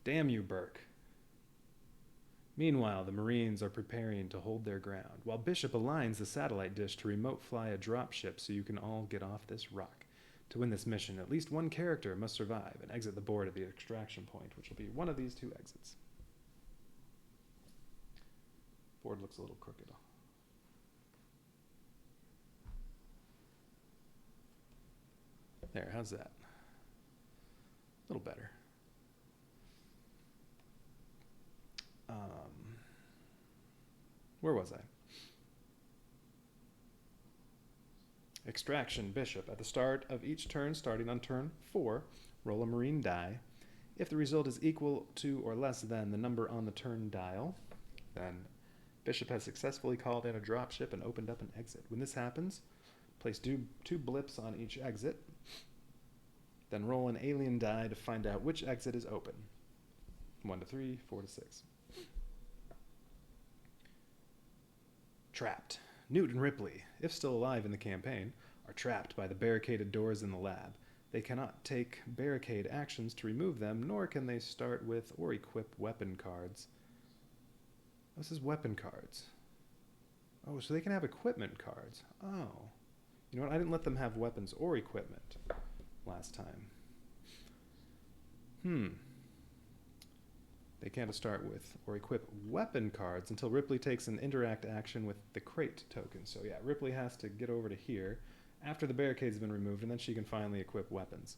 Damn you, Burke. Meanwhile, the Marines are preparing to hold their ground, while Bishop aligns the satellite dish to remote fly a dropship so you can all get off this rock. To win this mission, at least one character must survive and exit the board at the extraction point, which will be one of these 2 exits. Board looks a little crooked. There, how's that? A little better. Where was I? Extraction Bishop. At the start of each turn, starting on turn 4, roll a Marine die. If the result is equal to or less than the number on the turn dial, then Bishop has successfully called in a dropship and opened up an exit. When this happens, place 2 blips on each exit. Then roll an alien die to find out which exit is open. 1 to 3, 4 to 6. Trapped. Newt and Ripley, if still alive in the campaign, are trapped by the barricaded doors in the lab. They cannot take barricade actions to remove them, nor can they start with or equip weapon cards. This is weapon cards. Oh, so they can have equipment cards. Oh. You know what? I didn't let them have weapons or equipment last time. They can't start with or equip weapon cards until Ripley takes an interact action with the crate token. So yeah, Ripley has to get over to here after the barricade's been removed, and then she can finally equip weapons.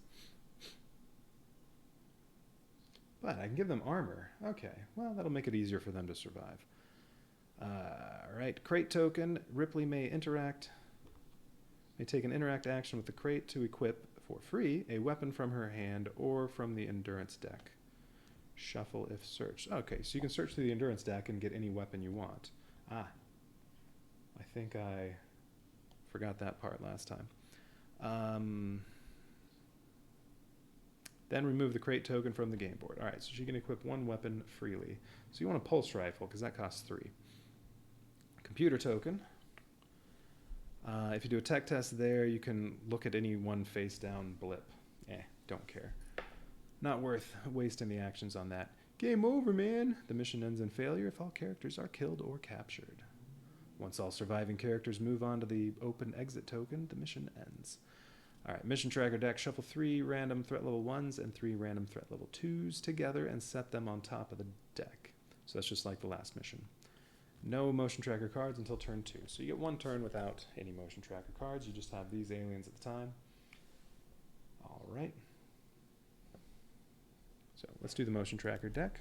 But I can give them armor. Okay, well, that'll make it easier for them to survive. Alright, crate token. Ripley may take an interact action with the crate to equip, for free, a weapon from her hand or from the endurance deck. Shuffle if searched. Okay, so you can search through the endurance deck and get any weapon you want. I think I forgot that part last time. Then remove the crate token from the game board. Alright, so she can equip 1 weapon freely. So you want a pulse rifle, because that costs 3. Computer token. If you do a tech test there, you can look at any one face-down blip. Don't care. Not worth wasting the actions on that. Game over, man! The mission ends in failure if all characters are killed or captured. Once all surviving characters move on to the open exit token, the mission ends. Alright, mission tracker deck. Shuffle 3 random threat level 1s and 3 random threat level 2s together and set them on top of the deck. So that's just like the last mission. No motion tracker cards until turn 2. So you get 1 turn without any motion tracker cards. You just have these aliens at the time. Alright. So let's do the motion tracker deck.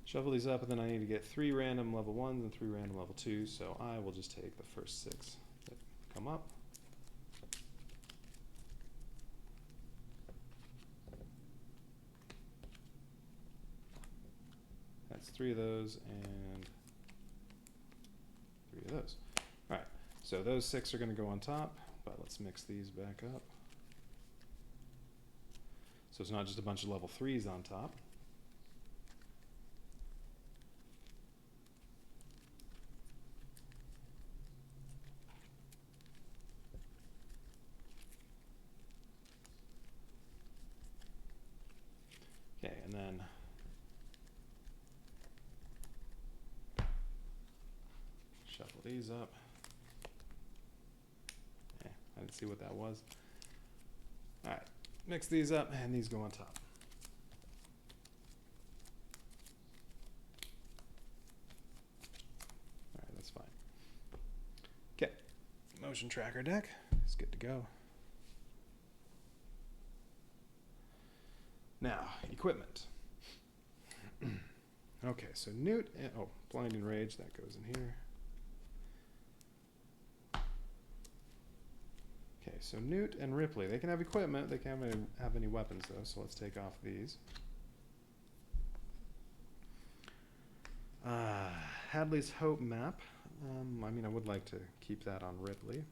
Shuffle these up, and then I need to get 3 random level 1s and 3 random level 2s, so I will just take the first 6 that come up. That's 3 of those and 3 of those. Alright, so those 6 are going to go on top, but let's mix these back up. So it's not just a bunch of level 3s on top. these up. Yeah, I didn't see what that was. All right, mix these up, and these go on top. All right, that's fine. Okay, motion tracker deck is good to go. Now, equipment. Okay, so Newt and, oh, Blinding Rage, that goes in here. Okay, so Newt and Ripley, they can have equipment, they can't have any weapons though, so let's take off these. Hadley's Hope map. I mean, I would like to keep that on Ripley.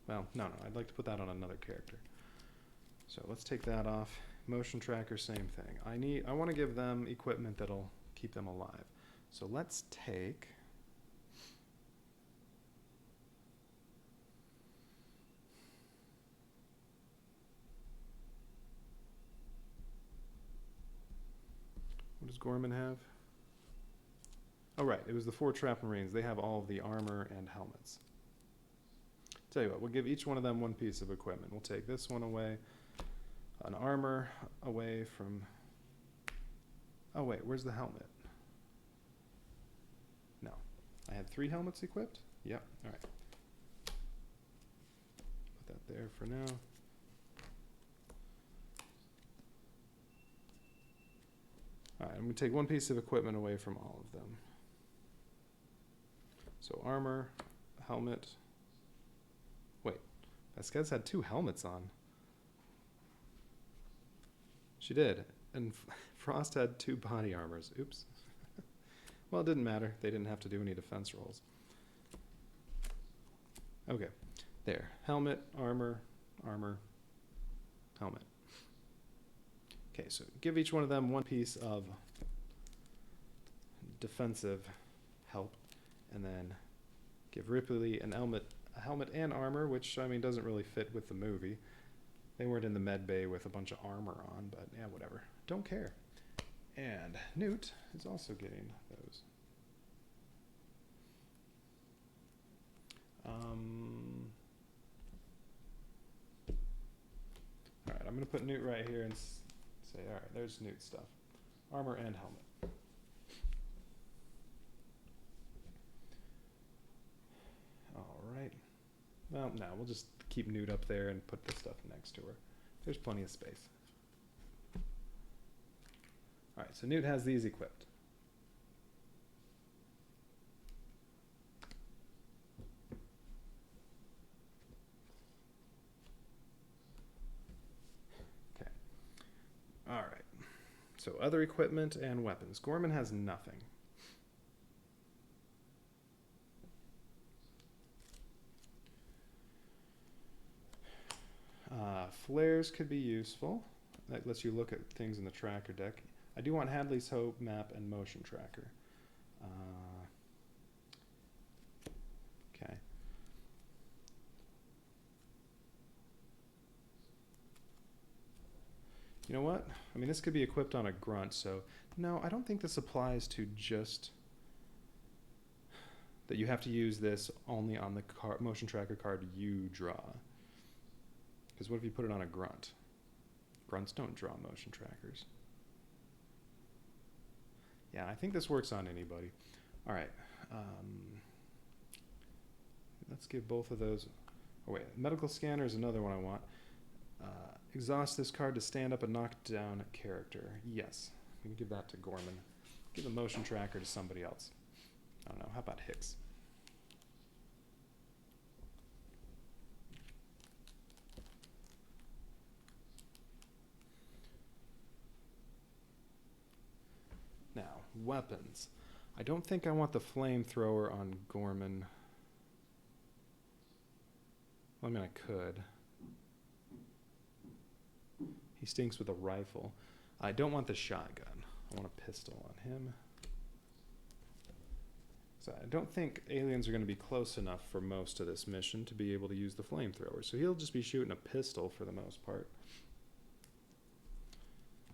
Well, no, I'd like to put that on another character. So let's take that off. Motion tracker, same thing. I want to give them equipment that'll keep them alive. So let's take what does Gorman have? Oh right, it was the 4 Trap Marines. They have all of the armor and helmets. Tell you what, we'll give each one of them one piece of equipment. We'll take this one away. An armor away from... Oh wait, where's the helmet? No. I had 3 helmets equipped? Yep, alright. Put that there for now. Alright, I'm going to take one piece of equipment away from all of them. So armor, helmet... Wait, Vasquez had 2 helmets on. She did, and Frost had 2 body armors. Oops. Well, it didn't matter. They didn't have to do any defense rolls. Okay, there. Helmet, armor, armor, helmet. Okay, so give each one of them one piece of defensive help, and then give Ripley a helmet and armor, which, I mean, doesn't really fit with the movie. They weren't in the med bay with a bunch of armor on, but yeah, whatever. Don't care. And Newt is also getting those. Alright, I'm going to put Newt right here and say, alright, there's Newt stuff. Armor and helmet. Alright. Well, no, we'll just keep Newt up there and put this stuff next to her. There's plenty of space. Alright, so Newt has these equipped. Okay. Alright. So other equipment and weapons. Gorman has nothing. Flares could be useful. That lets you look at things in the tracker deck. I do want Hadley's Hope map and motion tracker. Okay. You know what? I mean, this could be equipped on a grunt, so no, I don't think this applies to just that you have to use this only on the motion tracker card you draw. Because what if you put it on a grunt? Grunts don't draw motion trackers. Yeah, I think this works on anybody. All right. Let's give both of those. Oh, wait. Medical scanner is another one I want. Exhaust this card to stand up and knock down a character. Yes. We can give that to Gorman. Give a motion tracker to somebody else. I don't know. How about Hicks? Now, weapons. I don't think I want the flamethrower on Gorman. Well, I mean, I could. He stinks with a rifle. I don't want the shotgun. I want a pistol on him. So I don't think aliens are going to be close enough for most of this mission to be able to use the flamethrower. So he'll just be shooting a pistol for the most part.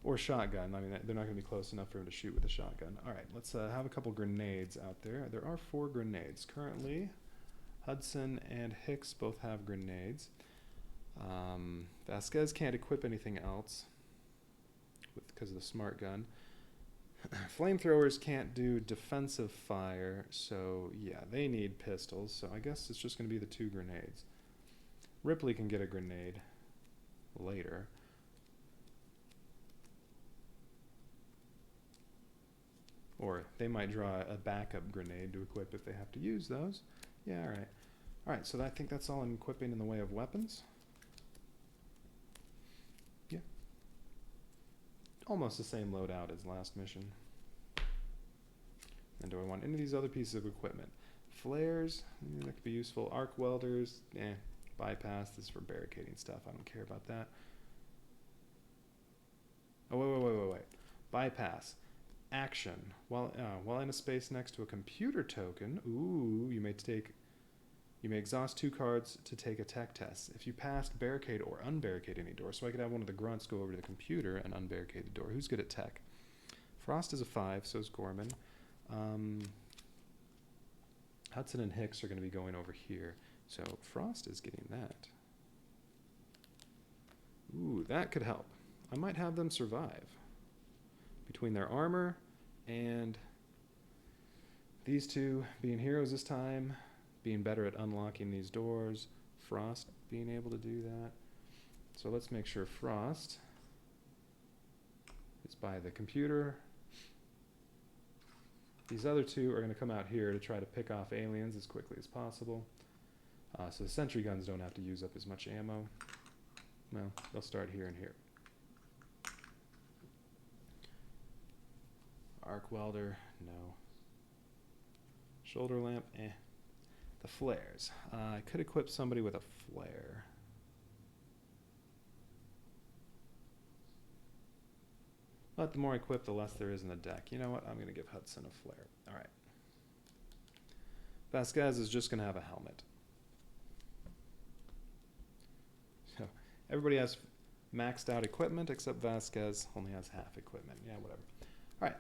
Or shotgun. I mean, they're not going to be close enough for him to shoot with a shotgun. All right, let's have a couple grenades out there. There are 4 grenades. Currently, Hudson and Hicks both have grenades. Vasquez can't equip anything else because of the smart gun. Flamethrowers can't do defensive fire, so yeah, they need pistols. So I guess it's just going to be the 2 grenades. Ripley can get a grenade later. Or they might draw a backup grenade to equip if they have to use those. Yeah, alright. Alright, so I think that's all I'm equipping in the way of weapons. Yeah. Almost the same loadout as last mission. And do I want any of these other pieces of equipment? Flares, that could be useful. Arc welders, bypass. This is for barricading stuff. I don't care about that. Oh, wait. Bypass. Action. While in a space next to a computer token, you may exhaust 2 cards to take a tech test. If you passed, barricade or unbarricade any door. So I could have one of the grunts go over to the computer and unbarricade the door. Who's good at tech? Frost is a 5, so is Gorman. Hudson and Hicks are going to be going over here. So Frost is getting that. Ooh, that could help. I might have them survive. Between their armor and these 2 being heroes this time, being better at unlocking these doors, Frost being able to do that. So let's make sure Frost is by the computer. These other 2 are going to come out here to try to pick off aliens as quickly as possible. So the sentry guns don't have to use up as much ammo. Well, they'll start here and here. Arc welder, no. Shoulder lamp, The flares. I could equip somebody with a flare. But the more I equip, the less there is in the deck. You know what? I'm going to give Hudson a flare. All right. Vasquez is just going to have a helmet. So everybody has maxed out equipment except Vasquez only has half equipment. Yeah, whatever. All right.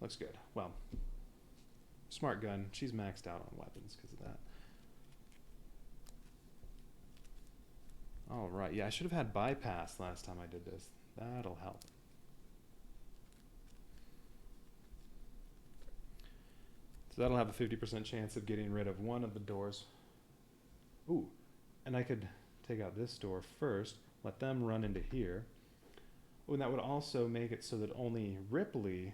Looks good. Well, smart gun. She's maxed out on weapons because of that. All right. Yeah, I should have had bypass last time I did this. That'll help. So that'll have a 50% chance of getting rid of one of the doors. Ooh, and I could take out this door first, let them run into here. Ooh, and that would also make it so that only Ripley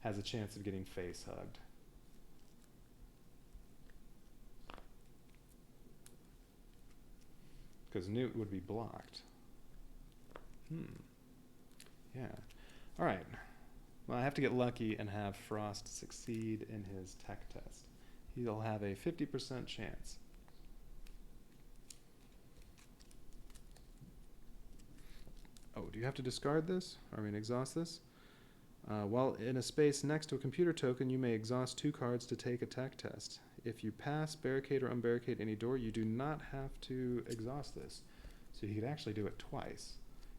has a chance of getting face hugged. Because Newt would be blocked. Yeah. All right. Well, I have to get lucky and have Frost succeed in his tech test. He'll have a 50% chance. Oh, do you have to discard this? I mean, exhaust this? While in a space next to a computer token, you may exhaust 2 cards to take a tech test. If you pass, barricade, or unbarricade any door, you do not have to exhaust this. So he could actually do it twice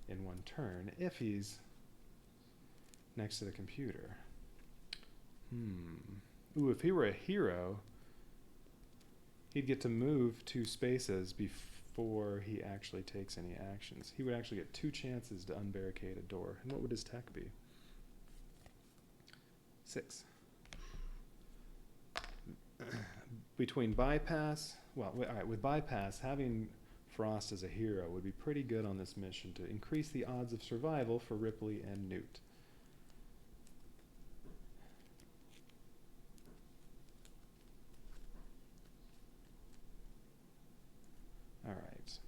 in one turn if he's next to the computer. Ooh, if he were a hero, he'd get to move 2 spaces before he actually takes any actions. He would actually get 2 chances to unbarricade a door. And what would his tech be? 6. Between bypass, well, all right, with bypass, having Frost as a hero would be pretty good on this mission to increase the odds of survival for Ripley and Newt. All right.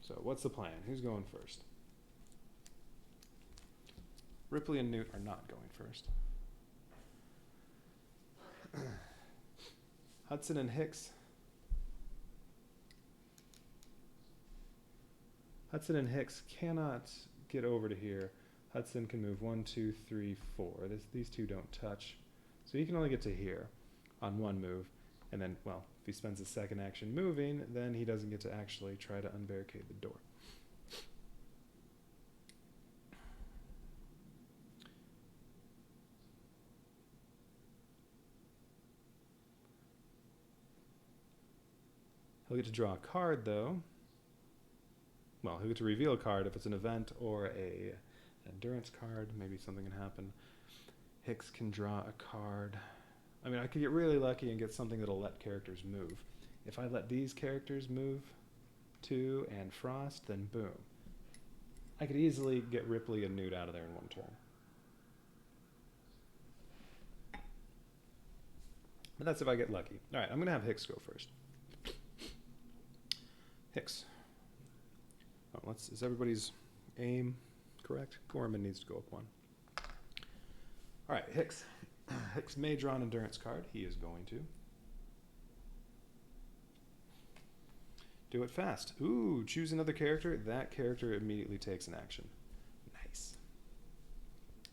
So what's the plan? Who's going first? Ripley and Newt are not going first. Hudson and Hicks. Hudson and Hicks cannot get over to here. Hudson can move 1, 2, 3, 4. These 2 don't touch. So he can only get to here on 1 move. And then, well, if he spends his second action moving, then he doesn't get to actually try to unbarricade the door. He'll get to draw a card, though. Well, he'll get to reveal a card if it's an event or an endurance card. Maybe something can happen. Hicks can draw a card. I mean, I could get really lucky and get something that'll let characters move. If I let these characters move too and Frost, then boom. I could easily get Ripley and Newt out of there in one turn. But that's if I get lucky. All right, I'm going to have Hicks go first. Hicks. Oh, is everybody's aim correct? Gorman needs to go up one. All right, Hicks. Hicks may draw an endurance card. He is going to. Do it fast. Ooh, choose another character. That character immediately takes an action. Nice.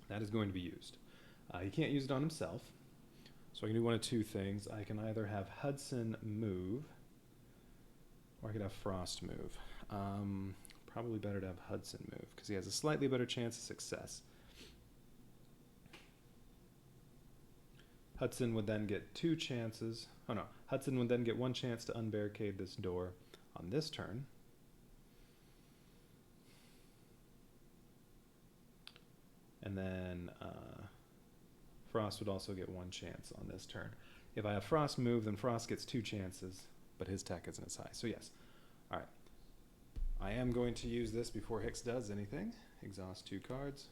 That is going to be used. He can't use it on himself. So I can do one of two things. I can either have Hudson move, or I could have Frost move. Probably better to have Hudson move, because he has a slightly better chance of success. Hudson would then get 2 chances. Oh no, Hudson would then get 1 chance to unbarricade this door on this turn. And then Frost would also get 1 chance on this turn. If I have Frost move, then Frost gets 2 chances, but his tech isn't as high. So yes. All right. I am going to use this before Hicks does anything. Exhaust 2 cards.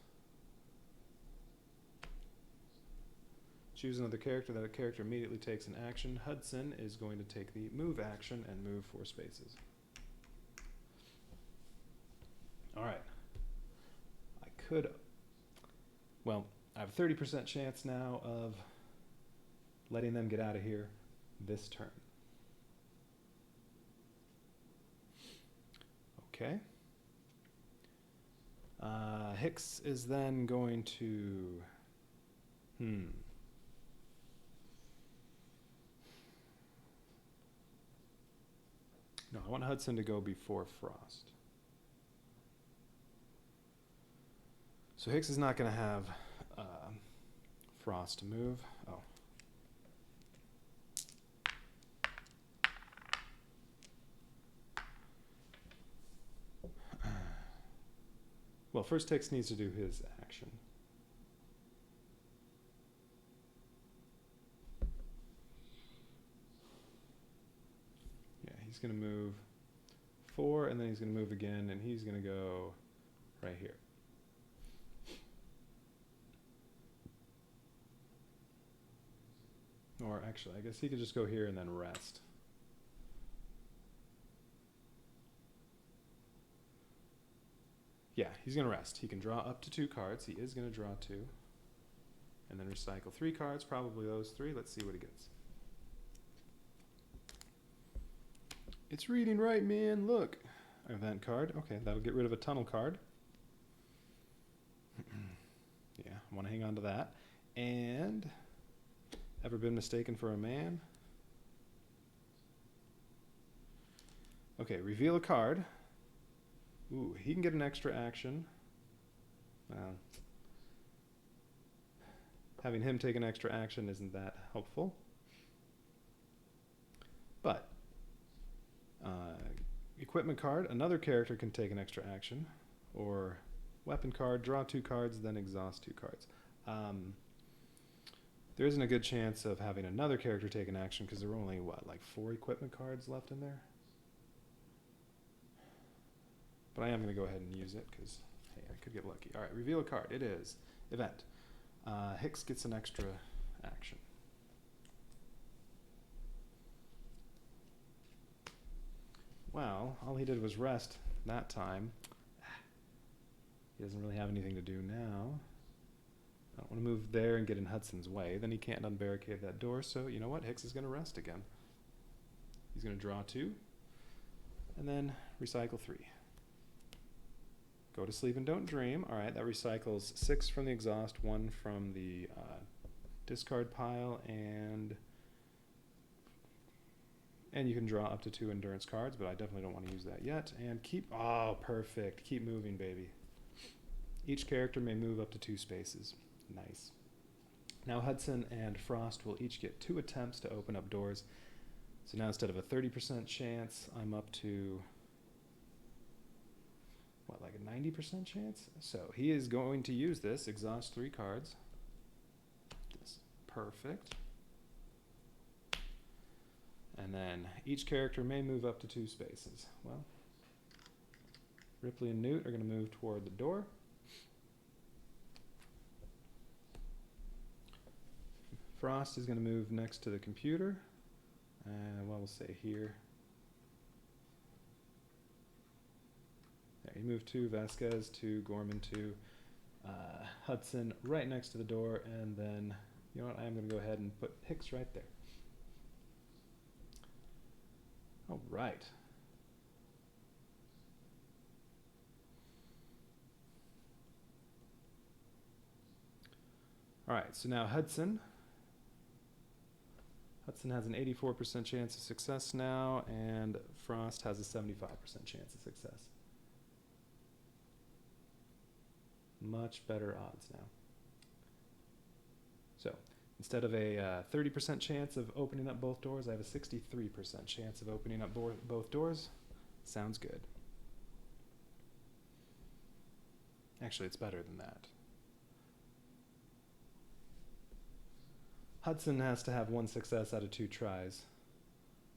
Choose another character. That character immediately takes an action. Hudson is going to take the move action and move 4 spaces. All right. Well, I have a 30% chance now of letting them get out of here this turn. Okay. Hicks is then going to... No, I want Hudson to go before Frost. So Hicks is not going to have Frost move. Oh. Well, first Hicks needs to do his action. Yeah, he's going to move 4, and then he's going to move again, and he's going to go right here. Or actually, I guess he could just go here and then rest. Yeah, he's going to rest. He can draw up to 2 cards. He is going to draw 2. And then recycle 3 cards, probably those 3. Let's see what he gets. It's reading right, man. Look. Event card. Okay, that'll get rid of a tunnel card. Yeah, I want to hang on to that. And ever been mistaken for a man? Okay, reveal a card. Ooh, he can get an extra action. Having him take an extra action isn't that helpful. But equipment card, another character can take an extra action. Or weapon card, draw 2 cards, then exhaust 2 cards. There isn't a good chance of having another character take an action because there are only, what, like 4 equipment cards left in there? But I am going to go ahead and use it because, hey, I could get lucky. All right, reveal a card. It is event. Hicks gets an extra action. Well, all he did was rest that time. He doesn't really have anything to do now. I don't want to move there and get in Hudson's way. Then he can't unbarricade that door, so you know what? Hicks is going to rest again. He's going to draw 2, and then recycle 3. Go to sleep and don't dream. All right, that recycles 6 from the exhaust, 1 from the discard pile, and And you can draw up to 2 endurance cards, but I definitely don't want to use that yet. And keep, oh, perfect. Keep moving, baby. Each character may move up to 2 spaces. Nice. Now Hudson and Frost will each get 2 attempts to open up doors. So now instead of a 30% chance, I'm up to, what, like a 90% chance? So he is going to use this, exhaust 3 cards. This, perfect. And then each character may move up to 2 spaces. Well, Ripley and Newt are going to move toward the door. Frost is going to move next to the computer. And what we'll say here. There, he moved 2, Vasquez 2, Gorman 2, Hudson right next to the door, and then, you know what, I'm going to go ahead and put Hicks right there. All right. All right, so now Hudson has an 84% chance of success now, and Frost has a 75% chance of success. Much better odds now. So instead of a 30% chance of opening up both doors, I have a 63% chance of opening up both doors. Sounds good. Actually, it's better than that. Hudson has to have 1 success out of 2 tries.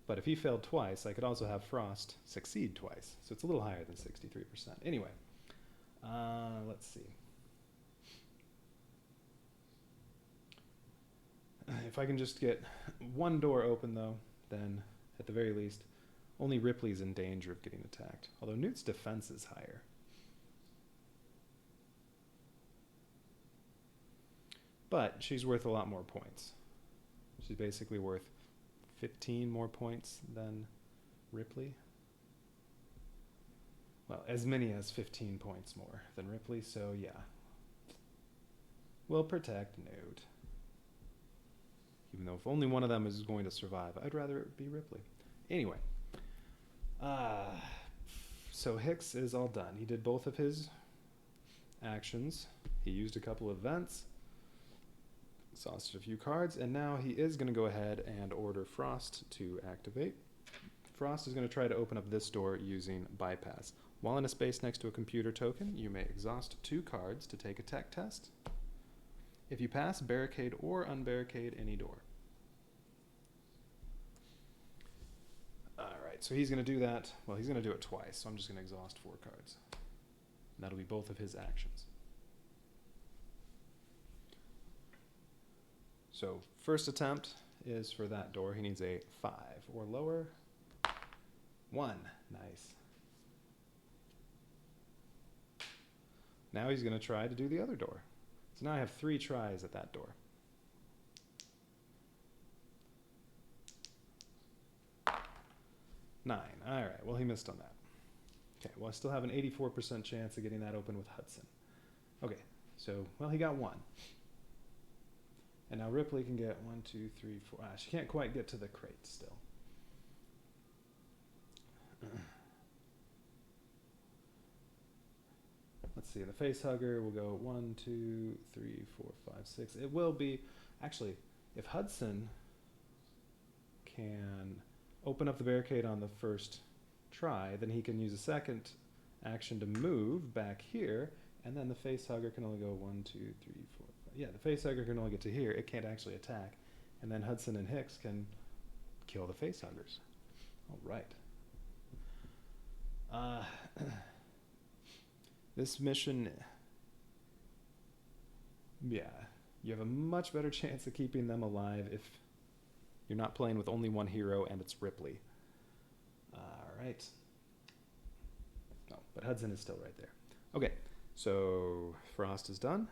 But if he failed twice, I could also have Frost succeed twice. So it's a little higher than 63%. Anyway, let's see. If I can just get 1 door open, though, then at the very least, only Ripley's in danger of getting attacked. Although Newt's defense is higher. But she's worth a lot more points. She's basically worth 15 more points than Ripley. Well, as many as 15 points more than Ripley, so yeah. We'll protect Newt. Even though if only one of them is going to survive, I'd rather it be Ripley. Anyway. So Hicks is all done. He did both of his actions. He used a couple of vents. Exhausted a few cards, and now he is going to go ahead and order Frost to activate. Frost is going to try to open up this door using bypass. While in a space next to a computer token, you may exhaust 2 cards to take a tech test. If you pass, barricade or unbarricade any door. Alright, so he's going to do that. Well, he's going to do it twice, so I'm just going to exhaust 4 cards. And that'll be both of his actions. So first attempt is for that door. He needs a 5 or lower. 1. Nice. Now he's going to try to do the other door. So now I have 3 tries at that door. Nine. All right. Well, he missed on that. Okay. Well, I still have an 84% chance of getting that open with Hudson. Okay. So, well, he got 1. And now Ripley can get 1, 2, 3, 4. She can't quite get to the crate still. Let's see. The face hugger will go 1, 2, 3, 4, 5, 6. It will be, actually, if Hudson can open up the barricade on the first try, then he can use a second action to move back here, and then the face hugger can only go 1, 2, 3, 4, 5. Yeah, the face hugger can only get to here. It can't actually attack. And then Hudson and Hicks can kill the face huggers. All right. This mission, yeah, you have a much better chance of keeping them alive if you're not playing with only 1 hero and it's Ripley. All right. No, but Hudson is still right there. Okay, so Frost is done.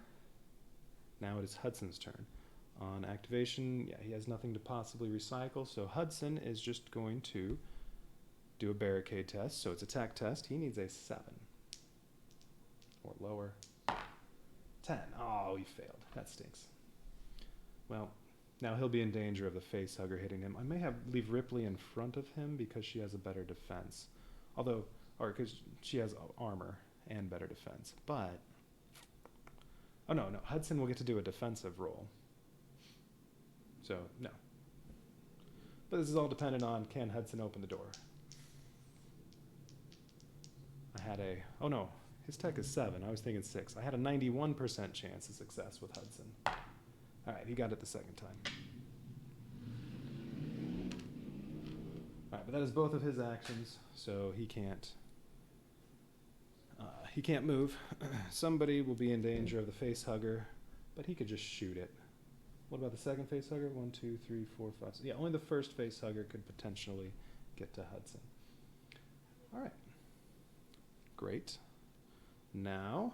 Now it is Hudson's turn. On activation, yeah, he has nothing to possibly recycle, so Hudson is just going to do a barricade test. So it's attack test. He needs a 7 or lower. 10. Oh, he failed. That stinks. Well, Now he'll be in danger of the face hugger hitting him. I may leave Ripley in front of him because she has a better defense. Although, or because she has armor and better defense. But, oh no, Hudson will get to do a defensive roll. So, no. But this is all dependent on, can Hudson open the door? I had oh no, his tech is 7. I was thinking 6. I had a 91% chance of success with Hudson. All right, he got it the second time. All right, but that is both of his actions, so he can't move. Somebody will be in danger of the face hugger, but he could just shoot it. What about the second face hugger? 1, 2, 3, 4, 5. So yeah, only the first face hugger could potentially get to Hudson. All right. Great. Now,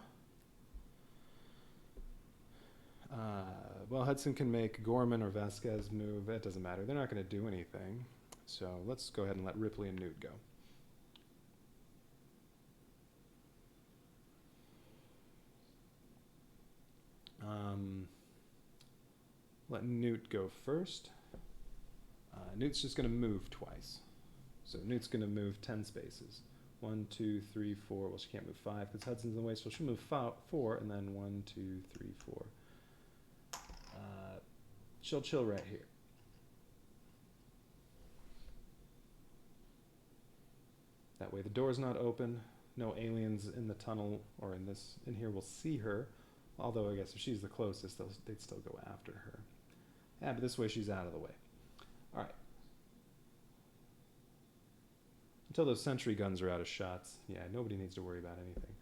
well, Hudson can make Gorman or Vasquez move. That doesn't matter. They're not going to do anything. So let's go ahead and let Ripley and Newt go. Let Newt go first. Newt's just going to move twice. So Newt's going to move 10 spaces. 1, 2, 3, 4. Well, she can't move 5 because Hudson's in the way, so she'll move 4, and then 1, 2, 3, 4. She'll chill right here. That way the door's not open. No aliens in the tunnel or in here will see her. Although I guess if she's the closest, they'd still go after her. Yeah, but this way she's out of the way. All right. Until those sentry guns are out of shots, yeah, nobody needs to worry about anything.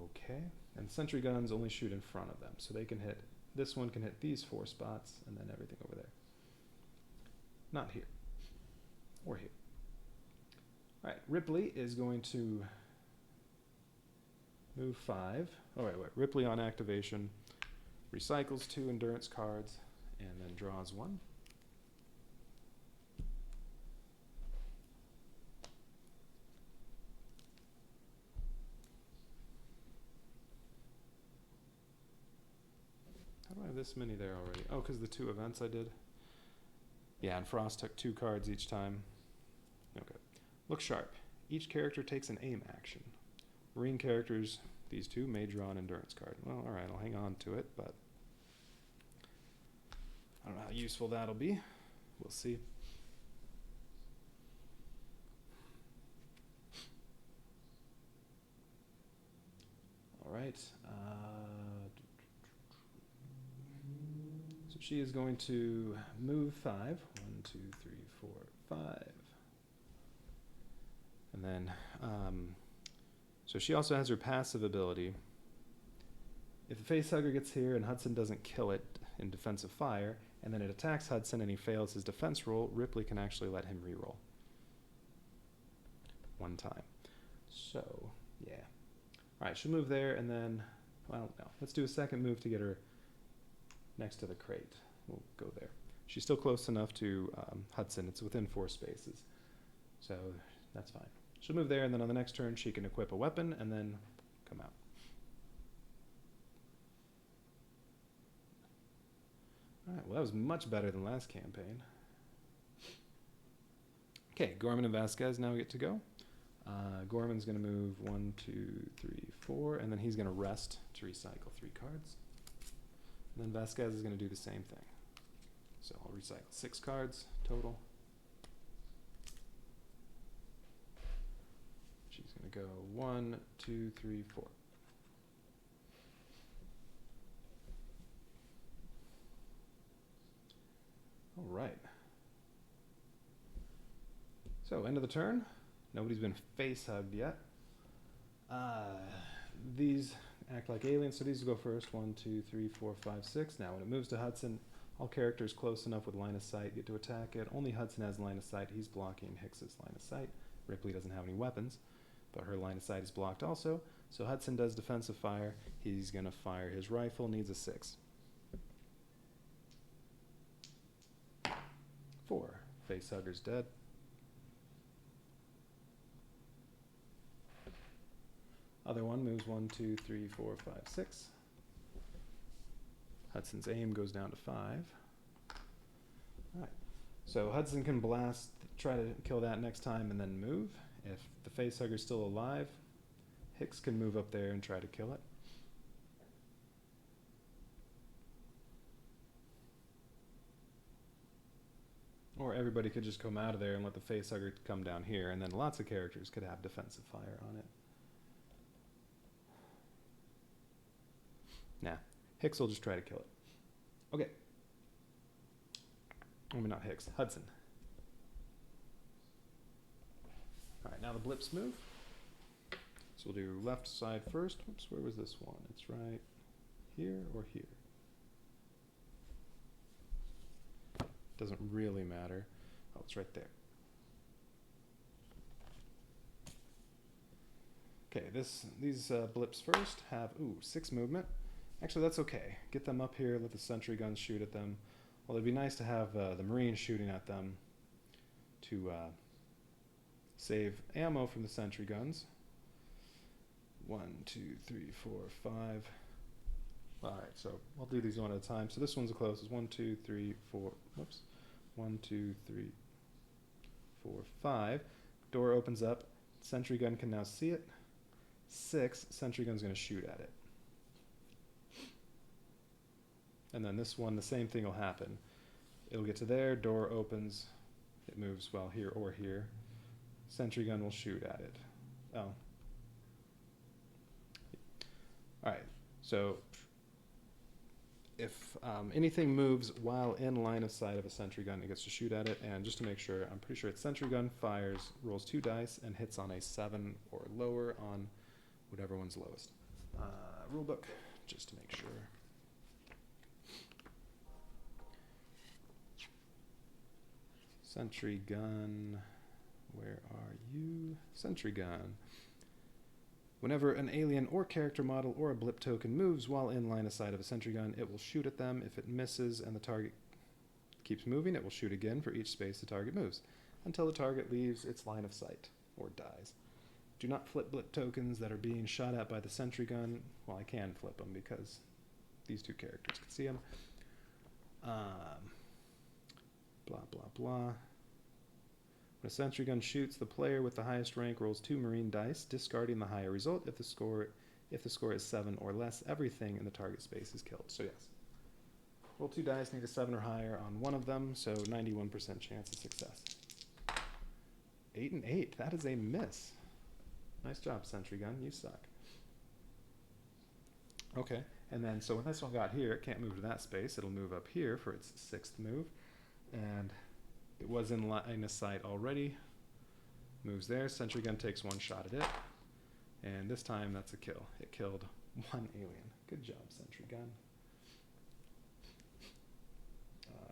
Okay, and sentry guns only shoot in front of them, so they can hit, this one can hit these 4 spots, and then everything over there. Not here, or here. All right, Ripley is going to move 5. Oh, wait, Ripley on activation, recycles 2 endurance cards, and then draws 1. How do I have this many there already? Oh, because the 2 events I did. Yeah, and Frost took 2 cards each time. Okay. Look sharp. Each character takes an aim action. Marine characters, these 2, may draw an endurance card. Well, all right, I'll hang on to it, but I don't know how useful that'll be. We'll see. All right. So she is going to move 5. 1, 2, 3, 4, 5. And then, so she also has her passive ability. If the facehugger gets here and Hudson doesn't kill it in defensive fire, and then it attacks Hudson and he fails his defense roll, Ripley can actually let him reroll 1 time. So, yeah. All right, she'll move there, and then, well, no. Let's do a second move to get her next to the crate. We'll go there. She's still close enough to Hudson. It's within 4 spaces. So that's fine. She'll move there, and then on the next turn, she can equip a weapon and then come out. All right, well, that was much better than last campaign. Okay, Gorman and Vasquez now get to go. Gorman's going to move 1, 2, 3, 4, and then he's going to rest to recycle 3 cards. And then Vasquez is going to do the same thing. So I'll recycle 6 cards total. She's going to go 1, 2, 3, 4. All right. So end of the turn. Nobody's been face hugged yet. These act like aliens, so these will go first. 1, 2, 3, 4, 5, 6. Now when it moves to Hudson, all characters close enough with line of sight get to attack it. Only Hudson has line of sight. He's blocking Hicks's line of sight. Ripley doesn't have any weapons, but her line of sight is blocked also. So Hudson does defensive fire. He's going to fire his rifle, needs a 6. 4. Facehugger's dead. Other one moves 1, 2, 3, 4, 5, 6. Hudson's aim goes down to 5. Alright, so Hudson can blast, try to kill that next time and then move. If the facehugger's still alive, Hicks can move up there and try to kill it. Or everybody could just come out of there and let the facehugger come down here, and then lots of characters could have defensive fire on it. Nah, Hicks will just try to kill it. Okay. I mean, not Hicks, Hudson. Alright, now the blips move. So we'll do left side first. Oops, where was this one? It's right here or here? Doesn't really matter. Oh, it's right there. Okay, these blips first have, 6 movement. Actually, that's okay. Get them up here, let the sentry guns shoot at them. Well, it'd be nice to have the Marines shooting at them to save ammo from the sentry guns. 1, 2, 3, 4, 5. Alright, so I'll do these one at a time. So this one's the closest. 1, 2, 3, 4. Whoops. 1, 2, 3, 4, 5. Door opens up. Sentry gun can now see it. 6. Sentry gun's going to shoot at it. And then this one, the same thing will happen. It'll get to there. Door opens. It moves, well, here or here. Sentry gun will shoot at it. Oh. Alright, so if anything moves while in line of sight of a sentry gun, it gets to shoot at it. And just to make sure, I'm pretty sure it's sentry gun, fires, rolls 2 dice, and hits on a 7 or lower on whatever one's lowest. Rulebook, just to make sure. Sentry gun, where are you? Sentry gun. Whenever an alien or character model or a blip token moves while in line of sight of a sentry gun, it will shoot at them. If it misses and the target keeps moving, it will shoot again for each space the target moves, until the target leaves its line of sight or dies. Do not flip blip tokens that are being shot at by the sentry gun. Well, I can flip them because these 2 characters can see them. Blah, blah, blah. When a sentry gun shoots, the player with the highest rank rolls 2 Marine dice, discarding the higher result. If the score is 7 or less, everything in the target space is killed. So yes, roll 2 dice, need a 7 or higher on one of them, so 91% chance of success. 8 and 8, that is a miss. Nice job, sentry gun, you suck. Okay, and then so when this one got here, it can't move to that space. It'll move up here for its 6th move, and it was in line of sight already. Moves there. Sentry gun takes 1 shot at it. And this time that's a kill. It killed 1 alien. Good job, sentry gun.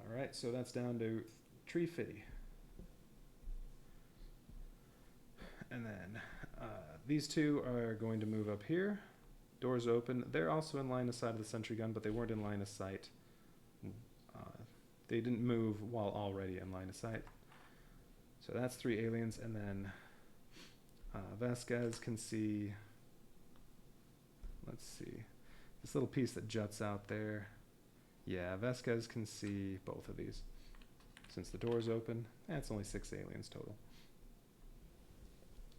Alright, so that's down to Treachery. And then these 2 are going to move up here. Doors open. They're also in line of sight of the sentry gun, but they weren't in line of sight. They didn't move while already in line of sight. So that's 3 aliens, and then Vasquez can see, let's see, this little piece that juts out there. Yeah, Vasquez can see both of these. Since the door's open, it's only 6 aliens total.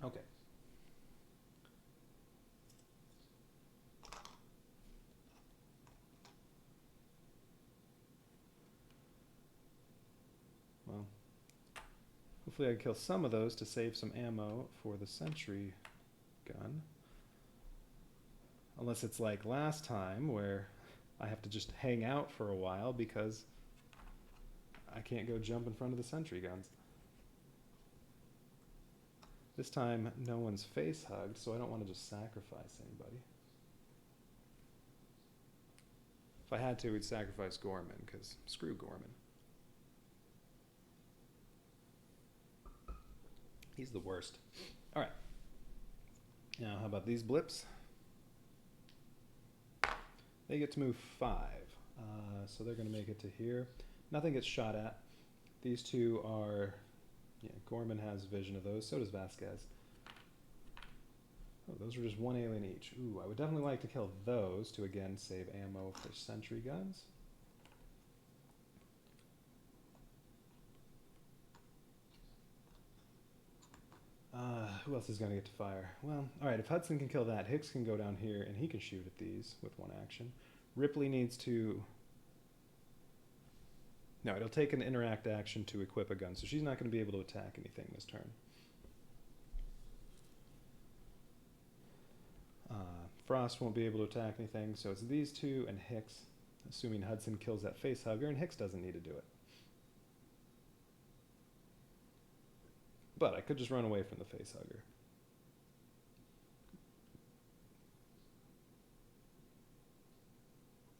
Okay. Well, hopefully I can kill some of those to save some ammo for the sentry gun. Unless it's like last time where I have to just hang out for a while because I can't go jump in front of the sentry guns. This time no one's face hugged, so I don't want to just sacrifice anybody. If I had to, we'd sacrifice Gorman, because screw Gorman. He's the worst. Alright. Now, how about these blips? They get to move 5. So they're going to make it to here. Nothing gets shot at. These 2 are... Yeah, Gorman has vision of those. So does Vasquez. Oh, those are just 1 alien each. Ooh, I would definitely like to kill those to, again, save ammo for sentry guns. Who else is going to get to fire? Well, all right, if Hudson can kill that, Hicks can go down here and he can shoot at these with one action. Ripley needs to... No, it'll take an interact action to equip a gun, so she's not going to be able to attack anything this turn. Frost won't be able to attack anything, so it's these two and Hicks, assuming Hudson kills that facehugger, and Hicks doesn't need to do it. But I could just run away from the facehugger.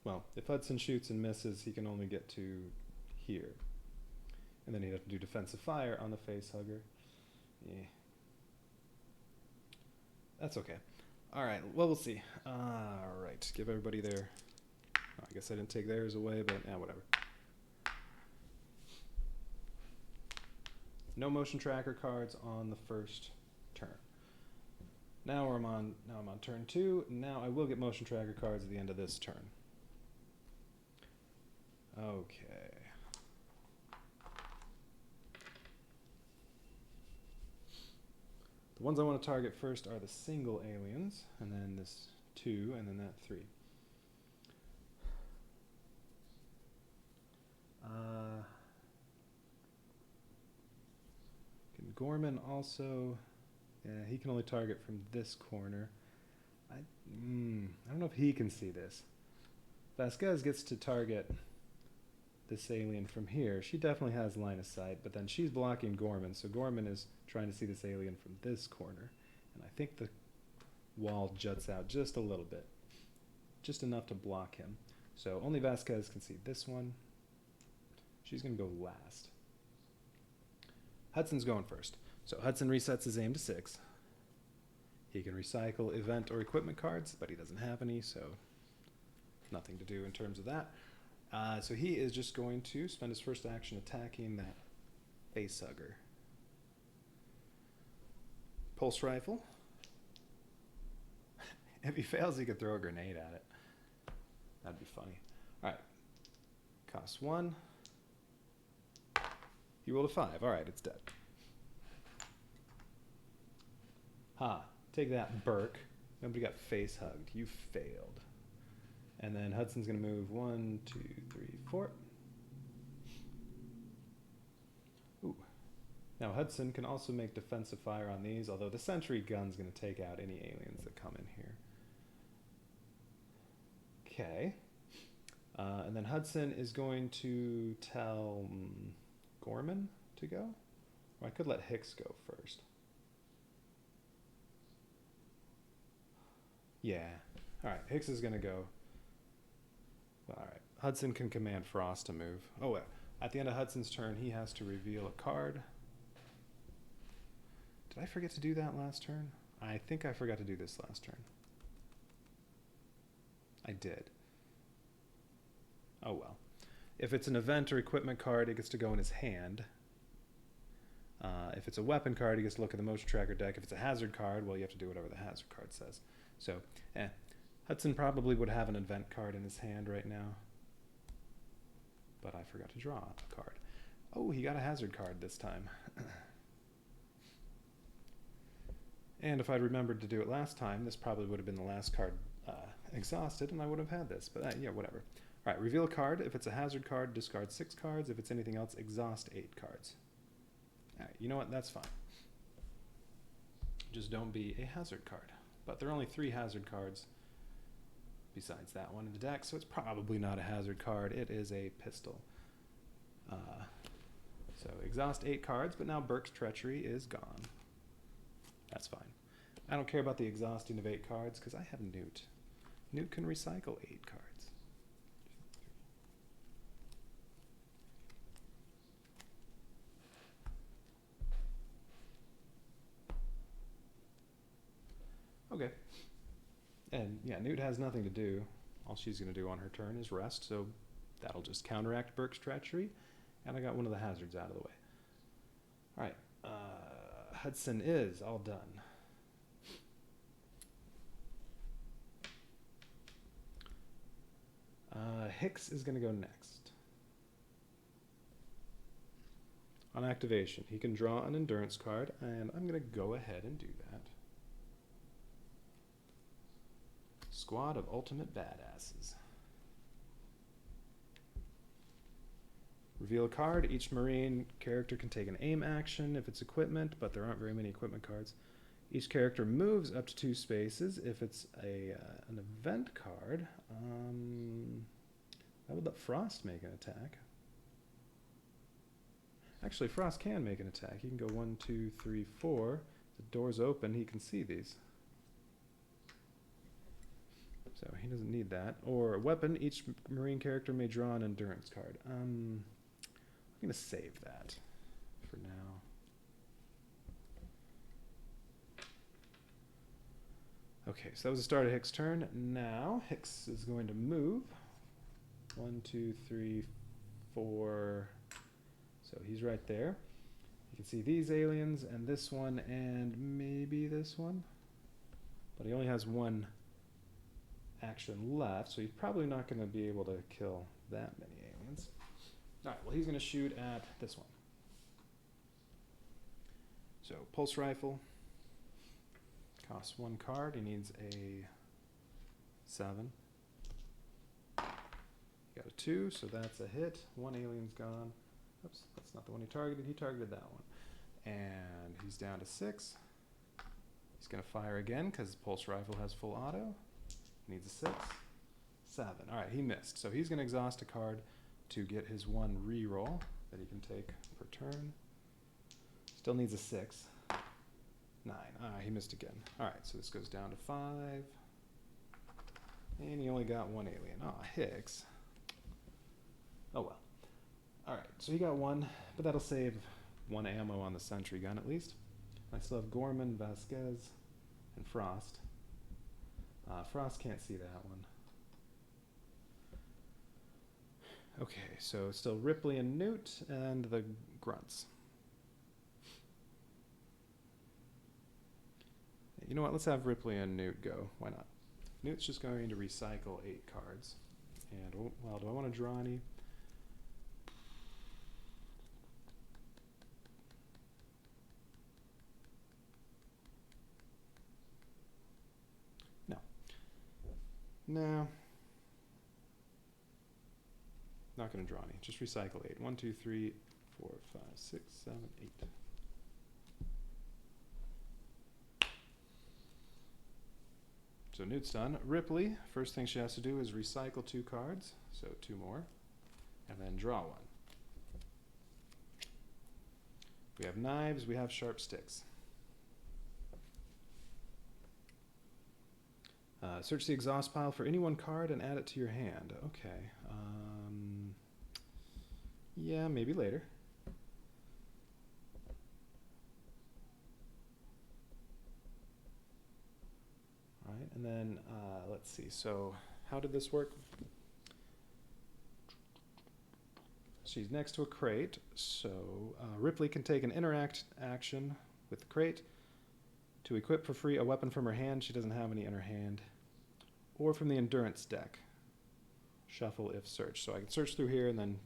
Well, if Hudson shoots and misses, he can only get to here. And then he'd have to do defensive fire on the facehugger. Yeah. That's okay. Alright, well, we'll see. Alright, give everybody their... Oh, I guess I didn't take theirs away, but yeah, whatever. No motion tracker cards on the first turn. Now I'm on turn 2. Now I will get motion tracker cards at the end of this turn. Okay. The ones I want to target first are the single aliens, and then this 2, and then that 3. Can Gorman also... Yeah, he can only target from this corner. I don't know if he can see this. Vasquez gets to target this alien from here. She definitely has line of sight, but then she's blocking Gorman, so Gorman is trying to see this alien from this corner. And I think the wall juts out just a little bit. Just enough to block him. So only Vasquez can see this one. She's going to go last. Hudson's going first. So Hudson resets his aim to 6. He can recycle event or equipment cards, but he doesn't have any, so nothing to do in terms of that. So he is just going to spend his first action attacking that facehugger. Pulse rifle. If he fails, he could throw a grenade at it. That'd be funny. All right. Costs 1. He rolled a 5. All right, it's dead. Ha. Take that, Burke. Nobody got face hugged. You failed. And then Hudson's going to move 1, 2, 3, 4. Ooh. Now Hudson can also make defensive fire on these, although the sentry gun's going to take out any aliens that come in here. Okay. And then Hudson is going to tell Gorman to go. Or I could let Hicks go first. Yeah. All right, Hicks is going to go. All right. Hudson can command Frost to move. Oh, at the end of Hudson's turn, he has to reveal a card. Did I forget to do that last turn? I think I forgot to do this last turn. I did. Oh, well. If it's an event or equipment card, it gets to go in his hand. If it's a weapon card, he gets to look at the motion tracker deck. If it's a hazard card, well, you have to do whatever the hazard card says. So, Hudson probably would have an event card in his hand right now. But I forgot to draw a card. Oh, he got a hazard card this time. And if I'd remembered to do it last time, this probably would have been the last card exhausted, and I would have had this. But yeah, whatever. All right, reveal a card. If it's a hazard card, discard 6 cards. If it's anything else, exhaust 8 cards. All right, you know what? That's fine. Just don't be a hazard card. But there are only 3 hazard cards besides that one in the deck, so it's probably not a hazard card. It is a pistol. So exhaust 8 cards, but now Burke's Treachery is gone. That's fine. I don't care about the exhausting of 8 cards because I have Newt. Newt can recycle 8 cards. Okay. And yeah, Newt has nothing to do. All she's going to do on her turn is rest, so that'll just counteract Burke's Treachery. And I got one of the hazards out of the way. All right. Hudson is all done. Hicks is going to go next. On activation, he can draw an endurance card, and I'm going to go ahead and do that. Squad of ultimate badasses. Reveal a card. Each Marine character can take an aim action if it's equipment, but there aren't very many equipment cards. Each character moves up to 2 spaces. If it's an event card, that would let Frost make an attack. Actually, Frost can make an attack. He can go 1, 2, 3, 4. The door's open. He can see these. So he doesn't need that. Or a weapon. Each Marine character may draw an endurance card. I'm going to save that for now. Okay, so that was the start of Hicks' turn. Now Hicks is going to move. 1, 2, 3, 4. So he's right there. You can see these aliens and this one and maybe this one. But he only has 1 action left, so he's probably not going to be able to kill that many aliens. Alright, well he's going to shoot at this one. So pulse rifle. Costs 1 card. He needs a 7. Got a 2, so that's a hit. 1 alien's gone. Oops, that's not the one he targeted. He targeted that one. And he's down to 6. He's going to fire again because pulse rifle has full auto. Needs a 6. 7. Alright, he missed. So he's going to exhaust a card to get his 1 reroll that he can take per turn. Still needs a 6. 9. He missed again. Alright, so this goes down to 5. And he only got 1 alien. Hicks. Oh well. Alright, so he got 1, but that'll save 1 ammo on the sentry gun at least. I still have Gorman, Vasquez, and Frost. Frost can't see that one. Okay, so still Ripley and Newt and the grunts. You know what, let's have Ripley and Newt go. Why not? Newt's just going to recycle 8 cards. And, well, do I want to draw any? No. Not going to draw any. Just recycle 8. 1, 2, 3, 4, 5, 6, 7, 8. So Newt's done. Ripley, first thing she has to do is recycle 2 cards. So 2 more. And then draw 1. We have knives. We have sharp sticks. Search the exhaust pile for any 1 card and add it to your hand. Okay. Yeah, maybe later. All right, and then let's see. So how did this work? She's next to a crate, so Ripley can take an interact action with the crate to equip for free a weapon from her hand. She doesn't have any in her hand. Or from the endurance deck. Shuffle if search. So I can search through here and then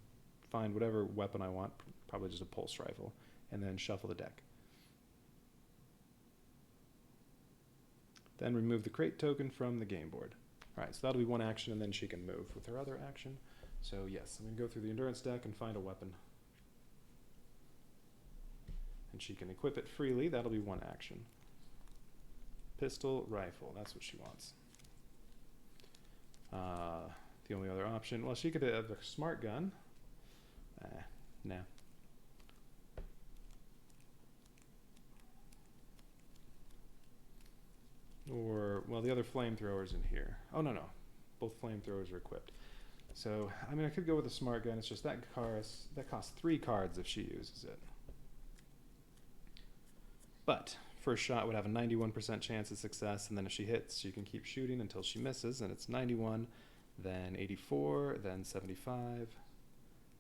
find whatever weapon I want, probably just a pulse rifle, and then shuffle the deck. Then remove the crate token from the game board. Alright, so that'll be 1 action, and then she can move with her other action. So yes, I'm going to go through the endurance deck and find a weapon. And she can equip it freely. That'll be 1 action. Pistol, rifle, that's what she wants. The only other option, well, she could have a smart gun. Nah. Or, well, the other flamethrower's in here. Oh, no. Both flamethrowers are equipped. So, I mean, I could go with a smart gun. It's just that costs 3 cards if she uses it. But first shot would have a 91% chance of success, and then if she hits, she can keep shooting until she misses, and it's 91, then 84, then 75,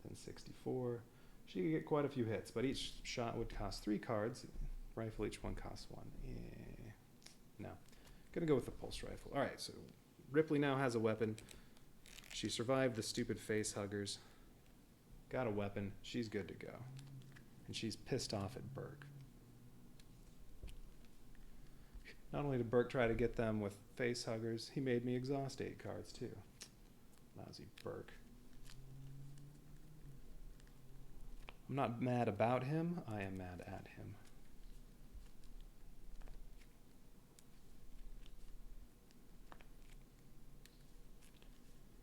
then 64. She could get quite a few hits, but each shot would cost 3 cards. Rifle, each one costs 1. No. Gonna go with the pulse rifle. Alright, so Ripley now has a weapon. She survived the stupid face huggers. Got a weapon. She's good to go. and she's pissed off at Burke. Not only did Burke try to get them with face huggers, he made me exhaust 8 cards too. Lousy Burke. I'm not mad about him, I am mad at him.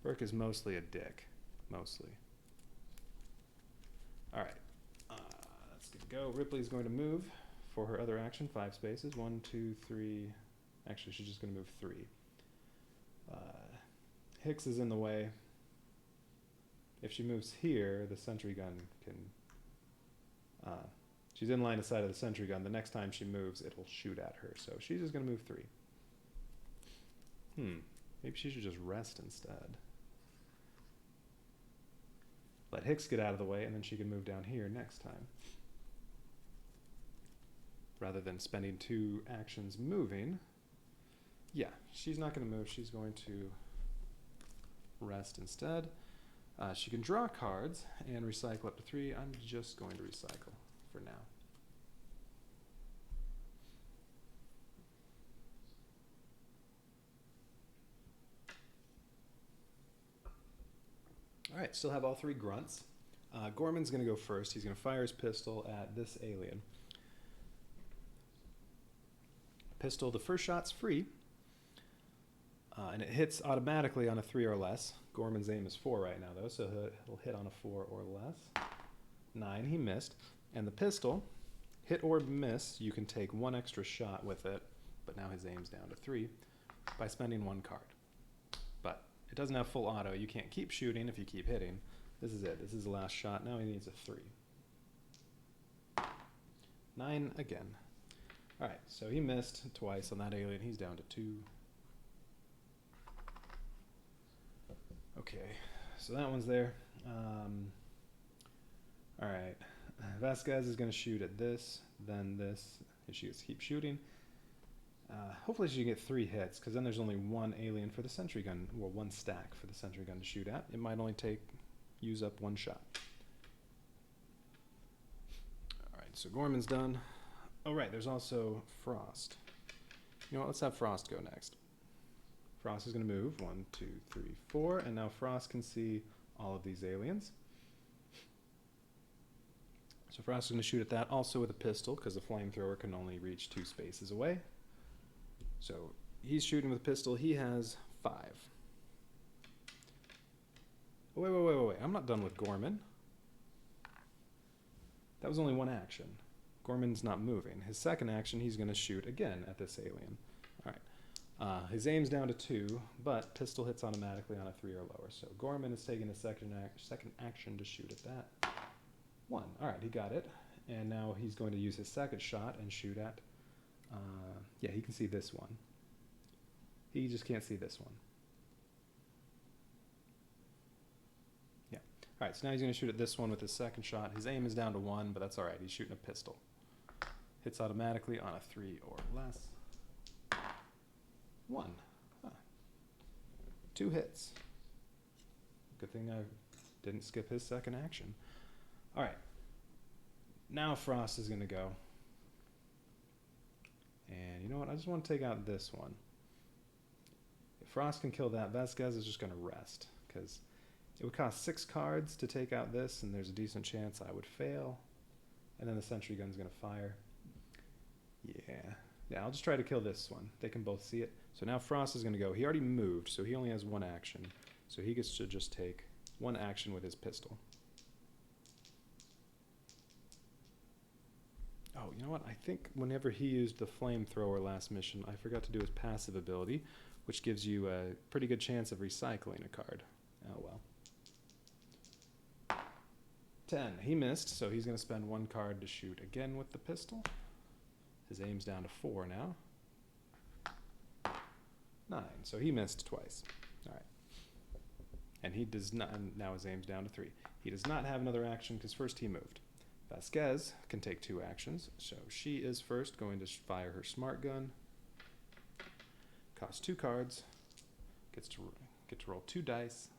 Burke is mostly a dick. Mostly. Alright. Let's get go. Ripley's going to move for her other action. 5 spaces. 1, 2, 3. Actually, she's just going to move 3. Hicks is in the way. If she moves here, the sentry gun can... she's in line of sight of the sentry gun. The next time she moves, it'll shoot at her. So she's just going to move 3. Maybe she should just rest instead. Let Hicks get out of the way, and then she can move down here next time. Rather than spending 2 actions moving. Yeah, she's not going to move. She's going to rest instead. She can draw cards and recycle up to 3. I'm just going to recycle for now. All right, still have all 3 grunts. Gorman's going to go first. He's going to fire his pistol at this alien. Pistol, the first shot's free, and it hits automatically on a 3 or less. Gorman's aim is 4 right now, though, so he'll hit on a 4 or less. 9, he missed. And the pistol, hit or miss, you can take 1 extra shot with it, but now his aim's down to 3 by spending 1 card. But it doesn't have full auto. You can't keep shooting if you keep hitting. This is it. This is the last shot. Now he needs a 3. 9 again. All right, so he missed twice on that alien. He's down to 2. Okay, so that one's there. All right, Vasquez is going to shoot at this, then this. If she gets to keep shooting. Hopefully she can get 3 hits, because then there's only 1 alien for the sentry gun, well, 1 stack for the sentry gun to shoot at. It might only use up 1 shot. All right, so Gorman's done. Oh, right, there's also Frost. You know what, let's have Frost go next. Frost is going to move 1, 2, 3, 4, and now Frost can see all of these aliens. So Frost is going to shoot at that, also with a pistol, because the Flamethrower can only reach 2 spaces away. So he's shooting with a pistol. He has 5. Oh, wait. I'm not done with Gorman. That was only 1 action. Gorman's not moving. His second action, he's going to shoot again at this alien. All right. His aim's down to 2, but pistol hits automatically on a 3 or lower. So Gorman is taking a second action to shoot at that. 1. All right, he got it. And now he's going to use his second shot and shoot at... yeah, he can see this one. He just can't see this one. Yeah. All right, so now he's going to shoot at this one with his second shot. His aim is down to 1, but that's all right. He's shooting a pistol. Hits automatically on a 3 or less. 1. Huh. 2 hits. Good thing I didn't skip his second action. All right. Now Frost is going to go. And you know what? I just want to take out this one. If Frost can kill that, Vasquez is just going to rest. Because it would cost 6 cards to take out this, and there's a decent chance I would fail. And then the sentry gun's going to fire. Yeah, I'll just try to kill this one. They can both see it. So now Frost is going to go. He already moved, so he only has 1 action. So he gets to just take 1 action with his pistol. Oh, you know what? I think whenever he used the Flamethrower last mission, I forgot to do his passive ability, which gives you a pretty good chance of recycling a card. Oh, well. 10. He missed, so he's going to spend 1 card to shoot again with the pistol. His aim's down to 4 now. 9. So he missed twice. All right. And he does not, now his aim's down to 3. He does not have another action because first he moved. Vasquez can take 2 actions, so she is first going to fire her smart gun. Costs 2 cards. Get to roll 2 dice.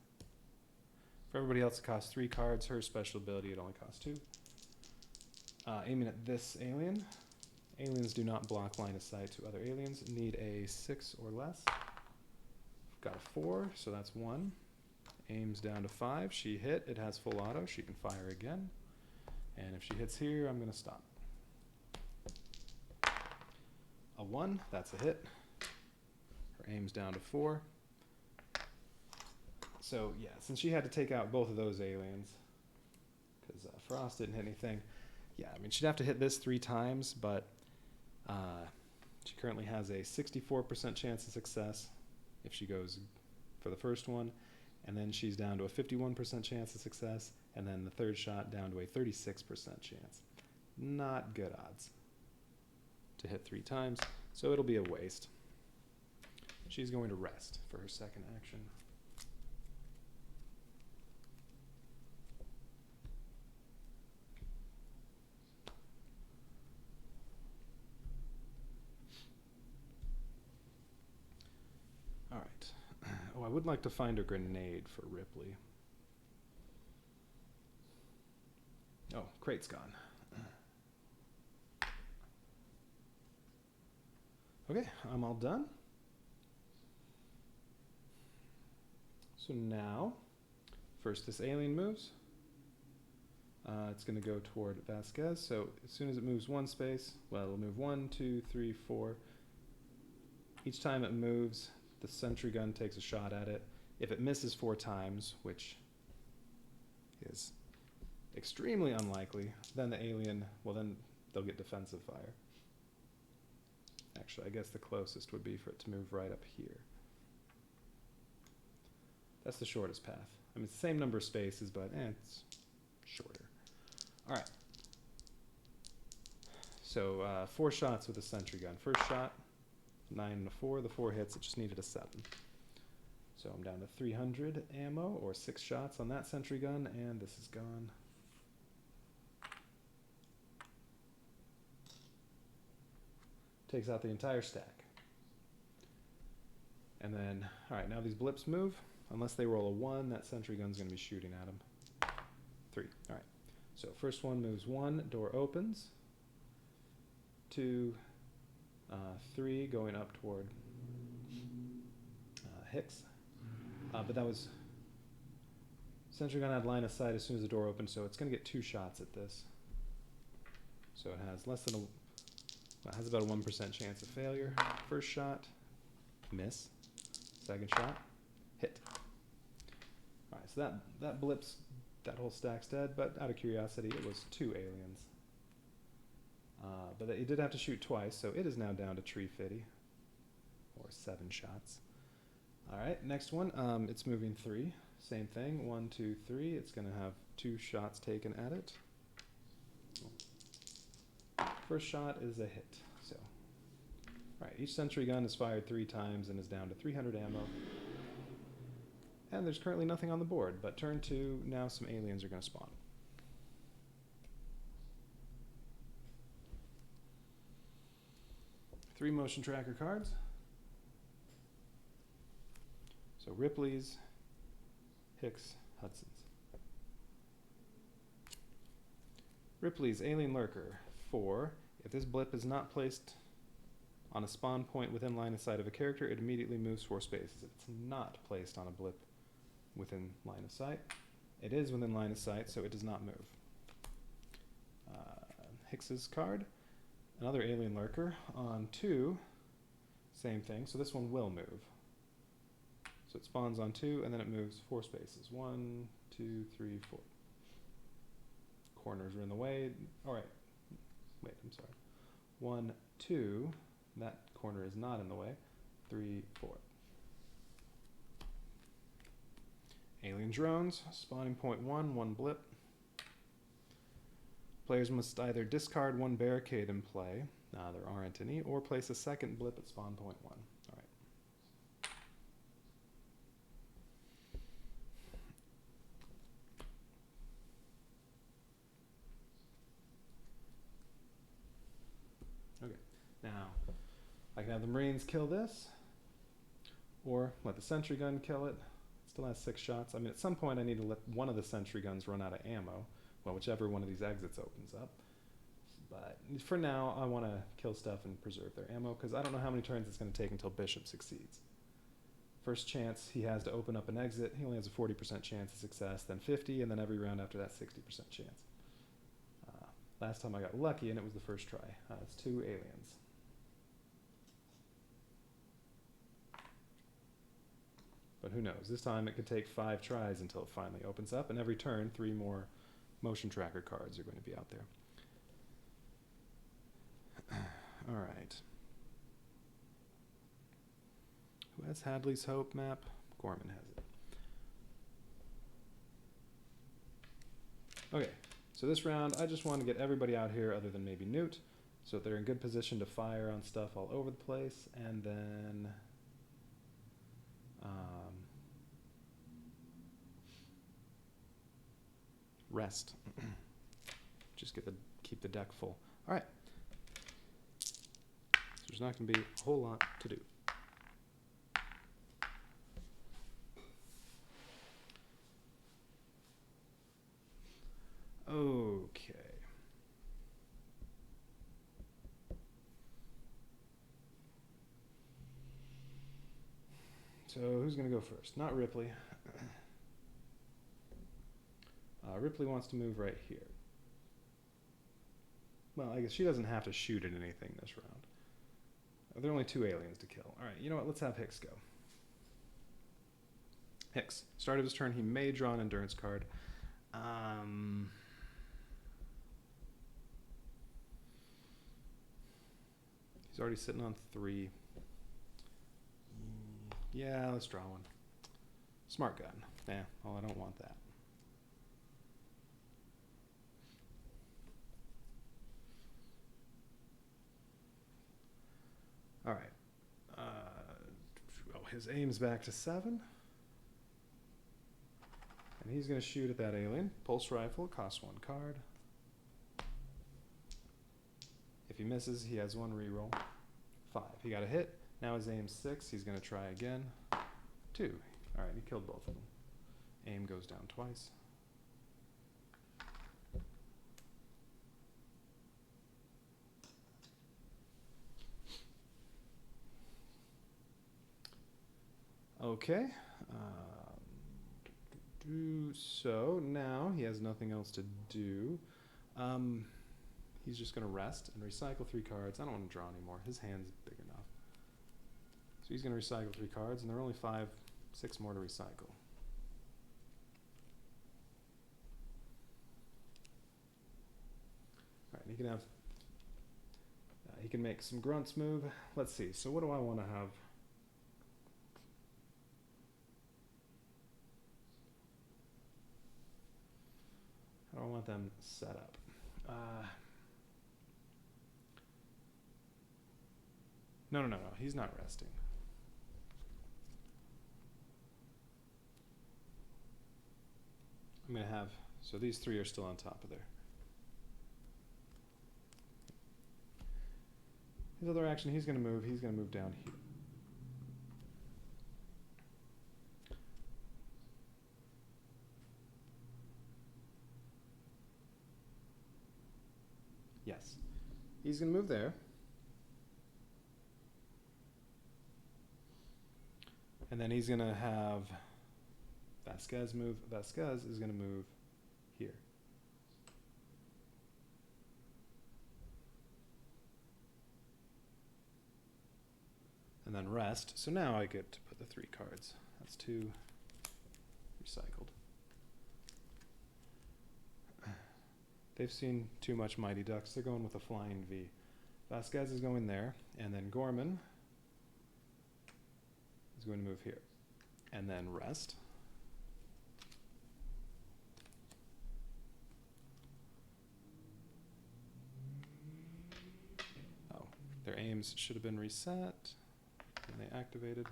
For everybody else, it costs 3 cards. Her special ability, it only costs 2. Aiming at this alien. Aliens do not block line of sight to other aliens. Need a 6 or less. Got a 4, so that's 1. Aims down to 5. She hit. It has full auto. She can fire again. And if she hits here, I'm going to stop. A 1. That's a hit. Her aim's down to 4. So, yeah, since she had to take out both of those aliens, because Frost didn't hit anything, yeah, I mean, she'd have to hit this 3 times, but she currently has a 64% chance of success if she goes for the first one, and then she's down to a 51% chance of success, and then the third shot down to a 36% chance. Not good odds to hit 3 times, so it'll be a waste. She's going to rest for her second action. All right. Oh, I would like to find a grenade for Ripley. Oh, crate's gone. Okay, I'm all done. So now, first this alien moves. It's going to go toward Vasquez. So as soon as it moves 1 space, well, it'll move 1, 2, 3, 4. Each time it moves, the sentry gun takes a shot at it. If it misses 4 times, which is extremely unlikely, then the alien, well, then they'll get defensive fire. Actually, I guess the closest would be for it to move right up here. That's the shortest path. I mean, it's the same number of spaces, but it's shorter. All right. So 4 shots with a sentry gun. First shot, 9 and a 4. The 4 hits. It just needed a 7. So I'm down to 300 ammo, or 6 shots on that sentry gun, and this is gone. Takes out the entire stack. And then, all right, now these blips move. Unless they roll a 1, that sentry gun's going to be shooting at them. 3. All right. So first one moves 1, door opens. 2, 3, going up toward Hicks. But that was... Sentry gun had line of sight as soon as the door opened, so it's going to get 2 shots at this. So it has less than a... Well, it has about a 1% chance of failure. First shot, miss. Second shot, hit. All right, so that blips, that whole stack's dead, but out of curiosity, it was 2 aliens. But it did have to shoot twice, so it is now down to Tree Fitty, or 7 shots. All right, next one, it's moving 3. Same thing, 1, 2, 3. It's going to have 2 shots taken at it. First shot is a hit. So, all right, each sentry gun is fired 3 times and is down to 300 ammo. And there's currently nothing on the board, but turn 2, now some aliens are going to spawn. Three motion tracker cards. So Ripley's, Hicks, Hudson's. Ripley's Alien Lurker. 4. If this blip is not placed on a spawn point within line of sight of a character, it immediately moves 4 spaces. If it's not placed on a blip within line of sight, it is within line of sight, so it does not move. Hicks's card, another alien lurker. On 2, same thing, so this one will move. So it spawns on 2, and then it moves 4 spaces. 1, 2, 3, 4. Corners are in the way. All right. Wait, I'm sorry. 1, 2. That corner is not in the way. 3, 4. Alien drones. Spawning point 1, 1 blip. Players must either discard 1 barricade in play, there aren't any, or place a second blip at spawn point 1. All right. Okay, now I can have the Marines kill this, or let the sentry gun kill it. It still has 6 shots. I mean, at some point I need to let one of the sentry guns run out of ammo. Well, whichever one of these exits opens up. But for now, I want to kill stuff and preserve their ammo, because I don't know how many turns it's going to take until Bishop succeeds. First chance he has to open up an exit, he only has a 40% chance of success, then 50, and then every round after that, 60% chance. Last time I got lucky, and it was the first try. It's 2 aliens. But who knows? This time it could take 5 tries until it finally opens up, and every turn, 3 more motion tracker cards are going to be out there. All right. Who has Hadley's Hope map? Gorman has it. Okay, so this round, I just want to get everybody out here other than maybe Newt, so that they're in good position to fire on stuff all over the place, and then rest. Just keep the deck full. All right. So there's not going to be a whole lot to do. Okay. So who's going to go first? Not Ripley. Ripley wants to move right here. Well, I guess she doesn't have to shoot at anything this round. There are only 2 aliens to kill. All right, you know what? Let's have Hicks go. Hicks. Start of his turn, he may draw an endurance card. He's already sitting on 3. Yeah, let's draw one. Smart gun. Yeah, well, I don't want that. All right. His aim's back to 7. And he's going to shoot at that alien. Pulse rifle, costs 1 card. If he misses, he has 1 reroll. 5. He got a hit. Now his aim's 6. He's going to try again. 2. All right, he killed both of them. Aim goes down twice. Okay. So now he has nothing else to do. He's just going to rest and recycle 3 cards. I don't want to draw anymore. His hand's big enough. So he's going to recycle 3 cards, and there are only 6 more to recycle. All right, he can have. He can make some grunts move. Let's see. So what do I want to have? How do I want them set up? No. He's not resting. I'm going to have, so these 3 are still on top of there. His other action, he's going to move down here. Yes. He's going to move there. And then he's going to have Vasquez move. Vasquez is going to move here. And then rest. So now I get to put the 3 cards. That's 2 recycled. They've seen too much Mighty Ducks. They're going with a flying V. Vasquez is going there. And then Gorman is going to move here. And then rest. Oh, their aims should have been reset. And they activated.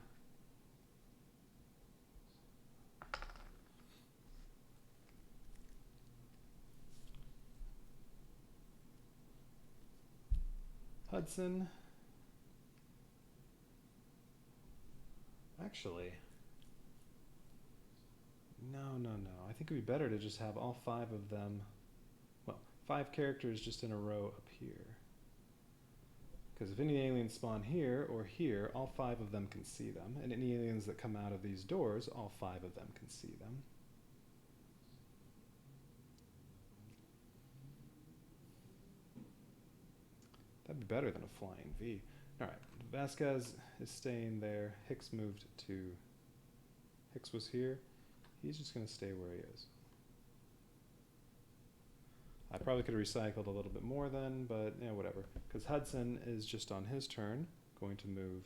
Hudson. Actually, no. I think it would be better to just have all 5 of them. Well, 5 characters just in a row up here. Because if any aliens spawn here or here, all 5 of them can see them. And any aliens that come out of these doors, all 5 of them can see them. That'd be better than a flying V. Alright, Vasquez is staying there. Hicks moved to... Hicks was here. He's just going to stay where he is. I probably could have recycled a little bit more then, but yeah, whatever. Because Hudson is just on his turn going to move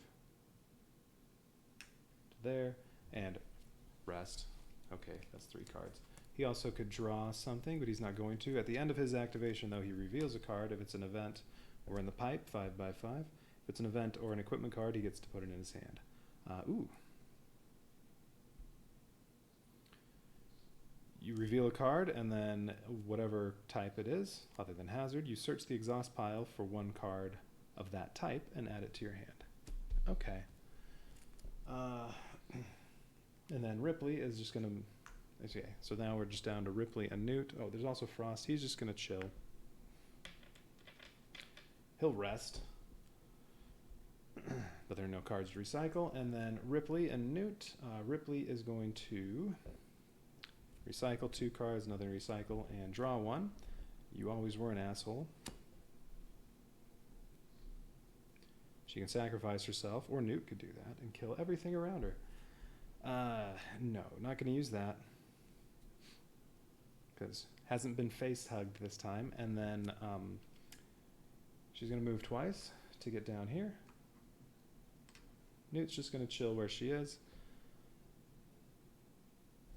to there and rest. Okay, that's 3 cards. He also could draw something, but he's not going to. At the end of his activation, though, he reveals a card. If it's an event or in the pipe, 5 by 5. If it's an event or an equipment card, he gets to put it in his hand. Ooh. You reveal a card, and then whatever type it is, other than hazard, you search the exhaust pile for 1 card of that type and add it to your hand. Okay. And then Ripley is just going to... Okay, so now we're just down to Ripley and Newt. Oh, there's also Frost. He's just going to chill. He'll rest. But there are no cards to recycle. And then Ripley and Newt. Ripley is going to... recycle 2 cards, another recycle, and draw 1. You always were an asshole. She can sacrifice herself, or Newt could do that, and kill everything around her. No, not going to use that. Because hasn't been face-hugged this time. And then she's going to move twice to get down here. Newt's just going to chill where she is.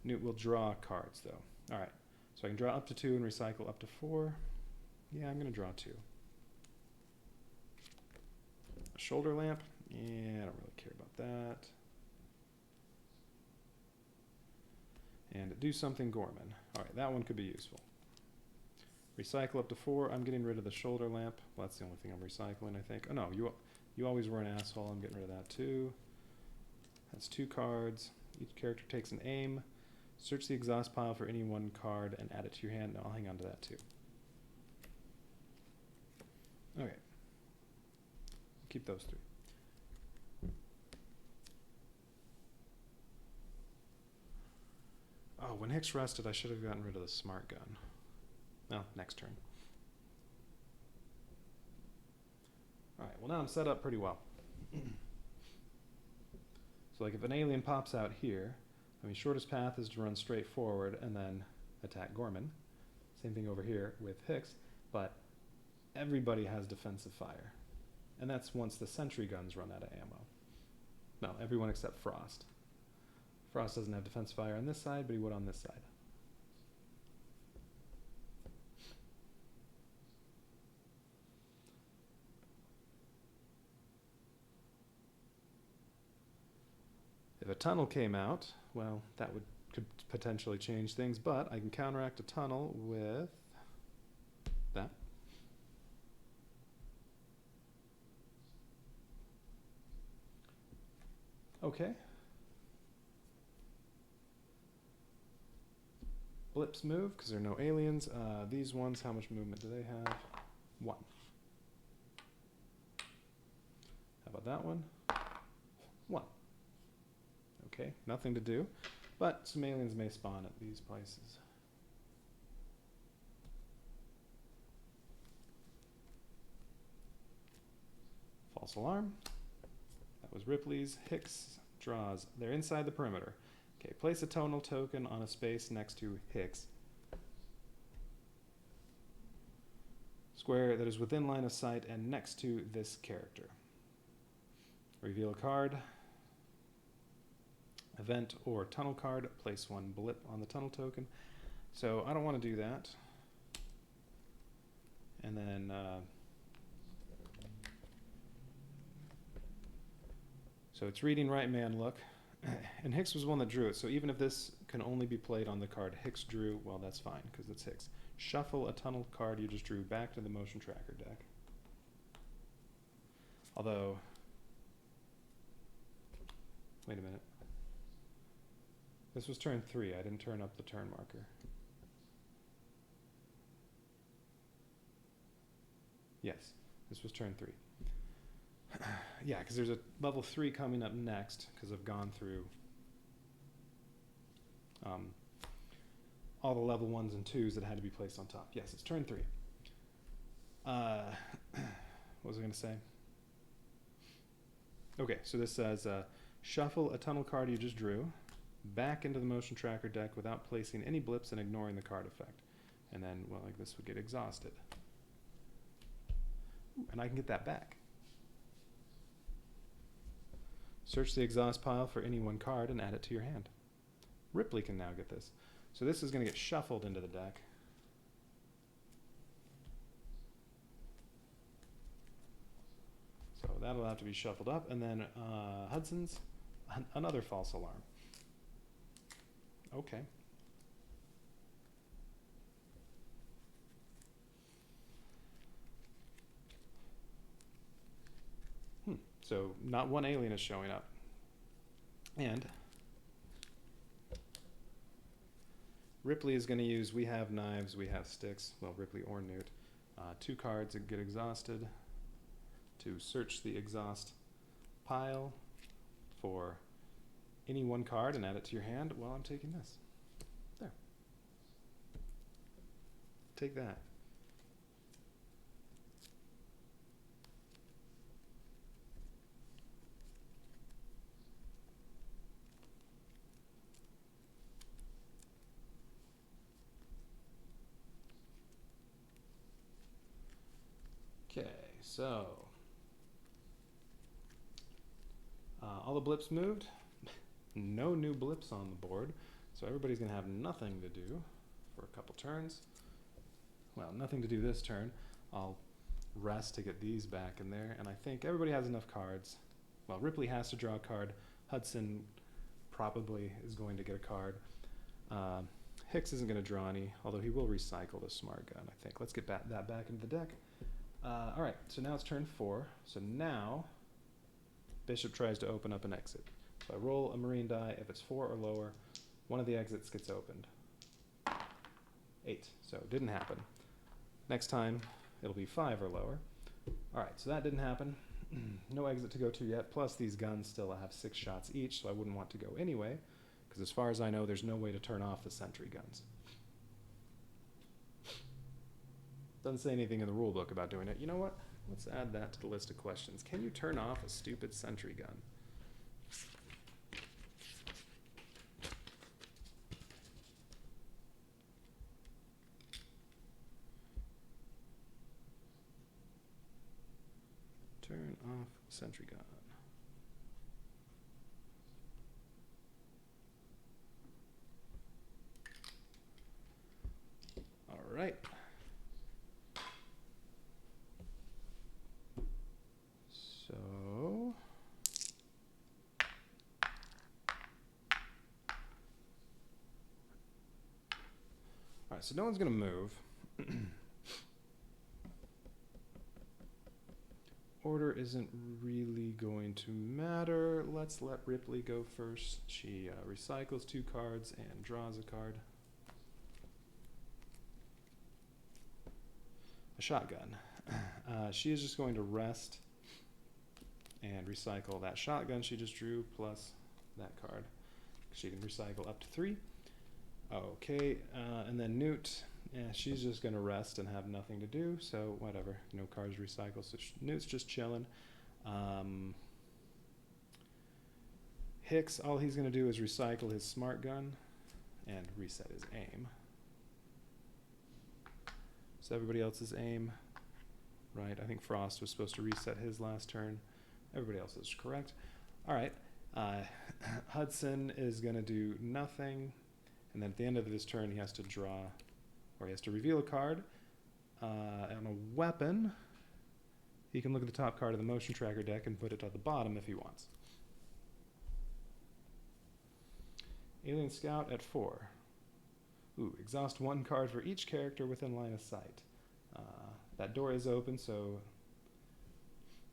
Newt will draw cards, though. Alright, so I can draw up to 2 and recycle up to 4. Yeah, I'm going to draw 2. A shoulder lamp. Yeah, I don't really care about that. And do something Gorman. Alright, that one could be useful. Recycle up to 4. I'm getting rid of the shoulder lamp. Well, that's the only thing I'm recycling, I think. Oh, no, you always were an asshole. I'm getting rid of that, too. That's 2 cards. Each character takes an aim. Search the exhaust pile for any 1 card and add it to your hand. No, I'll hang on to that too. Okay. Keep those 3. Oh, when Hicks rested, I should have gotten rid of the smart gun. Well, next turn. Alright, well now I'm set up pretty well. So like if an alien pops out here, I mean, shortest path is to run straight forward and then attack Gorman. Same thing over here with Hicks, but everybody has defensive fire. And that's once the sentry guns run out of ammo. No, everyone except Frost. Frost doesn't have defensive fire on this side, but he would on this side. If a tunnel came out, well, that could potentially change things, but I can counteract a tunnel with that. Okay. Blips move, because there are no aliens. These ones, how much movement do they have? 1. How about that one? 1. Okay, nothing to do, but some aliens may spawn at these places. False alarm. That was Ripley's. Hicks draws. They're inside the perimeter. Okay, place a tonal token on a space next to Hicks. Square that is within line of sight and next to this character. Reveal a card. Event or tunnel card. Place 1 blip on the tunnel token. So I don't want to do that. And then so it's reading right man look. And Hicks was the one that drew it, so even if this can only be played on the card Hicks drew, well, that's fine, because it's Hicks. Shuffle a tunnel card you just drew back to the motion tracker deck. Although, wait a minute. This was turn 3, I didn't turn up the turn marker. Yes, this was turn 3. Yeah, because there's a level 3 coming up next, because I've gone through all the level 1s and 2s that had to be placed on top. Yes, it's turn 3. What was I going to say? Okay, so this says, shuffle a tunnel card you just drew back into the motion tracker deck without placing any blips and ignoring the card effect. And then, well, like this would get exhausted. Ooh, and I can get that back. Search the exhaust pile for any one card and add it to your hand. Ripley can now get this. So this is going to get shuffled into the deck. So that'll have to be shuffled up. And then Hudson's, another false alarm. Okay. So not one alien is showing up. And Ripley is going to use, we have knives, we have sticks, well, Ripley or Newt, 2 cards that get exhausted to search the exhaust pile for any one card and add it to your hand while I'm taking this. There. Take that. Okay, so all the blips moved. No new blips on the board, so everybody's going to have nothing to do for a couple turns. Well, nothing to do this turn. I'll rest to get these back in there, and I think everybody has enough cards. Well, Ripley has to draw a card. Hudson probably is going to get a card. Hicks isn't going to draw any, although he will recycle the smart gun, I think. Let's get that back into the deck. All right, so now it's turn 4. So now Bishop tries to open up an exit. So I roll a marine die. If it's 4 or lower, one of the exits gets opened. 8, so it didn't happen. Next time, it'll be 5 or lower. All right, so that didn't happen. No exit to go to yet, plus these guns still have 6 shots each, so I wouldn't want to go anyway, because as far as I know, there's no way to turn off the sentry guns. Doesn't say anything in the rule book about doing it. You know what? Let's add that to the list of questions. Can you turn off a stupid sentry gun? Turn off sentry gun. All right. So, all right, so no one's going to move. Order isn't really going to matter. Let's let Ripley go first. She recycles 2 cards and draws a card. A shotgun. She is just going to rest and recycle that shotgun she just drew plus that card. She can recycle up to 3. Okay, and then Newt, she's just going to rest and have nothing to do, so whatever. No cards recycled, so Newt's just chilling. Hicks, all he's going to do is recycle his smart gun and reset his aim. So everybody else's aim, right? I think Frost was supposed to reset his last turn. Everybody else is correct. All right, Hudson is going to do nothing. And then at the end of this turn, he has to draw, or he has to reveal a card. On a weapon, he can look at the top card of the motion tracker deck and put it at the bottom if he wants. Alien Scout at 4. Ooh, exhaust 1 card for each character within line of sight. That door is open, so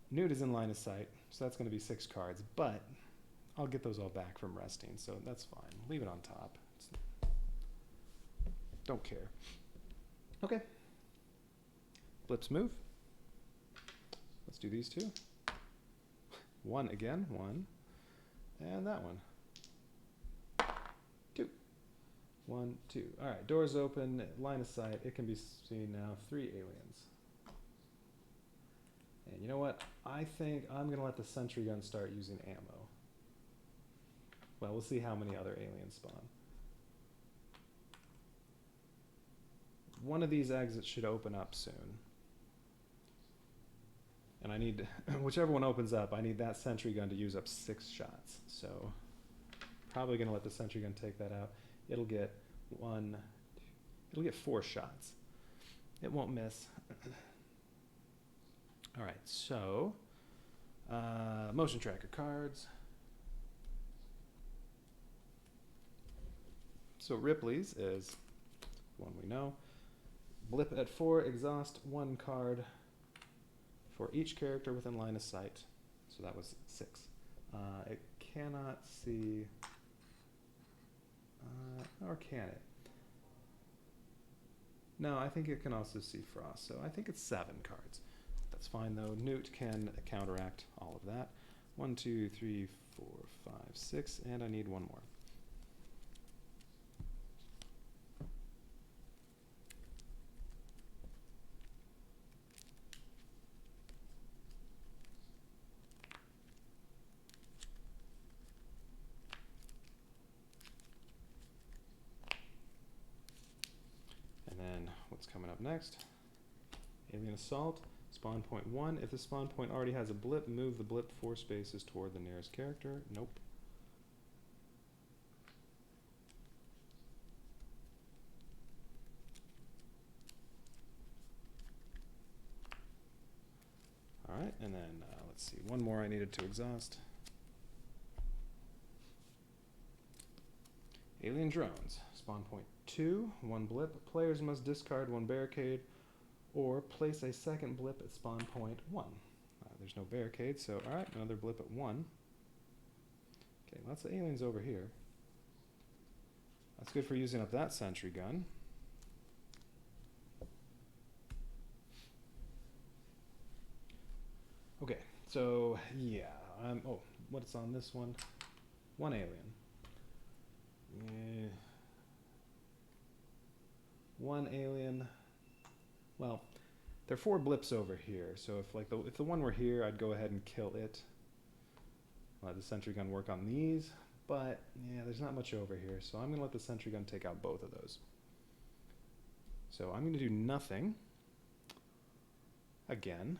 Newt is in line of sight, so that's going to be 6 cards. But I'll get those all back from resting, so that's fine. Leave it on top. Don't care. Okay. Blips move. Let's do these two. One again, one. And that one. Two. One, two. All right, doors open, line of sight. It can be seen now. 3 aliens. And you know what? I think I'm going to let the sentry gun start using ammo. Well, we'll see how many other aliens spawn. One of these exits should open up soon. And I need, whichever one opens up, I need that sentry gun to use up 6 shots. So probably going to let the sentry gun take that out. It'll get 4 shots. It won't miss. All right, so motion tracker cards. So Ripley's is one we know. Blip at 4, exhaust 1 card for each character within line of sight. So that was 6. It cannot see, or can it? No, I think it can also see frost. So I think it's 7 cards. That's fine though. Newt can counteract all of that. 1, 2, 3, 4, 5, 6, and I need 1 more. What's coming up next? Alien Assault, spawn point 1. If the spawn point already has a blip, move the blip 4 spaces toward the nearest character. Nope. Alright, and then let's see, 1 more I needed to exhaust. Alien Drones, spawn point 2, 1 blip. Players must discard 1 barricade or place a 2nd blip at spawn point 1. There's no barricade, so alright, another blip at 1. Okay, lots of aliens over here. That's good for using up that sentry gun. Okay, so yeah, oh, what's on this one? 1 alien. Yeah. 1 alien. Well, there are 4 blips over here, so if the one were here, I'd go ahead and kill it. Let the sentry gun work on these, but yeah, there's not much over here, so I'm going to let the sentry gun take out both of those. So I'm going to do nothing again.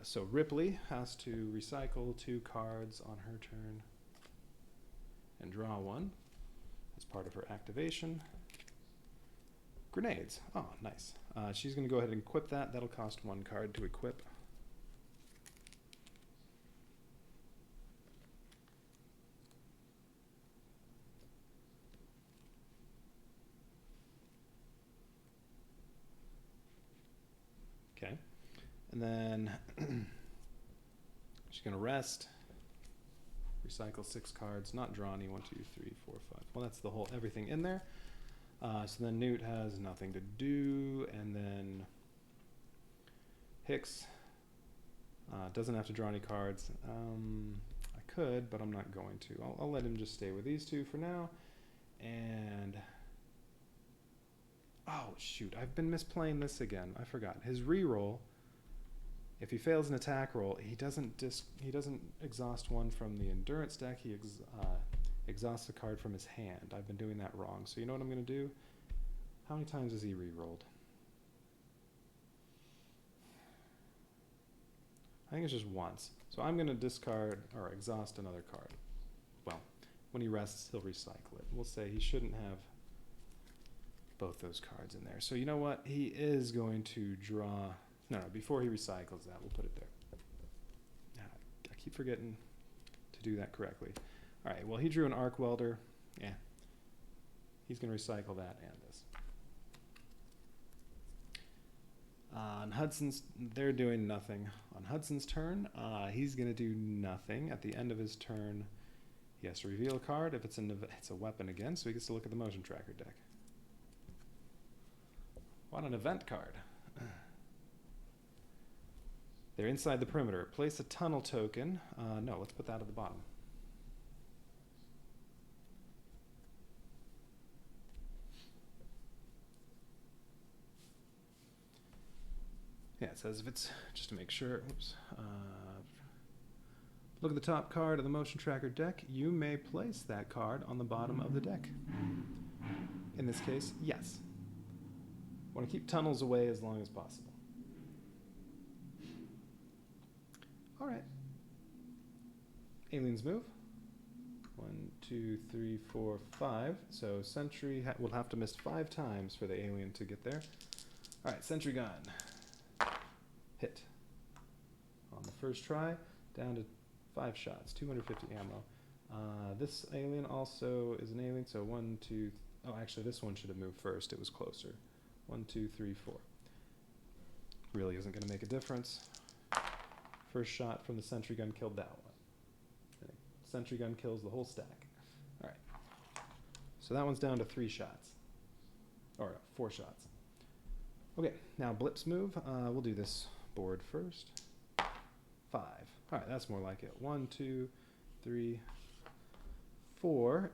So Ripley has to recycle 2 cards on her turn and draw 1 as part of her activation. Grenades. Oh, nice. She's going to go ahead and equip that. That'll cost 1 card to equip. Okay. And then she's going to rest. Recycle 6 cards. Not draw any. 1, 2, 3, 4, 5. Well, that's the whole everything in there. So then Newt has nothing to do, and then Hicks doesn't have to draw any cards. I could, but I'm not going to. I'll let him just stay with these 2 for now. And oh shoot, I've been misplaying this again. I forgot. His reroll, if he fails an attack roll, he doesn't exhaust 1 from the endurance deck. He exhausts a card from his hand. I've been doing that wrong. So you know what I'm going to do? How many times has he re-rolled? I think it's just once. So I'm going to discard or exhaust another card. Well, when he rests, he'll recycle it. We'll say he shouldn't have both those cards in there. So you know what? He is going to draw... No, before he recycles that, we'll put it there. I keep forgetting to do that correctly. All right, well, he drew an arc welder. Yeah. He's going to recycle that and this. On Hudson's, they're doing nothing. On Hudson's turn, he's going to do nothing. At the end of his turn, he has to reveal a card. If it's a weapon again, so he gets to look at the motion tracker deck. What an event card. They're inside the perimeter. Place a tunnel token. No, let's put that at the bottom. Yeah, it says if it's, just to make sure, oops. Look at the top card of the motion tracker deck. You may place that card on the bottom of the deck. In this case, yes. Want to keep tunnels away as long as possible. All right. Aliens move. 1, 2, 3, 4, 5. So sentry will have to miss 5 times for the alien to get there. All right, sentry gun. Hit. On the first try, down to 5 shots, 250 ammo. This alien also is an alien, so 1, 2, oh, actually this one should have moved first. It was closer. 1, 2, 3, 4. Really isn't going to make a difference. First shot from the sentry gun killed that one. Sentry gun kills the whole stack. All right. So that one's down to 3 shots. Or 4 shots. Okay, now blips move. We'll do this board first. 5. All right, that's more like it. 1, 2, 3, 4.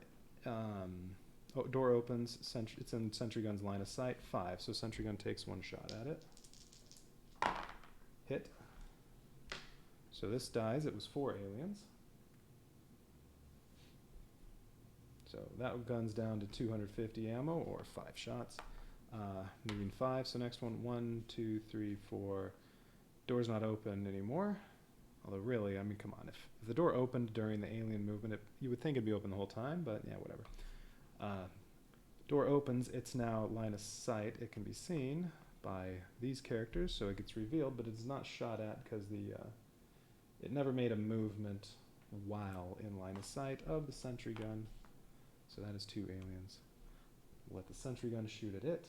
Oh, door opens. It's in sentry gun's line of sight. 5. So sentry gun takes 1 shot at it. Hit. So this dies. It was 4 aliens. So that gun's down to 250 ammo, or 5 shots. Moving 5. So next one, 1, 2, 3, 4. Door's not open anymore. Although really, I mean, come on. If the door opened during the alien movement, you would think it'd be open the whole time, but yeah, whatever. Door opens. It's now line of sight. It can be seen by these characters, so it gets revealed, but it's not shot at because it never made a movement while in line of sight of the sentry gun. So that is 2 aliens. Let the sentry gun shoot at it.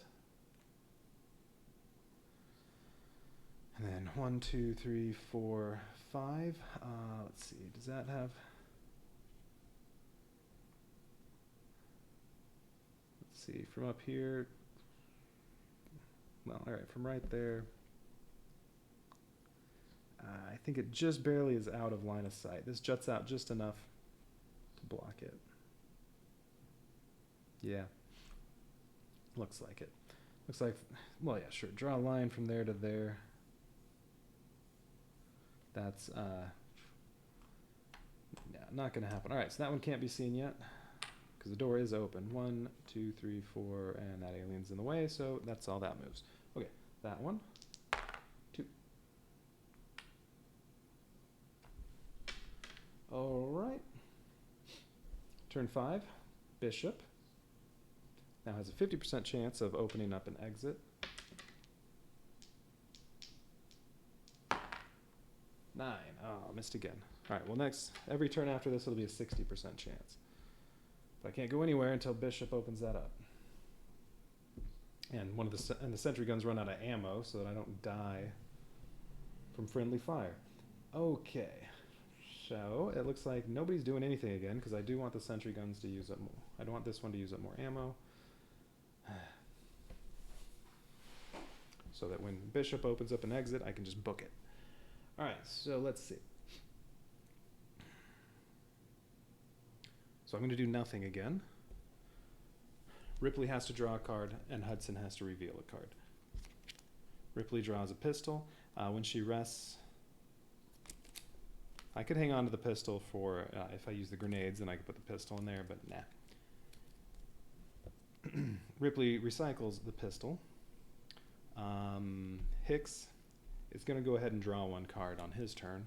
And then 1, 2, 3, 4, 5. Let's see, does that have... Let's see, from up here... Well, alright, from right there... I think it just barely is out of line of sight. This juts out just enough to block it. Yeah. Looks like it. Looks like, well, yeah, sure. Draw a line from there to there. That's, yeah, not going to happen. All right, so that one can't be seen yet because the door is open. 1, 2, 3, 4, and that alien's in the way, so that's all that moves. Okay, that one. 2. All right. Turn 5, Bishop. Now has a 50% chance of opening up an exit. 9. Oh, missed again. All right, well next, every turn after this will be a 60% chance. But I can't go anywhere until Bishop opens that up. And the sentry guns run out of ammo so that I don't die from friendly fire. Okay, so it looks like nobody's doing anything again because I do want the sentry guns to use up more. I don't want this one to use up more ammo. So that when Bishop opens up an exit, I can just book it. All right, so let's see. So I'm going to do nothing again. Ripley has to draw a card, and Hudson has to reveal a card. Ripley draws a pistol. When she rests, I could hang on to the pistol for if I use the grenades, then I could put the pistol in there, but nah. Ripley recycles the pistol. Hicks is going to go ahead and draw 1 card on his turn.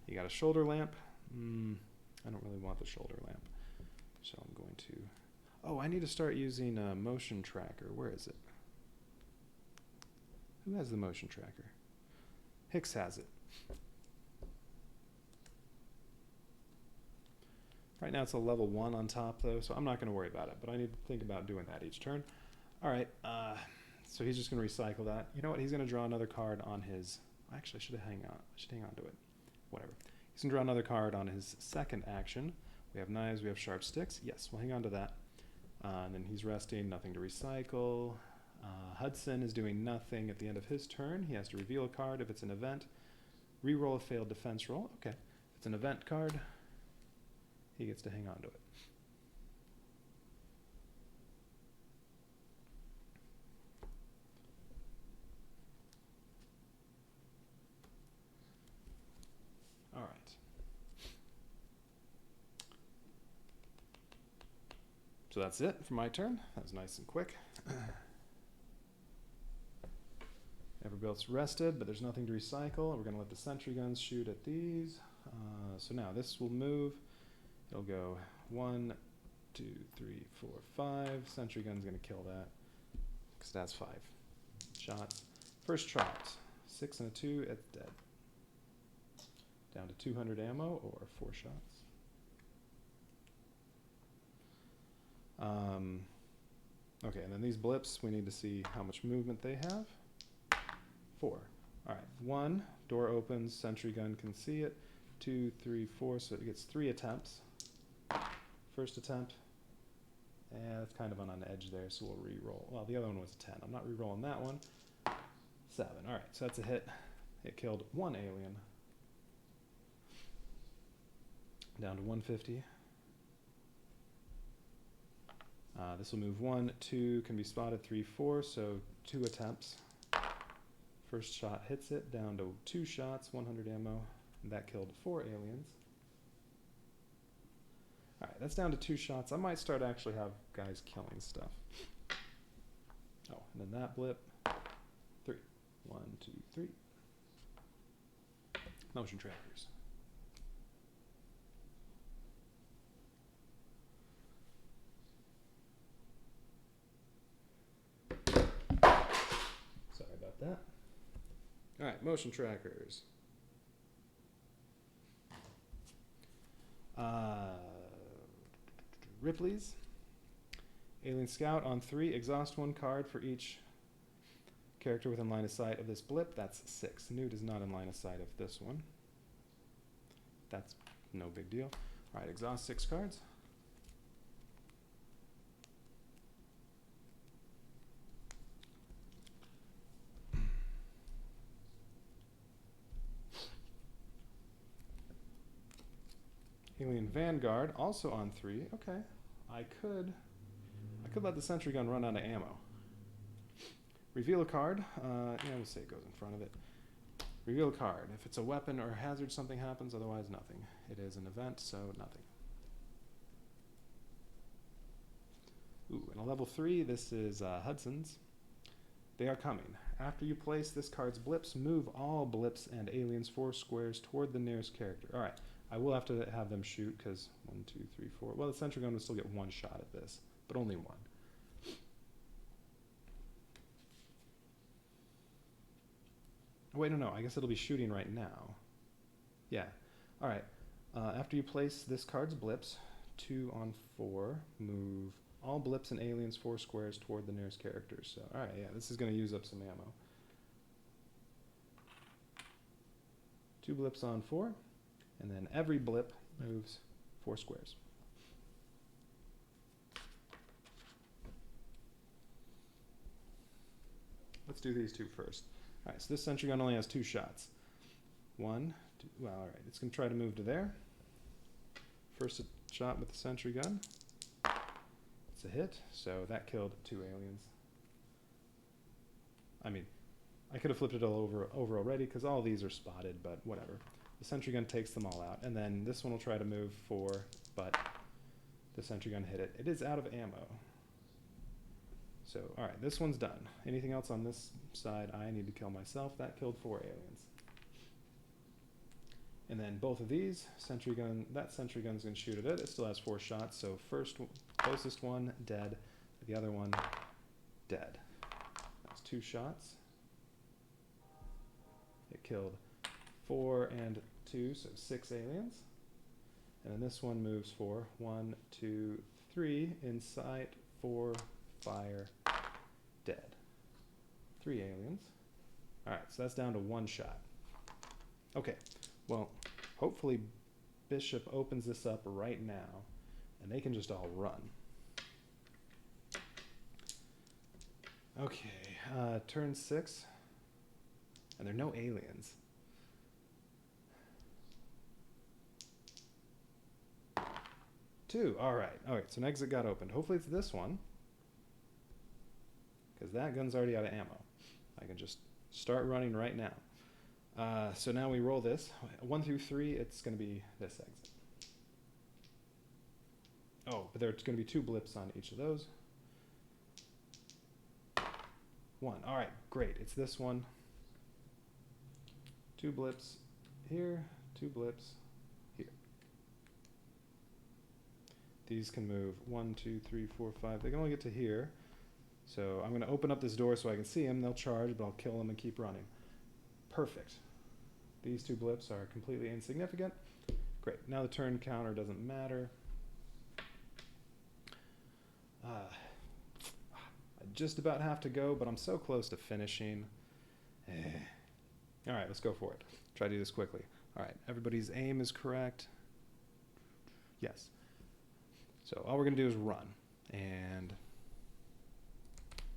He got a shoulder lamp. I don't really want the shoulder lamp. So I'm going to... Oh, I need to start using a motion tracker. Where is it? Who has the motion tracker? Hicks has it. Right now it's a level 1 on top though, so I'm not going to worry about it, but I need to think about doing that each turn. All right, so he's just going to recycle that. You know what? He's going to draw another card on his... Actually, I should hang on to it. Whatever. He's going to draw another card on his second action. We have knives, we have sharp sticks. Yes, we'll hang on to that. And then he's resting, nothing to recycle. Hudson is doing nothing at the end of his turn. He has to reveal a card if it's an event. Reroll a failed defense roll. Okay. If it's an event card, he gets to hang on to it. All right. So that's it for my turn. That was nice and quick. Everybody else rested, but there's nothing to recycle. We're going to let the sentry guns shoot at these. So now this will move. It'll go 1, 2, 3, 4, 5. Sentry gun's going to kill that because that's 5 shots. First shot, 6 and a 2, it's dead. Down to 200 ammo or 4 shots. Okay, and then these blips, we need to see how much movement they have. 4. All right, 1, door opens, sentry gun can see it. 2, 3, 4, so it gets 3 attempts. First attempt, and it's kind of on edge there, so we'll re-roll. Well, the other one was a 10. I'm not re-rolling that one. 7. All right, so that's a hit. It killed 1 alien. Down to 150. This will move 1, 2, can be spotted, 3, 4, so 2 attempts. First shot hits it, down to 2 shots, 100 ammo, and that killed 4 aliens. Alright, that's down to 2 shots. I might start to actually have guys killing stuff. Oh, and then that blip, 3. 1, 2, 3. Motion trackers. That. All right, motion trackers. Ripley's. Alien Scout on 3. Exhaust 1 card for each character within line of sight of this blip. That's 6. Newt is not in line of sight of this one. That's no big deal. All right, exhaust 6 cards. Alien Vanguard, also on 3. Okay, I could let the sentry gun run out of ammo. Reveal a card. Yeah, we'll say it goes in front of it. Reveal a card. If it's a weapon or a hazard, something happens. Otherwise, nothing. It is an event, so nothing. Ooh, and a level 3. This is Hudson's. They are coming. After you place this card's blips, move all blips and aliens 4 squares toward the nearest character. All right. I will have to have them shoot because 1, 2, 3, 4. Well, the sentry gun will still get 1 shot at this, but only 1. Wait, no. I guess it'll be shooting right now. Yeah. All right. After you place this card's blips, 2 on 4, move all blips and aliens 4 squares toward the nearest character. So, all right. Yeah, this is going to use up some ammo. 2 blips on 4. And then every blip moves 4 squares. Let's do these 2 first. All right, so this sentry gun only has 2 shots. 1, 2, well, all right, it's going to try to move to there. First shot with the sentry gun. It's a hit, so that killed 2 aliens. I mean, I could have flipped it all over already because all these are spotted, but whatever. The sentry gun takes them all out, and then this one will try to move 4, but the sentry gun hit it. It is out of ammo. So, all right, this one's done. Anything else on this side, I need to kill myself. That killed 4 aliens. And then both of these, sentry gun, that sentry gun's going to shoot at it. It still has 4 shots, so first, closest one, dead. The other one, dead. That's 2 shots. It killed 4 and 2, so 6 aliens. And then this one moves 4. 1, 2, 3, in sight, 4, fire, dead. 3 aliens. All right, so that's down to 1 shot. Okay, well, hopefully Bishop opens this up right now, and they can just all run. Okay, turn 6. And there are no aliens. Two. All right. So an exit got opened. Hopefully it's this one. Because that gun's already out of ammo. I can just start running right now. So now we roll this. 1 through 3, it's going to be this exit. Oh, but there's going to be 2 blips on each of those. 1. All right, great. It's this one. 2 blips here, 2 blips here. These can move 1, 2, 3, 4, 5. They can only get to here. So I'm going to open up this door so I can see them. They'll charge, but I'll kill them and keep running. Perfect. These 2 blips are completely insignificant. Great. Now the turn counter doesn't matter. I just about have to go, but I'm so close to finishing. All right, let's go for it. Try to do this quickly. All right, everybody's aim is correct. Yes. So all we're going to do is run. And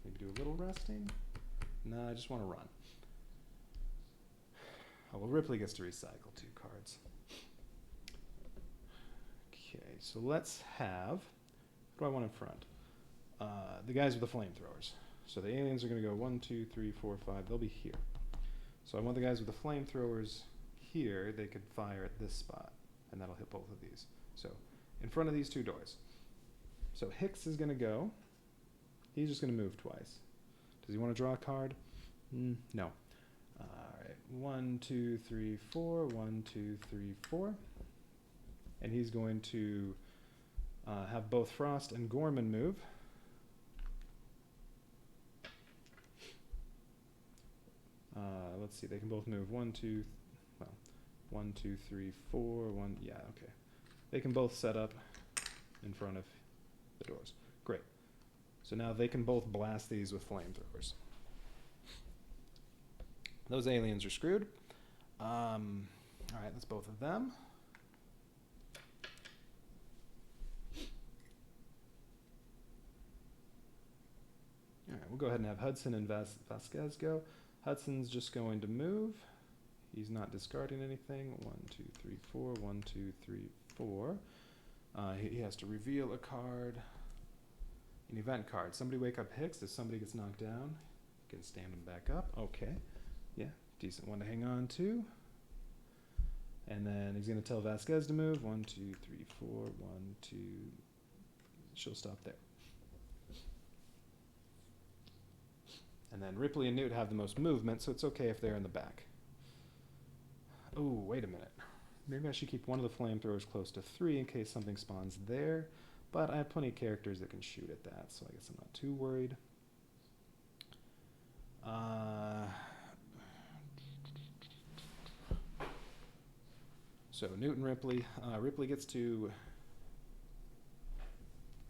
maybe do a little resting. No, I just want to run. Oh, well, Ripley gets to recycle 2 cards. Okay, so let's have, what do I want in front? The guys with the flamethrowers. So the aliens are going to go 1, 2, 3, 4, 5. They'll be here. So I want the guys with the flamethrowers here. They could fire at this spot, and that'll hit both of these. So in front of these 2 doors. So Hicks is going to go. He's just going to move twice. Does he want to draw a card? No. All right. 1, 2, 3, 4. 1, 2, 3, 4. And he's going to have both Frost and Gorman move. Let's see. They can both move 1, 2. Well, 1, 2, 3, 4. 1. Yeah. Okay. They can both set up in front of the doors. Great. So now they can both blast these with flamethrowers. Those aliens are screwed. All right, that's both of them. All right, we'll go ahead and have Hudson and Vasquez go. Hudson's just going to move. He's not discarding anything. 1, 2, 3, 4. 1, 2, 3, 4. He has to reveal a card. An event card. Somebody wake up Hicks. If somebody gets knocked down, you can stand him back up. Okay. Yeah, decent one to hang on to. And then he's going to tell Vasquez to move. 1, 2, 3, 4. 1, 2. She'll stop there. And then Ripley and Newt have the most movement, so it's okay if they're in the back. Oh, wait a minute. Maybe I should keep one of the flamethrowers close to 3 in case something spawns there. But I have plenty of characters that can shoot at that, so I guess I'm not too worried. So Newt and Ripley. Ripley gets to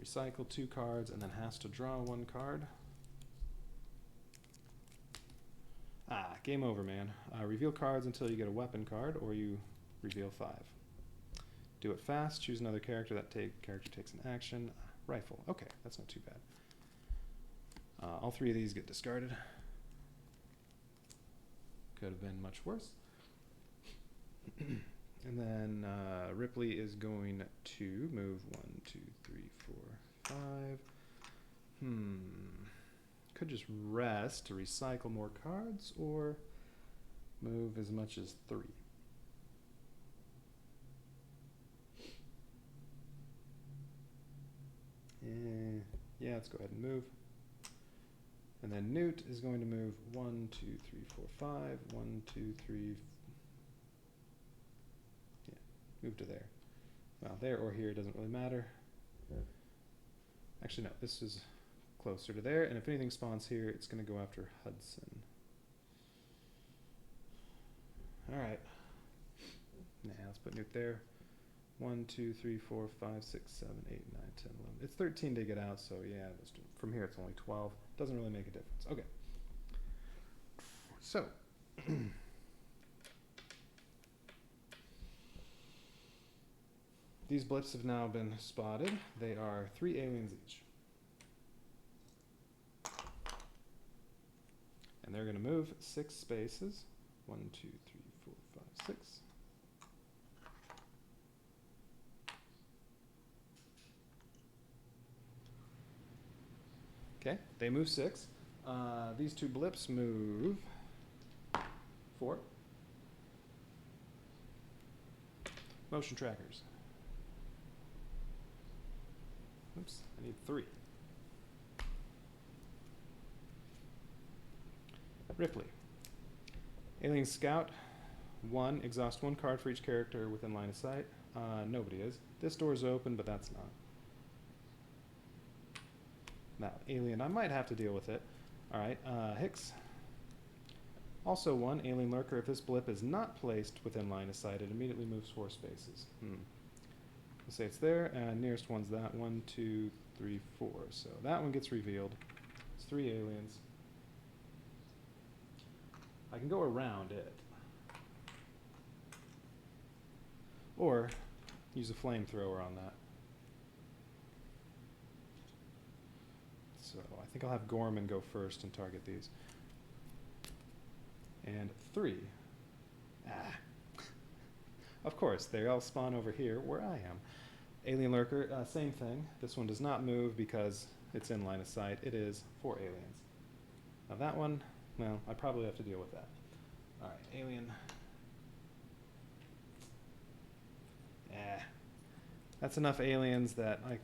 recycle 2 cards and then has to draw 1 card. Game over, man. Reveal cards until you get a weapon card, or you reveal 5. Do it fast. Choose another character. That character takes an action. Rifle. Okay, that's not too bad. All 3 of these get discarded. Could have been much worse. And then Ripley is going to move 1, 2, 3, 4, 5. Could just rest to recycle more cards, or move as much as 3. Yeah, let's go ahead and move. And then Newt is going to move 1, 2, 3, 4, 5. 1, 2, 3. Yeah, move to there. Well, there or here doesn't really matter. Actually, no, this is closer to there, and if anything spawns here, it's going to go after Hudson. All right. Nah, let's put Newt there. 1, 2, 3, 4, 5, 6, 7, 8, 9, 10, 11. It's 13 to get out, so yeah, from here it's only 12. Doesn't really make a difference. Okay. So. These blips have now been spotted. They are 3 aliens each. And they're going to move 6 spaces. 1, 2, 3, 4, 5, 6. Okay, they move 6. These 2 blips move 4. Motion trackers. Oops, I need 3. Ripley. Alien Scout. 1, exhaust 1 card for each character within line of sight. Nobody is. This door's open, but that's not. Now, Alien, I might have to deal with it. Alright, Hicks. Also 1, Alien Lurker. If this blip is not placed within line of sight, it immediately moves 4 spaces. We'll say it's there, and nearest one's that. 1, 2, 3, 4. So that one gets revealed. It's 3 aliens. I can go around it. Or use a flamethrower on that. So I think I'll have Gorman go first and target these. And 3. Of course, they all spawn over here where I am. Alien Lurker, same thing. This one does not move because it's in line of sight. It is 4 aliens. Now that one, well, I probably have to deal with that. Alright, Alien. That's enough aliens that I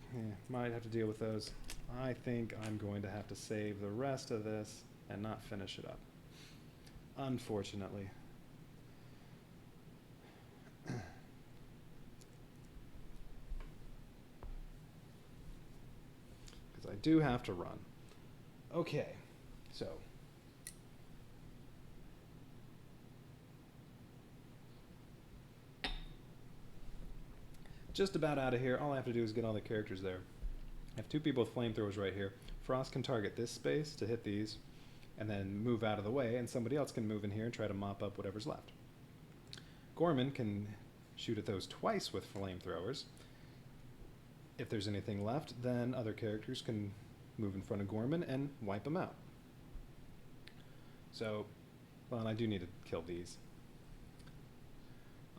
might have to deal with those. I think I'm going to have to save the rest of this and not finish it up. Unfortunately. Because I do have to run. Okay, so. Just about out of here. All I have to do is get all the characters there. I have 2 people with flamethrowers right here. Frost can target this space to hit these and then move out of the way, and somebody else can move in here and try to mop up whatever's left. Gorman can shoot at those twice with flamethrowers. If there's anything left, then other characters can move in front of Gorman and wipe them out. So, well, I do need to kill these.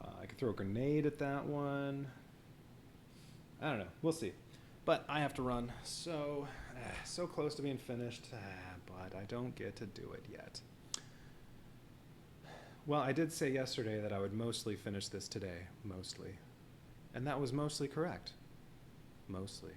I could throw a grenade at that one. I don't know. We'll see. But I have to run. So close to being finished, but I don't get to do it yet. Well, I did say yesterday that I would mostly finish this today. Mostly. And that was mostly correct. Mostly.